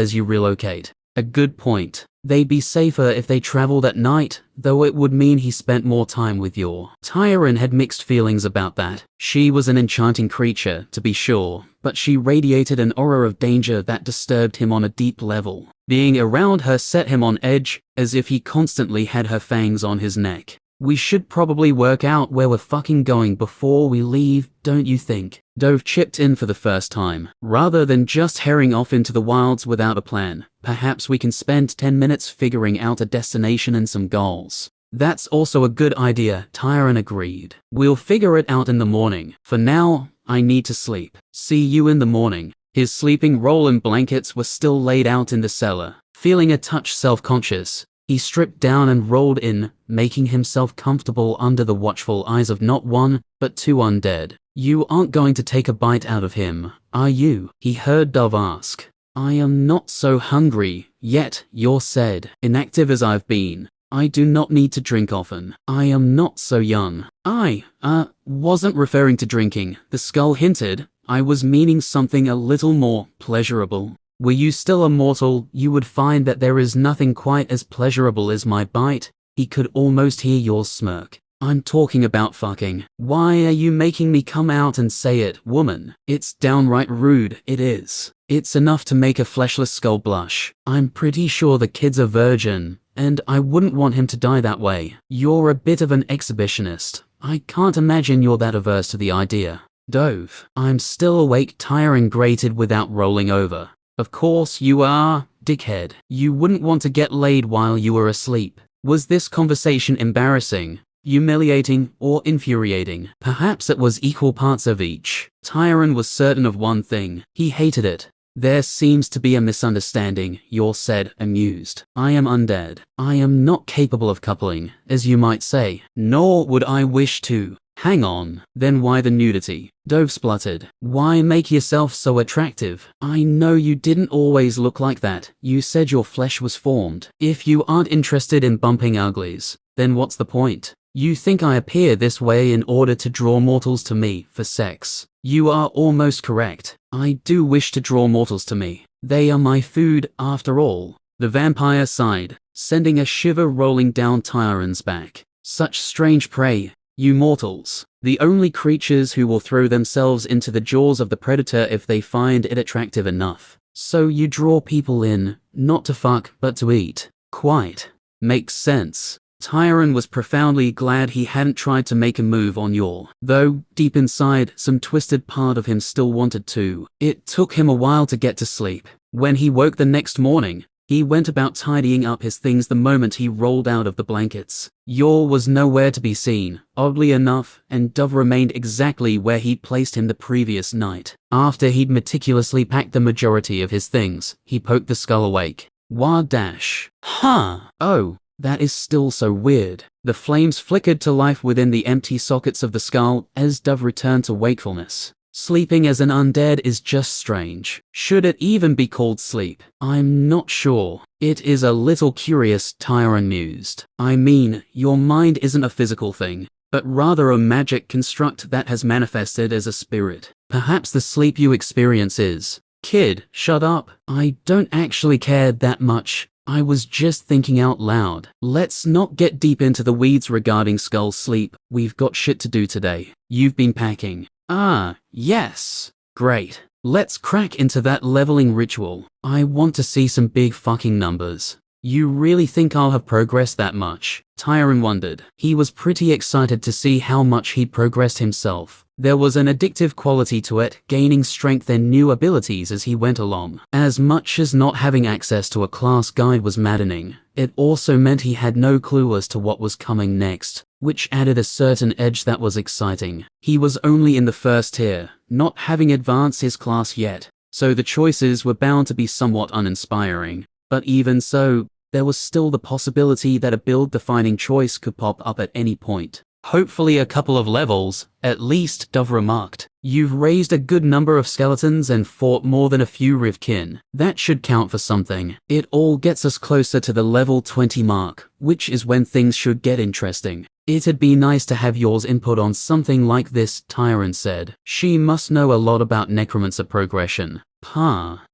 as you relocate. A good point. They'd be safer if they traveled at night, though it would mean he spent more time with Yor. Tyron had mixed feelings about that. She was an enchanting creature, to be sure, but she radiated an aura of danger that disturbed him on a deep level. Being around her set him on edge, as if he constantly had her fangs on his neck. We should probably work out where we're fucking going before we leave, don't you think? Dove chipped in for the first time. Rather than just herring off into the wilds without a plan, perhaps we can spend 10 minutes figuring out a destination and some goals. That's also a good idea, Tyron agreed. We'll figure it out in the morning. For now, I need to sleep. See you in the morning. His sleeping roll and blankets were still laid out in the cellar. Feeling a touch self-conscious, he stripped down and rolled in, making himself comfortable under the watchful eyes of not one, but two undead. You aren't going to take a bite out of him, are you? He heard Dove ask. I am not so hungry, yet, Yor said. Inactive as I've been, I do not need to drink often. I am not so young. I, wasn't referring to drinking, the skull hinted. I was meaning something a little more pleasurable. Were you still a mortal, you would find that there is nothing quite as pleasurable as my bite. He could almost hear Yor's smirk. I'm talking about fucking. Why are you making me come out and say it, woman? It's downright rude, it is. It's enough to make a fleshless skull blush. I'm pretty sure the kid's a virgin, and I wouldn't want him to die that way. You're a bit of an exhibitionist. I can't imagine you're that averse to the idea. Dove. I'm still awake, Tyron grated without rolling over. Of course you are, dickhead. You wouldn't want to get laid while you were asleep. Was this conversation embarrassing, humiliating, or infuriating? Perhaps it was equal parts of each. Tyron was certain of one thing. He hated it. There seems to be a misunderstanding, Yor said, amused. I am undead. I am not capable of coupling, as you might say. Nor would I wish to. Hang on, then why the nudity? Dove spluttered. Why make yourself so attractive? I know you didn't always look like that. You said your flesh was formed. If you aren't interested in bumping uglies, then what's the point? You think I appear this way in order to draw mortals to me for sex. You are almost correct. I do wish to draw mortals to me. They are my food, after all. The vampire sighed, sending a shiver rolling down Tyron's back. Such strange prey. You mortals, the only creatures who will throw themselves into the jaws of the predator if they find it attractive enough. So you draw people in, not to fuck, but to eat. Quite. Makes sense. Tyron was profoundly glad he hadn't tried to make a move on Yor, though, deep inside, some twisted part of him still wanted to. It took him a while to get to sleep. When he woke the next morning, he went about tidying up his things the moment he rolled out of the blankets. Yor was nowhere to be seen, oddly enough, and Dove remained exactly where he'd placed him the previous night. After he'd meticulously packed the majority of his things, he poked the skull awake. Wad dash. Huh. Oh, that is still so weird. The flames flickered to life within the empty sockets of the skull as Dove returned to wakefulness. Sleeping as an undead is just strange. Should it even be called sleep? I'm not sure. It is a little curious, Tyron mused. I mean, your mind isn't a physical thing, but rather a magic construct that has manifested as a spirit. Perhaps the sleep you experience is. Kid, shut up. I don't actually care that much. I was just thinking out loud. Let's not get deep into the weeds regarding skull sleep. We've got shit to do today. You've been packing. Ah, yes. Great. Let's crack into that leveling ritual. I want to see some big fucking numbers. You really think I'll have progressed that much? Tyron wondered. He was pretty excited to see how much he'd progressed himself. There was an addictive quality to it, gaining strength and new abilities as he went along. As much as not having access to a class guide was maddening, it also meant he had no clue as to what was coming next, which added a certain edge that was exciting. He was only in the first tier, not having advanced his class yet, so the choices were bound to be somewhat uninspiring. But even so, there was still the possibility that a build-defining choice could pop up at any point. Hopefully a couple of levels, at least, Dove remarked. You've raised a good number of skeletons and fought more than a few Rivkin. That should count for something. It all gets us closer to the level 20 mark, which is when things should get interesting. It'd be nice to have yours input on something like this, Tyron said. She must know a lot about necromancer progression.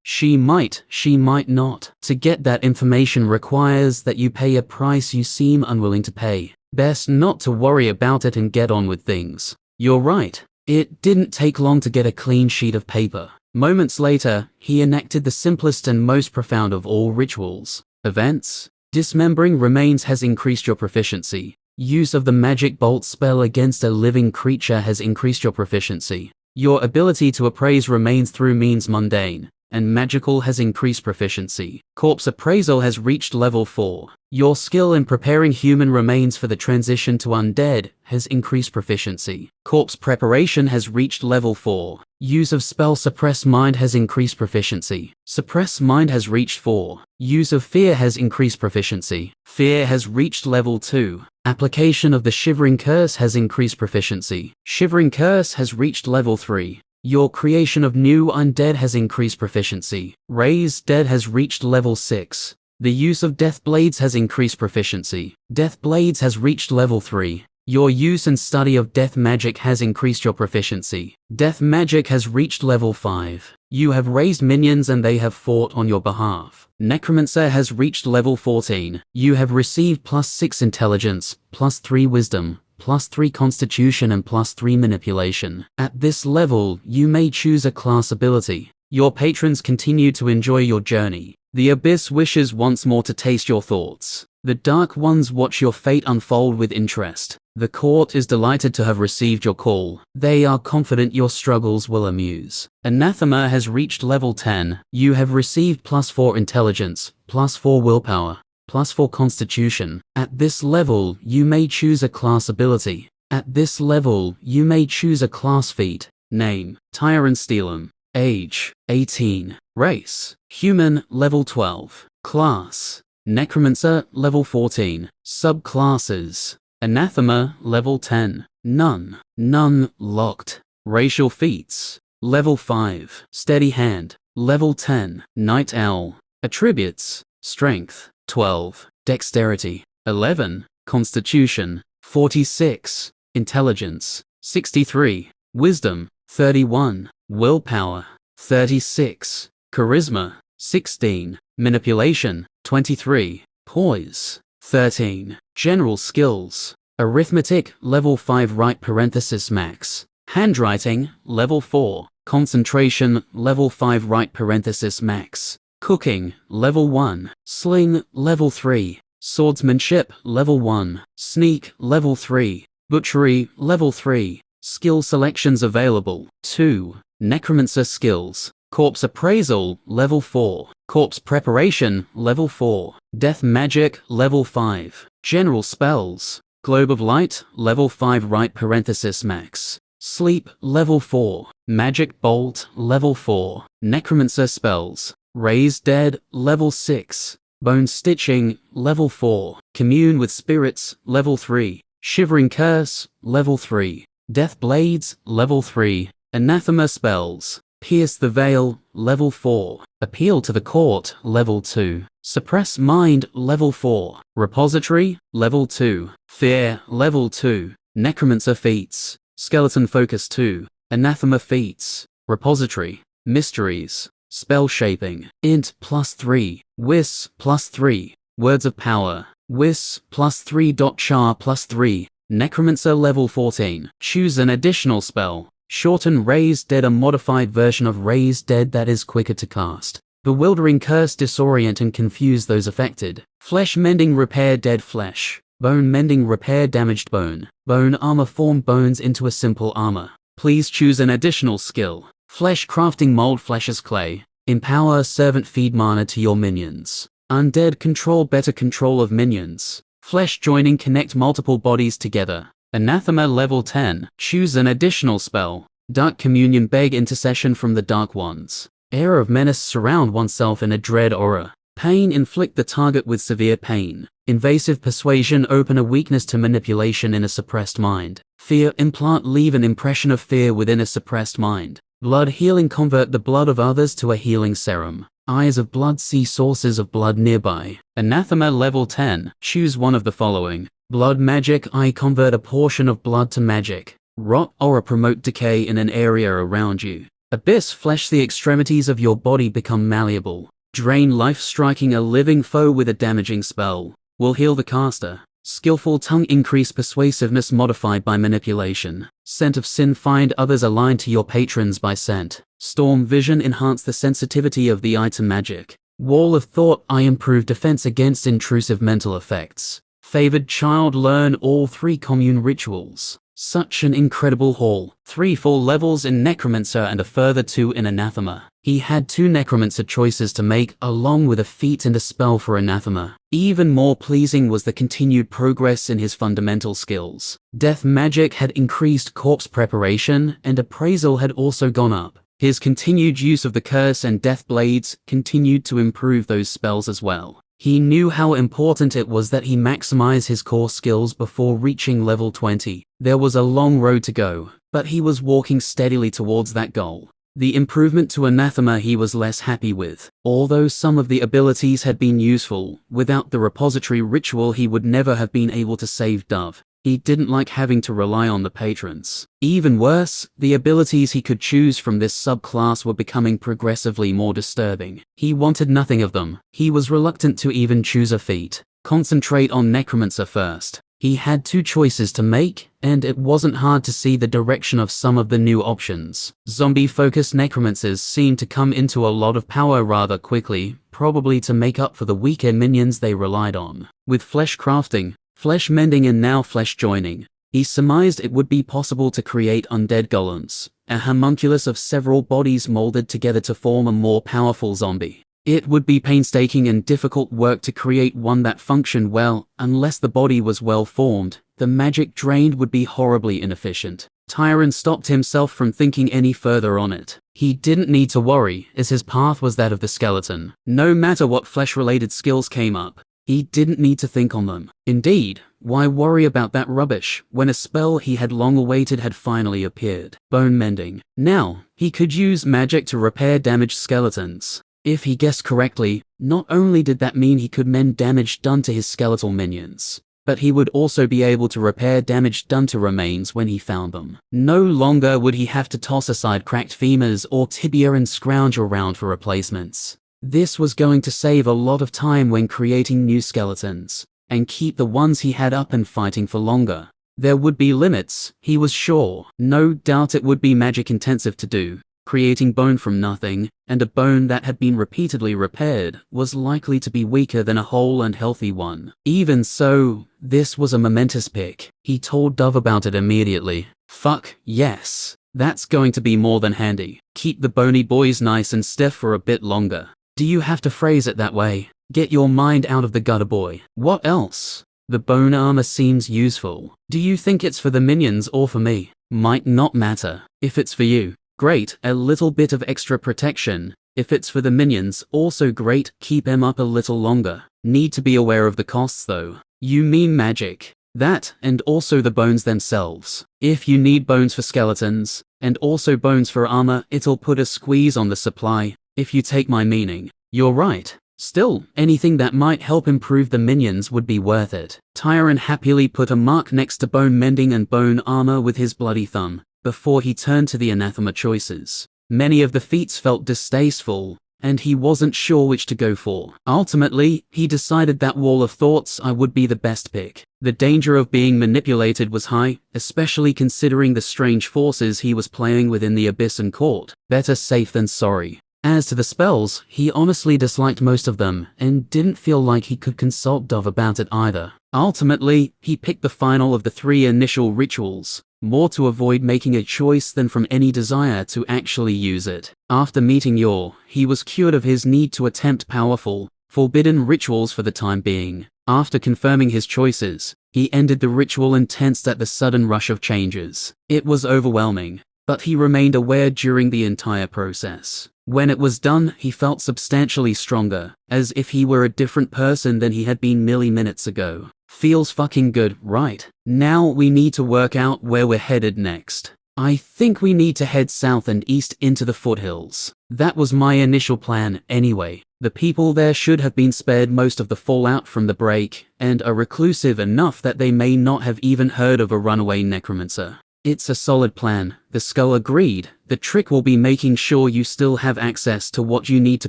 She might not. To get that information requires that you pay a price you seem unwilling to pay. Best not to worry about it and get on with things. You're right. It didn't take long to get a clean sheet of paper. Moments later, he enacted the simplest and most profound of all rituals. Events. Dismembering remains has increased your proficiency. Use of the magic bolt spell against a living creature has increased your proficiency. Your ability to appraise remains through means mundane, and magical has increased proficiency. Corpse appraisal has reached level 4. Your skill in preparing human remains for the transition to undead has increased proficiency. Corpse preparation has reached level 4. Use of spell suppress mind has increased proficiency. Suppress mind has reached 4. Use of fear has increased proficiency. Fear has reached level 2. Application of the Shivering Curse has increased proficiency. Shivering Curse has reached level 3. Your creation of new undead has increased proficiency. Raise Dead has reached level 6. The use of Death Blades has increased proficiency. Death Blades has reached level 3. Your use and study of Death Magic has increased your proficiency. Death Magic has reached level 5. You have raised minions and they have fought on your behalf. Necromancer has reached level 14. You have received +6 intelligence, +3 wisdom, +3 constitution and +3 manipulation. At this level, you may choose a class ability. Your patrons continue to enjoy your journey. The Abyss wishes once more to taste your thoughts. The Dark Ones watch your fate unfold with interest. The Court is delighted to have received your call. They are confident your struggles will amuse. Anathema has reached level 10. You have received +4 intelligence, +4 willpower, +4 constitution. At this level, you may choose a class ability. At this level, you may choose a class feat. Name, Tyron Steelham. Age, 18. Race, human, level 12. Class, Necromancer, level 14. Subclasses, Anathema, level 10. None. None locked. Racial feats, level 5. Steady Hand, level 10. Night Owl. Attributes, Strength, 12. Dexterity, 11. Constitution, 46. Intelligence, 63. Wisdom, 31. Willpower, 36. Charisma, 16. Manipulation, 23. Poise, 13. General skills. Arithmetic, level 5 right parenthesis max. Handwriting, level 4. Concentration, level 5 right parenthesis max. Cooking, level 1. Sling, level 3. Swordsmanship, level 1. Sneak, level 3. Butchery, level 3. Skill selections available. 2. Necromancer skills. Corpse appraisal, level 4. Corpse preparation, level 4. Death magic, level 5. General spells. Globe of light, level 5 right parenthesis max. Sleep, level 4. Magic bolt, level 4. Necromancer spells. Raise Dead, level 6. Bone stitching, level 4. Commune with spirits, level 3. Shivering curse, level 3. Death blades, level 3. Anathema spells. Pierce the Veil, level 4. Appeal to the Court, level 2. Suppress Mind, level 4. Repository, level 2. Fear, level 2. Necromancer feats. Skeleton focus 2. Anathema feats. Repository. Mysteries. Spell shaping. Int +3. Wis +3. Words of power. Wis +3. Char +3. Necromancer level 14. Choose an additional spell. Shorten Raised Dead, a modified version of Raised Dead that is quicker to cast. Bewildering Curse, disorient and confuse those affected. Flesh Mending, repair dead flesh. Bone Mending, repair damaged bone. Bone Armor, form bones into a simple armor. Please choose an additional skill. Flesh Crafting, mold flesh as clay. Empower Servant, feed mana to your minions. Undead Control, better control of minions. Flesh Joining, connect multiple bodies together. Anathema, level 10, choose an additional spell. Dark Communion, beg intercession from the Dark Ones. Air of Menace, surround oneself in a dread aura. Pain, inflict the target with severe pain. Invasive Persuasion, open a weakness to manipulation in a suppressed mind. Fear, implant, leave an impression of fear within a suppressed mind. Blood Healing, convert the blood of others to a healing serum. Eyes of Blood, see sources of blood nearby. Anathema, level 10, choose one of the following. Blood Magic, I convert a portion of blood to magic. Rot Aura, promote decay in an area around you. Abyss, flesh, the extremities of your body become malleable. Drain Life, striking a living foe with a damaging spell will heal the caster. Skillful Tongue, increase persuasiveness modified by manipulation. Scent of Sin, find others aligned to your patrons by scent. Storm Vision, enhance the sensitivity of the item magic. Wall of Thought, I improve defense against intrusive mental effects. Favored Child, learn all 3 commune rituals. Such an incredible haul. 3 full levels in Necromancer and a further 2 in Anathema. He had 2 Necromancer choices to make, along with a feat and a spell for Anathema. Even more pleasing was the continued progress in his fundamental skills. Death Magic had increased corpse preparation, and appraisal had also gone up. His continued use of the Curse and Death Blades continued to improve those spells as well. He knew how important it was that he maximize his core skills before reaching level 20. There was a long road to go, but he was walking steadily towards that goal. The improvement to Anathema he was less happy with. Although some of the abilities had been useful, without the repository ritual he would never have been able to save Dove. He didn't like having to rely on the patrons. Even worse, the abilities he could choose from this subclass were becoming progressively more disturbing. He wanted nothing of them. He was reluctant to even choose a feat. Concentrate on Necromancer first. He had 2 choices to make, and it wasn't hard to see the direction of some of the new options. Zombie-focused Necromancers seemed to come into a lot of power rather quickly, probably to make up for the weaker minions they relied on. With Flesh Crafting, Flesh Mending and now Flesh Joining, he surmised it would be possible to create undead golems, a homunculus of several bodies molded together to form a more powerful zombie. It would be painstaking and difficult work to create one that functioned well. Unless the body was well formed, the magic drained would be horribly inefficient. Tyron stopped himself from thinking any further on it. He didn't need to worry, as his path was that of the skeleton. No matter what flesh-related skills came up, he didn't need to think on them. Indeed, why worry about that rubbish when a spell he had long awaited had finally appeared? Bone Mending. Now, he could use magic to repair damaged skeletons. If he guessed correctly, not only did that mean he could mend damage done to his skeletal minions, but he would also be able to repair damage done to remains when he found them. No longer would he have to toss aside cracked femurs or tibia and scrounge around for replacements. This was going to save a lot of time when creating new skeletons, and keep the ones he had up and fighting for longer. There would be limits, he was sure. No doubt it would be magic intensive to do. Creating bone from nothing, and a bone that had been repeatedly repaired, was likely to be weaker than a whole and healthy one. Even so, this was a momentous pick. He told Dove about it immediately. Fuck, yes. That's going to be more than handy. Keep the bony boys nice and stiff for a bit longer. Do you have to phrase it that way? Get your mind out of the gutter, boy. What else? The bone armor seems useful. Do you think it's for the minions or for me? Might not matter. If it's for you, great, a little bit of extra protection. If it's for the minions, also great, keep them up a little longer. Need to be aware of the costs though. You mean magic? That, and also the bones themselves. If you need bones for skeletons, and also bones for armor, it'll put a squeeze on the supply, if you take my meaning. You're right. Still, anything that might help improve the minions would be worth it. Tyron happily put a mark next to bone mending and bone armor with his bloody thumb, before he turned to the anathema choices. Many of the feats felt distasteful, and he wasn't sure which to go for. Ultimately, he decided that Wall of Thoughts I would be the best pick. The danger of being manipulated was high, especially considering the strange forces he was playing within the Abyss and Court. Better safe than sorry. As to the spells, he honestly disliked most of them, and didn't feel like he could consult Dove about it either. Ultimately, he picked the final of the 3 initial rituals, more to avoid making a choice than from any desire to actually use it. After meeting Yor, he was cured of his need to attempt powerful, forbidden rituals for the time being. After confirming his choices, he ended the ritual and tensed at the sudden rush of changes. It was overwhelming, but he remained aware during the entire process. When it was done, he felt substantially stronger, as if he were a different person than he had been merely minutes ago. Feels fucking good, right? Now we need to work out where we're headed next. I think we need to head south and east into the foothills. That was my initial plan, anyway. The people there should have been spared most of the fallout from the break, and are reclusive enough that they may not have even heard of a runaway necromancer. It's a solid plan, the Skull agreed. The trick will be making sure you still have access to what you need to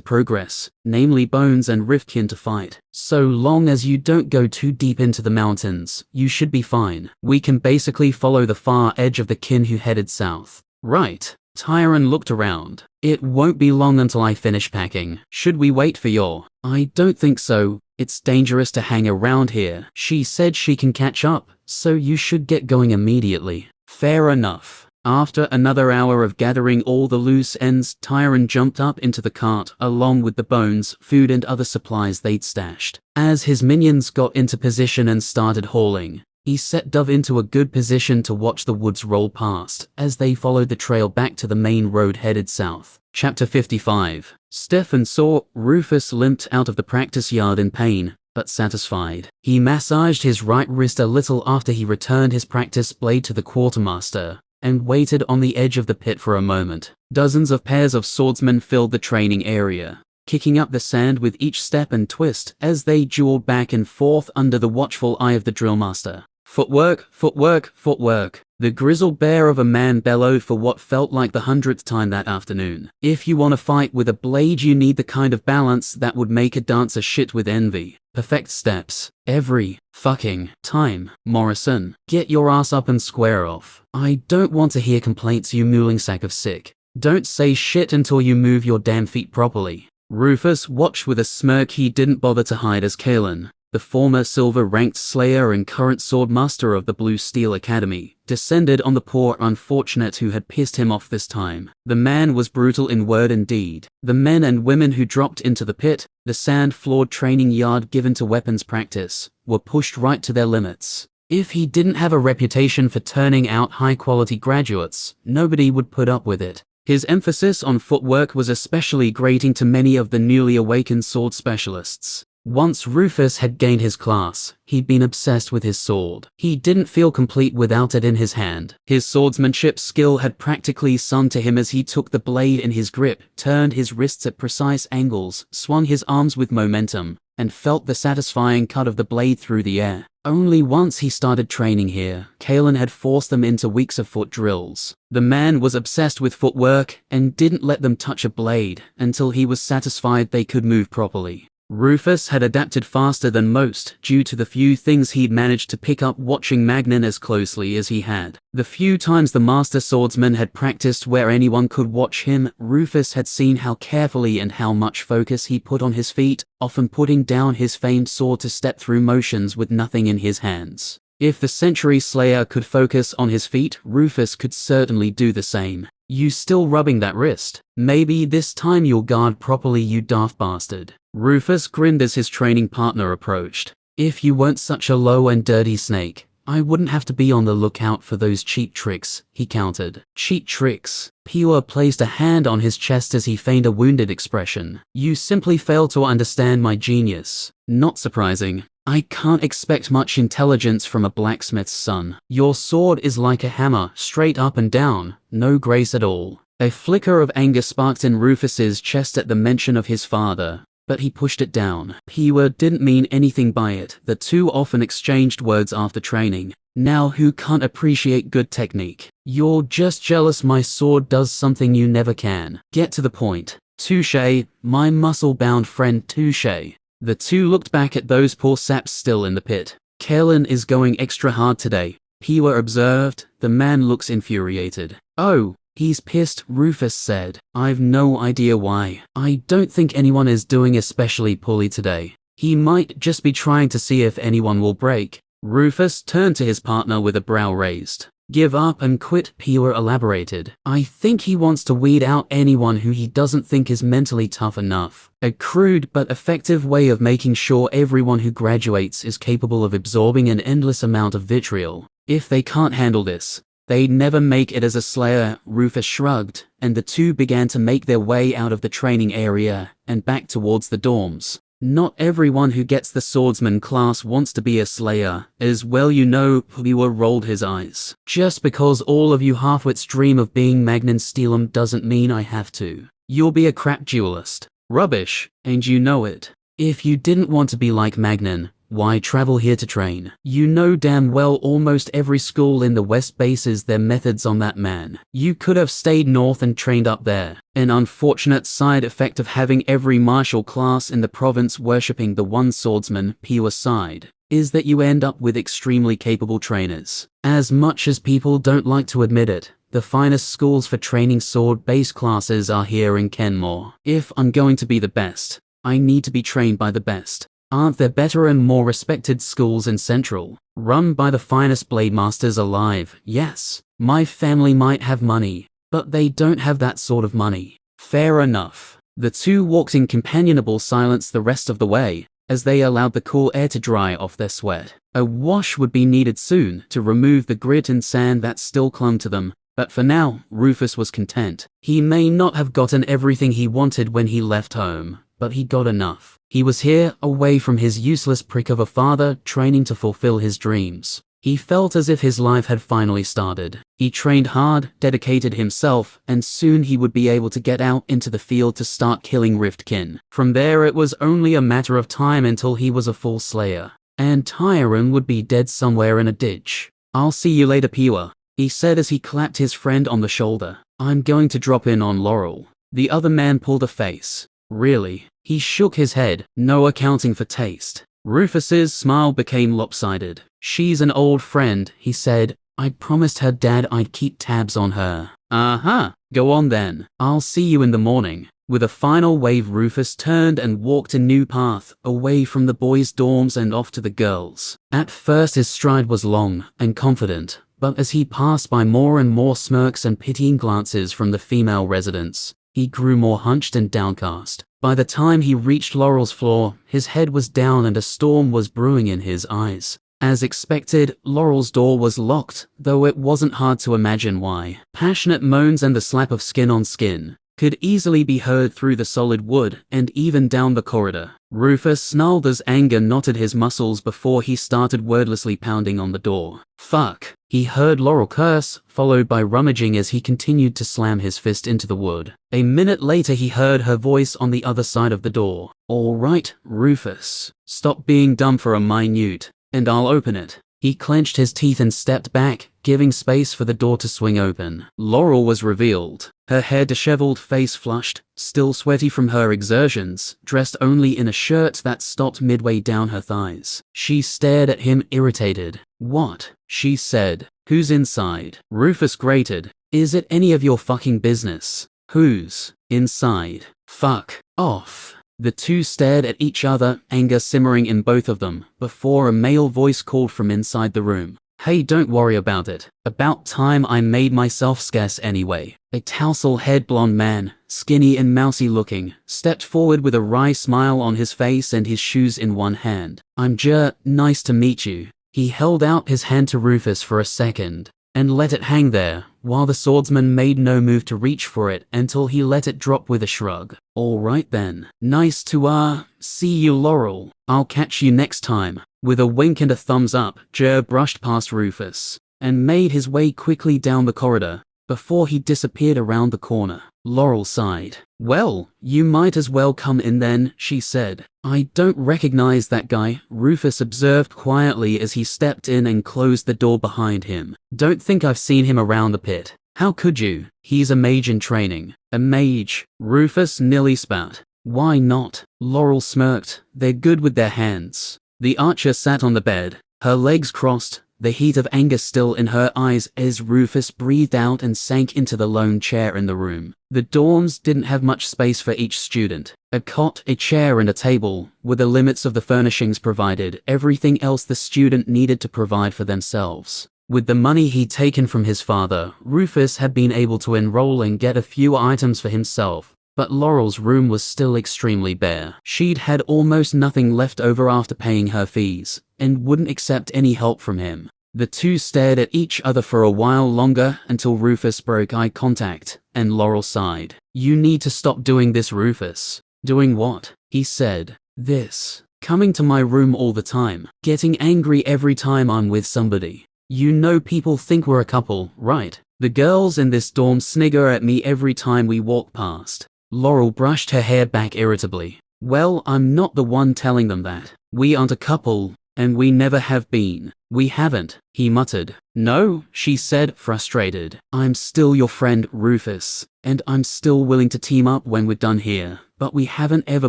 progress, namely bones and riftkin to fight. So long as you don't go too deep into the mountains, you should be fine. We can basically follow the far edge of the kin who headed south. Right. Tyron looked around. It won't be long until I finish packing. Should we wait for Yor? I don't think so. It's dangerous to hang around here. She said she can catch up, so you should get going immediately. Fair enough. After another hour of gathering all the loose ends, Tyron jumped up into the cart along with the bones, food and other supplies they'd stashed. As his minions got into position and started hauling, he set Dove into a good position to watch the woods roll past as they followed the trail back to the main road headed south. Chapter 55. Stefan saw Rufus limped out of the practice yard in pain, but satisfied. He massaged his right wrist a little after he returned his practice blade to the quartermaster, and waited on the edge of the pit for a moment. Dozens of pairs of swordsmen filled the training area, kicking up the sand with each step and twist as they dueled back and forth under the watchful eye of the drillmaster. Footwork, footwork, footwork. The grizzled bear of a man bellowed for what felt like the 100th time that afternoon. If you want to fight with a blade, you need the kind of balance that would make a dancer shit with envy. Perfect steps. Every fucking time. Morrison, get your ass up and square off. I don't want to hear complaints, you mooling sack of sick. Don't say shit until you move your damn feet properly. Rufus watched with a smirk he didn't bother to hide as Kalen, the former silver-ranked slayer and current swordmaster of the Blue Steel Academy, descended on the poor unfortunate who had pissed him off this time. The man was brutal in word and deed. The men and women who dropped into the pit, the sand-floored training yard given to weapons practice, were pushed right to their limits. If he didn't have a reputation for turning out high-quality graduates, nobody would put up with it. His emphasis on footwork was especially grating to many of the newly awakened sword specialists. Once Rufus had gained his class, he'd been obsessed with his sword. He didn't feel complete without it in his hand. His swordsmanship skill had practically sung to him as he took the blade in his grip, turned his wrists at precise angles, swung his arms with momentum, and felt the satisfying cut of the blade through the air. Only once he started training here, Kalen had forced them into weeks of foot drills. The man was obsessed with footwork and didn't let them touch a blade until he was satisfied they could move properly. Rufus had adapted faster than most due to the few things he'd managed to pick up watching Magnan as closely as he had. The few times the master swordsman had practiced where anyone could watch him, Rufus had seen how carefully and how much focus he put on his feet, often putting down his famed sword to step through motions with nothing in his hands. If the Century Slayer could focus on his feet, Rufus could certainly do the same. You still rubbing that wrist? Maybe this time you'll guard properly, you daft bastard. Rufus grinned as his training partner approached. If you weren't such a low and dirty snake, I wouldn't have to be on the lookout for those cheap tricks, he countered. Cheap tricks? Pure placed a hand on his chest as he feigned a wounded expression. You simply fail to understand my genius. Not surprising. I can't expect much intelligence from a blacksmith's son. Your sword is like a hammer, straight up and down, no grace at all. A flicker of anger sparked in Rufus's chest at the mention of his father, but he pushed it down. Pure didn't mean anything by it. The two often exchanged words after training. Now who can't appreciate good technique? You're just jealous my sword does something you never can. Get to the point. Touche, my muscle-bound friend Touche. The two looked back at those poor saps still in the pit. Kellen is going extra hard today, Piwa observed. The man looks infuriated. Oh, he's pissed, Rufus said. I've no idea why. I don't think anyone is doing especially poorly today. He might just be trying to see if anyone will break. Rufus turned to his partner with a brow raised. Give up and quit, Piwa elaborated. I think he wants to weed out anyone who he doesn't think is mentally tough enough. A crude but effective way of making sure everyone who graduates is capable of absorbing an endless amount of vitriol. If they can't handle this, they'd never make it as a Slayer, Rufus shrugged, and the two began to make their way out of the training area and back towards the dorms. Not everyone who gets the swordsman class wants to be a Slayer, as well you know, Piwa rolled his eyes. Just because all of you halfwits dream of being Magnan Steelum doesn't mean I have to. You'll be a crap duelist. Rubbish, and you know it. If you didn't want to be like Magnan, why travel here to train? You know damn well almost every school in the West bases their methods on that man. You could have stayed north and trained up there. An unfortunate side effect of having every martial class in the province worshipping the one swordsman, Piwa sighed, is that you end up with extremely capable trainers. As much as people don't like to admit it, the finest schools for training sword-based classes are here in Kenmore. If I'm going to be the best, I need to be trained by the best. Aren't there better and more respected schools in Central, run by the finest blade masters alive? Yes, my family might have money, but they don't have that sort of money. Fair enough. The two walked in companionable silence the rest of the way, as they allowed the cool air to dry off their sweat. A wash would be needed soon to remove the grit and sand that still clung to them, but for now, Rufus was content. He may not have gotten everything he wanted when he left home, but he got enough. He was here, away from his useless prick of a father, training to fulfill his dreams. He felt as if his life had finally started. He trained hard, dedicated himself, and soon he would be able to get out into the field to start killing Riftkin. From there it was only a matter of time until he was a full Slayer. And Tyron would be dead somewhere in a ditch. I'll see you later, Piwa, he said as he clapped his friend on the shoulder. I'm going to drop in on Laurel. The other man pulled a face. Really? He shook his head, no accounting for taste. Rufus's smile became lopsided. She's an old friend, he said. I promised her dad I'd keep tabs on her. Uh-huh, go on then. I'll see you in the morning. With a final wave, Rufus turned and walked a new path, away from the boys' dorms and off to the girls'. At first his stride was long and confident, but as he passed by more and more smirks and pitying glances from the female residents, he grew more hunched and downcast. By the time he reached Laurel's floor, his head was down and a storm was brewing in his eyes. As expected, Laurel's door was locked, though it wasn't hard to imagine why. Passionate moans and the slap of skin on skin could easily be heard through the solid wood and even down the corridor. Rufus snarled as anger knotted his muscles before he started wordlessly pounding on the door. Fuck. He heard Laurel curse, followed by rummaging as he continued to slam his fist into the wood. A minute later he heard her voice on the other side of the door. All right, Rufus. Stop being dumb for a minute, and I'll open it. He clenched his teeth and stepped back, giving space for the door to swing open. Laurel was revealed. Her hair disheveled, face flushed, still sweaty from her exertions, dressed only in a shirt that stopped midway down her thighs. She stared at him, irritated. What? She said. Who's inside? Rufus grated. Is it any of your fucking business? Who's inside? Fuck off. The two stared at each other, anger simmering in both of them, before a male voice called from inside the room. Hey, don't worry about it. About time I made myself scarce anyway. A tousle-haired blonde man, skinny and mousy looking, stepped forward with a wry smile on his face and his shoes in one hand. I'm nice to meet you. He held out his hand to Rufus for a second, and let it hang there, while the swordsman made no move to reach for it until he let it drop with a shrug. All right then. Nice to, see you, Laurel. I'll catch you next time. With a wink and a thumbs up, Jer brushed past Rufus and made his way quickly down the corridor before he disappeared around the corner. Laurel sighed. Well, you might as well come in then, she said. I don't recognize that guy, Rufus observed quietly as he stepped in and closed the door behind him. Don't think I've seen him around the pit. How could you? He's a mage in training. A mage? Rufus nearly spat. Why not? Laurel smirked. They're good with their hands. The archer sat on the bed, her legs crossed, the heat of anger still in her eyes as Rufus breathed out and sank into the lone chair in the room. The dorms didn't have much space for each student. A cot, a chair and a table were the limits of the furnishings provided. Everything else the student needed to provide for themselves. With the money he'd taken from his father, Rufus had been able to enroll and get a few items for himself. But Laurel's room was still extremely bare. She'd had almost nothing left over after paying her fees, and wouldn't accept any help from him. The two stared at each other for a while longer until Rufus broke eye contact, and Laurel sighed. You need to stop doing this, Rufus. Doing what? He said. This. Coming to my room all the time. Getting angry every time I'm with somebody. You know people think we're a couple, right? The girls in this dorm snigger at me every time we walk past. Laurel brushed her hair back irritably. Well, I'm not the one telling them that. We aren't a couple, and we never have been. We haven't, he muttered. No, she said, frustrated. I'm still your friend, Rufus, and I'm still willing to team up when we're done here, but we haven't ever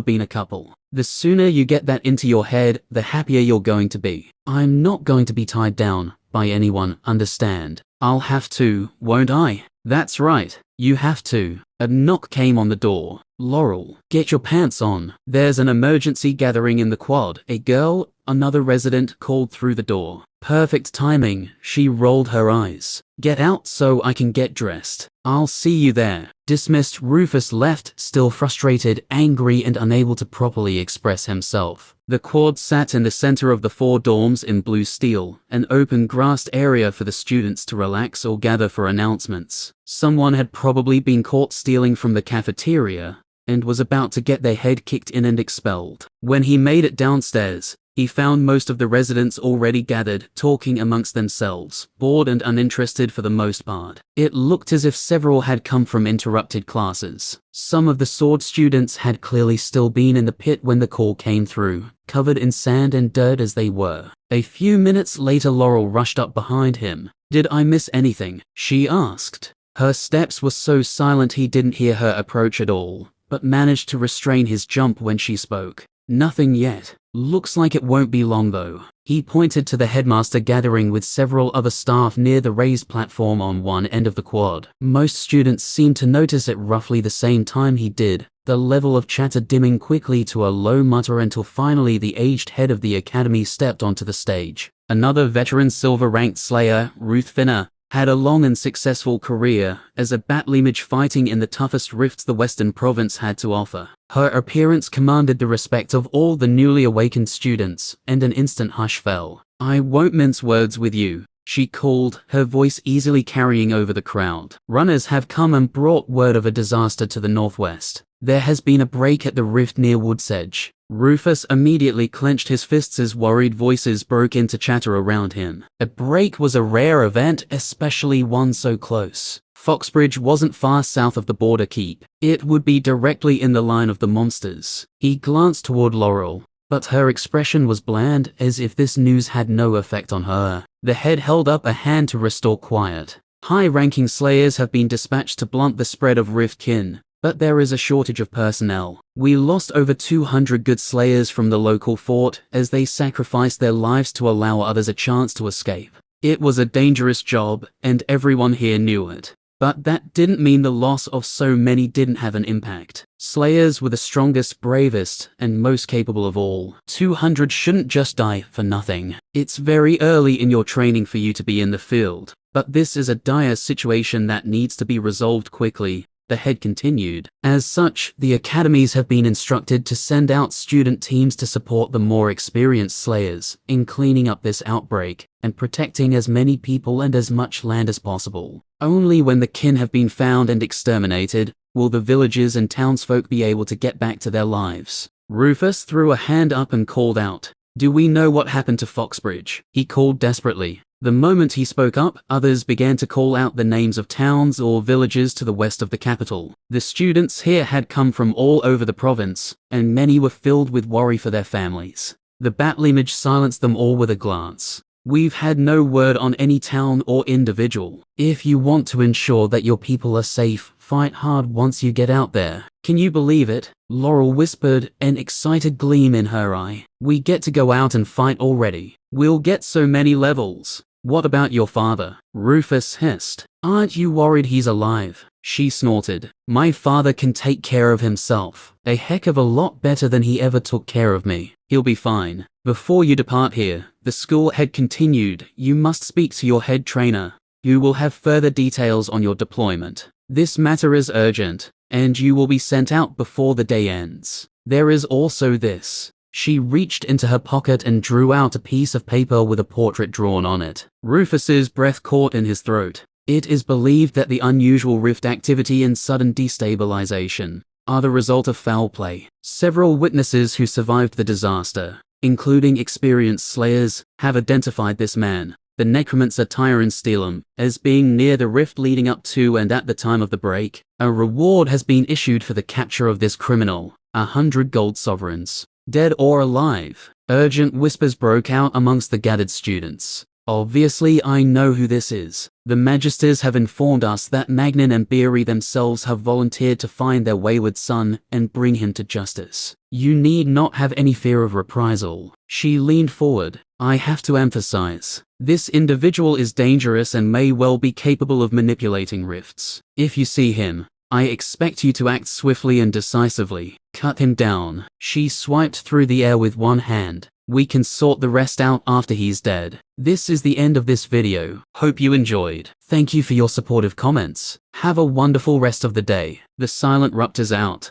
been a couple. The sooner you get that into your head, the happier you're going to be. I'm not going to be tied down by anyone, understand? I'll have to, won't I? That's right, you have to. A knock came on the door. Laurel, get your pants on. There's an emergency gathering in the quad. A girl, another resident, called through the door. Perfect timing, she rolled her eyes. Get out so I can get dressed. I'll see you there. Dismissed. Rufus left, still frustrated, angry and unable to properly express himself. The quad sat in the center of the 4 dorms in blue steel, an open grassed area for the students to relax or gather for announcements. Someone had probably been caught stealing from the cafeteria and was about to get their head kicked in and expelled. When he made it downstairs, he found most of the residents already gathered, talking amongst themselves, bored and uninterested for the most part. It looked as if several had come from interrupted classes. Some of the sword students had clearly still been in the pit when the call came through, covered in sand and dirt as they were. A few minutes later, Laurel rushed up behind him. Did I miss anything? She asked. Her steps were so silent he didn't hear her approach at all, but managed to restrain his jump when she spoke. Nothing yet. Looks like it won't be long though. He pointed to the headmaster gathering with several other staff near the raised platform on one end of the quad. Most students seemed to notice at roughly the same time he did, the level of chatter dimming quickly to a low mutter until finally the aged head of the academy stepped onto the stage. Another veteran silver-ranked slayer, Ruth Finner, had a long and successful career as a battle mage fighting in the toughest rifts the Western Province had to offer. Her appearance commanded the respect of all the newly awakened students, and an instant hush fell. I won't mince words with you, she called, her voice easily carrying over the crowd. Runners have come and brought word of a disaster to the northwest. There has been a break at the rift near Wood's Edge. Rufus immediately clenched his fists as worried voices broke into chatter around him. A break was a rare event, especially one so close. Foxbridge wasn't far south of the border keep. It would be directly in the line of the monsters. He glanced toward Laurel, but her expression was bland, as if this news had no effect on her. The head held up a hand to restore quiet. High-ranking slayers have been dispatched to blunt the spread of rift kin, but there is a shortage of personnel. We lost over 200 good slayers from the local fort as they sacrificed their lives to allow others a chance to escape. It was a dangerous job, and everyone here knew it. But that didn't mean the loss of so many didn't have an impact. Slayers were the strongest, bravest, and most capable of all. 200 shouldn't just die for nothing. It's very early in your training for you to be in the field, but this is a dire situation that needs to be resolved quickly, the head continued. As such, the academies have been instructed to send out student teams to support the more experienced slayers in cleaning up this outbreak and protecting as many people and as much land as possible. Only when the kin have been found and exterminated will the villagers and townsfolk be able to get back to their lives. Rufus threw a hand up and called out, "Do we know what happened to Foxbridge?" He called desperately. The moment he spoke up, others began to call out the names of towns or villages to the west of the capital. The students here had come from all over the province, and many were filled with worry for their families. The battle image silenced them all with a glance. We've had no word on any town or individual. If you want to ensure that your people are safe, fight hard once you get out there. Can you believe it? Laurel whispered, an excited gleam in her eye. We get to go out and fight already. We'll get so many levels. What about your father? Rufus hissed. Aren't you worried he's alive? She snorted. My father can take care of himself. A heck of a lot better than he ever took care of me. He'll be fine. Before you depart here, the school head continued, you must speak to your head trainer, who will have further details on your deployment. This matter is urgent, and you will be sent out before the day ends. There is also this. She reached into her pocket and drew out a piece of paper with a portrait drawn on it. Rufus's breath caught in his throat. It is believed that the unusual rift activity and sudden destabilization are the result of foul play. Several witnesses who survived the disaster, including experienced slayers, have identified this man, the necromancer Tyron Steelham, as being near the rift leading up to and at the time of the break. A reward has been issued for the capture of this criminal, 100 gold sovereigns. Dead or alive? Urgent whispers broke out amongst the gathered students. Obviously I know who this is. The Magisters have informed us that Magnan and Beery themselves have volunteered to find their wayward son and bring him to justice. You need not have any fear of reprisal. She leaned forward. I have to emphasize, this individual is dangerous and may well be capable of manipulating rifts. If you see him, I expect you to act swiftly and decisively. Cut him down. She swiped through the air with one hand. We can sort the rest out after he's dead. This is the end of this video. Hope you enjoyed. Thank you for your supportive comments. Have a wonderful rest of the day. The Silent Ruptors out.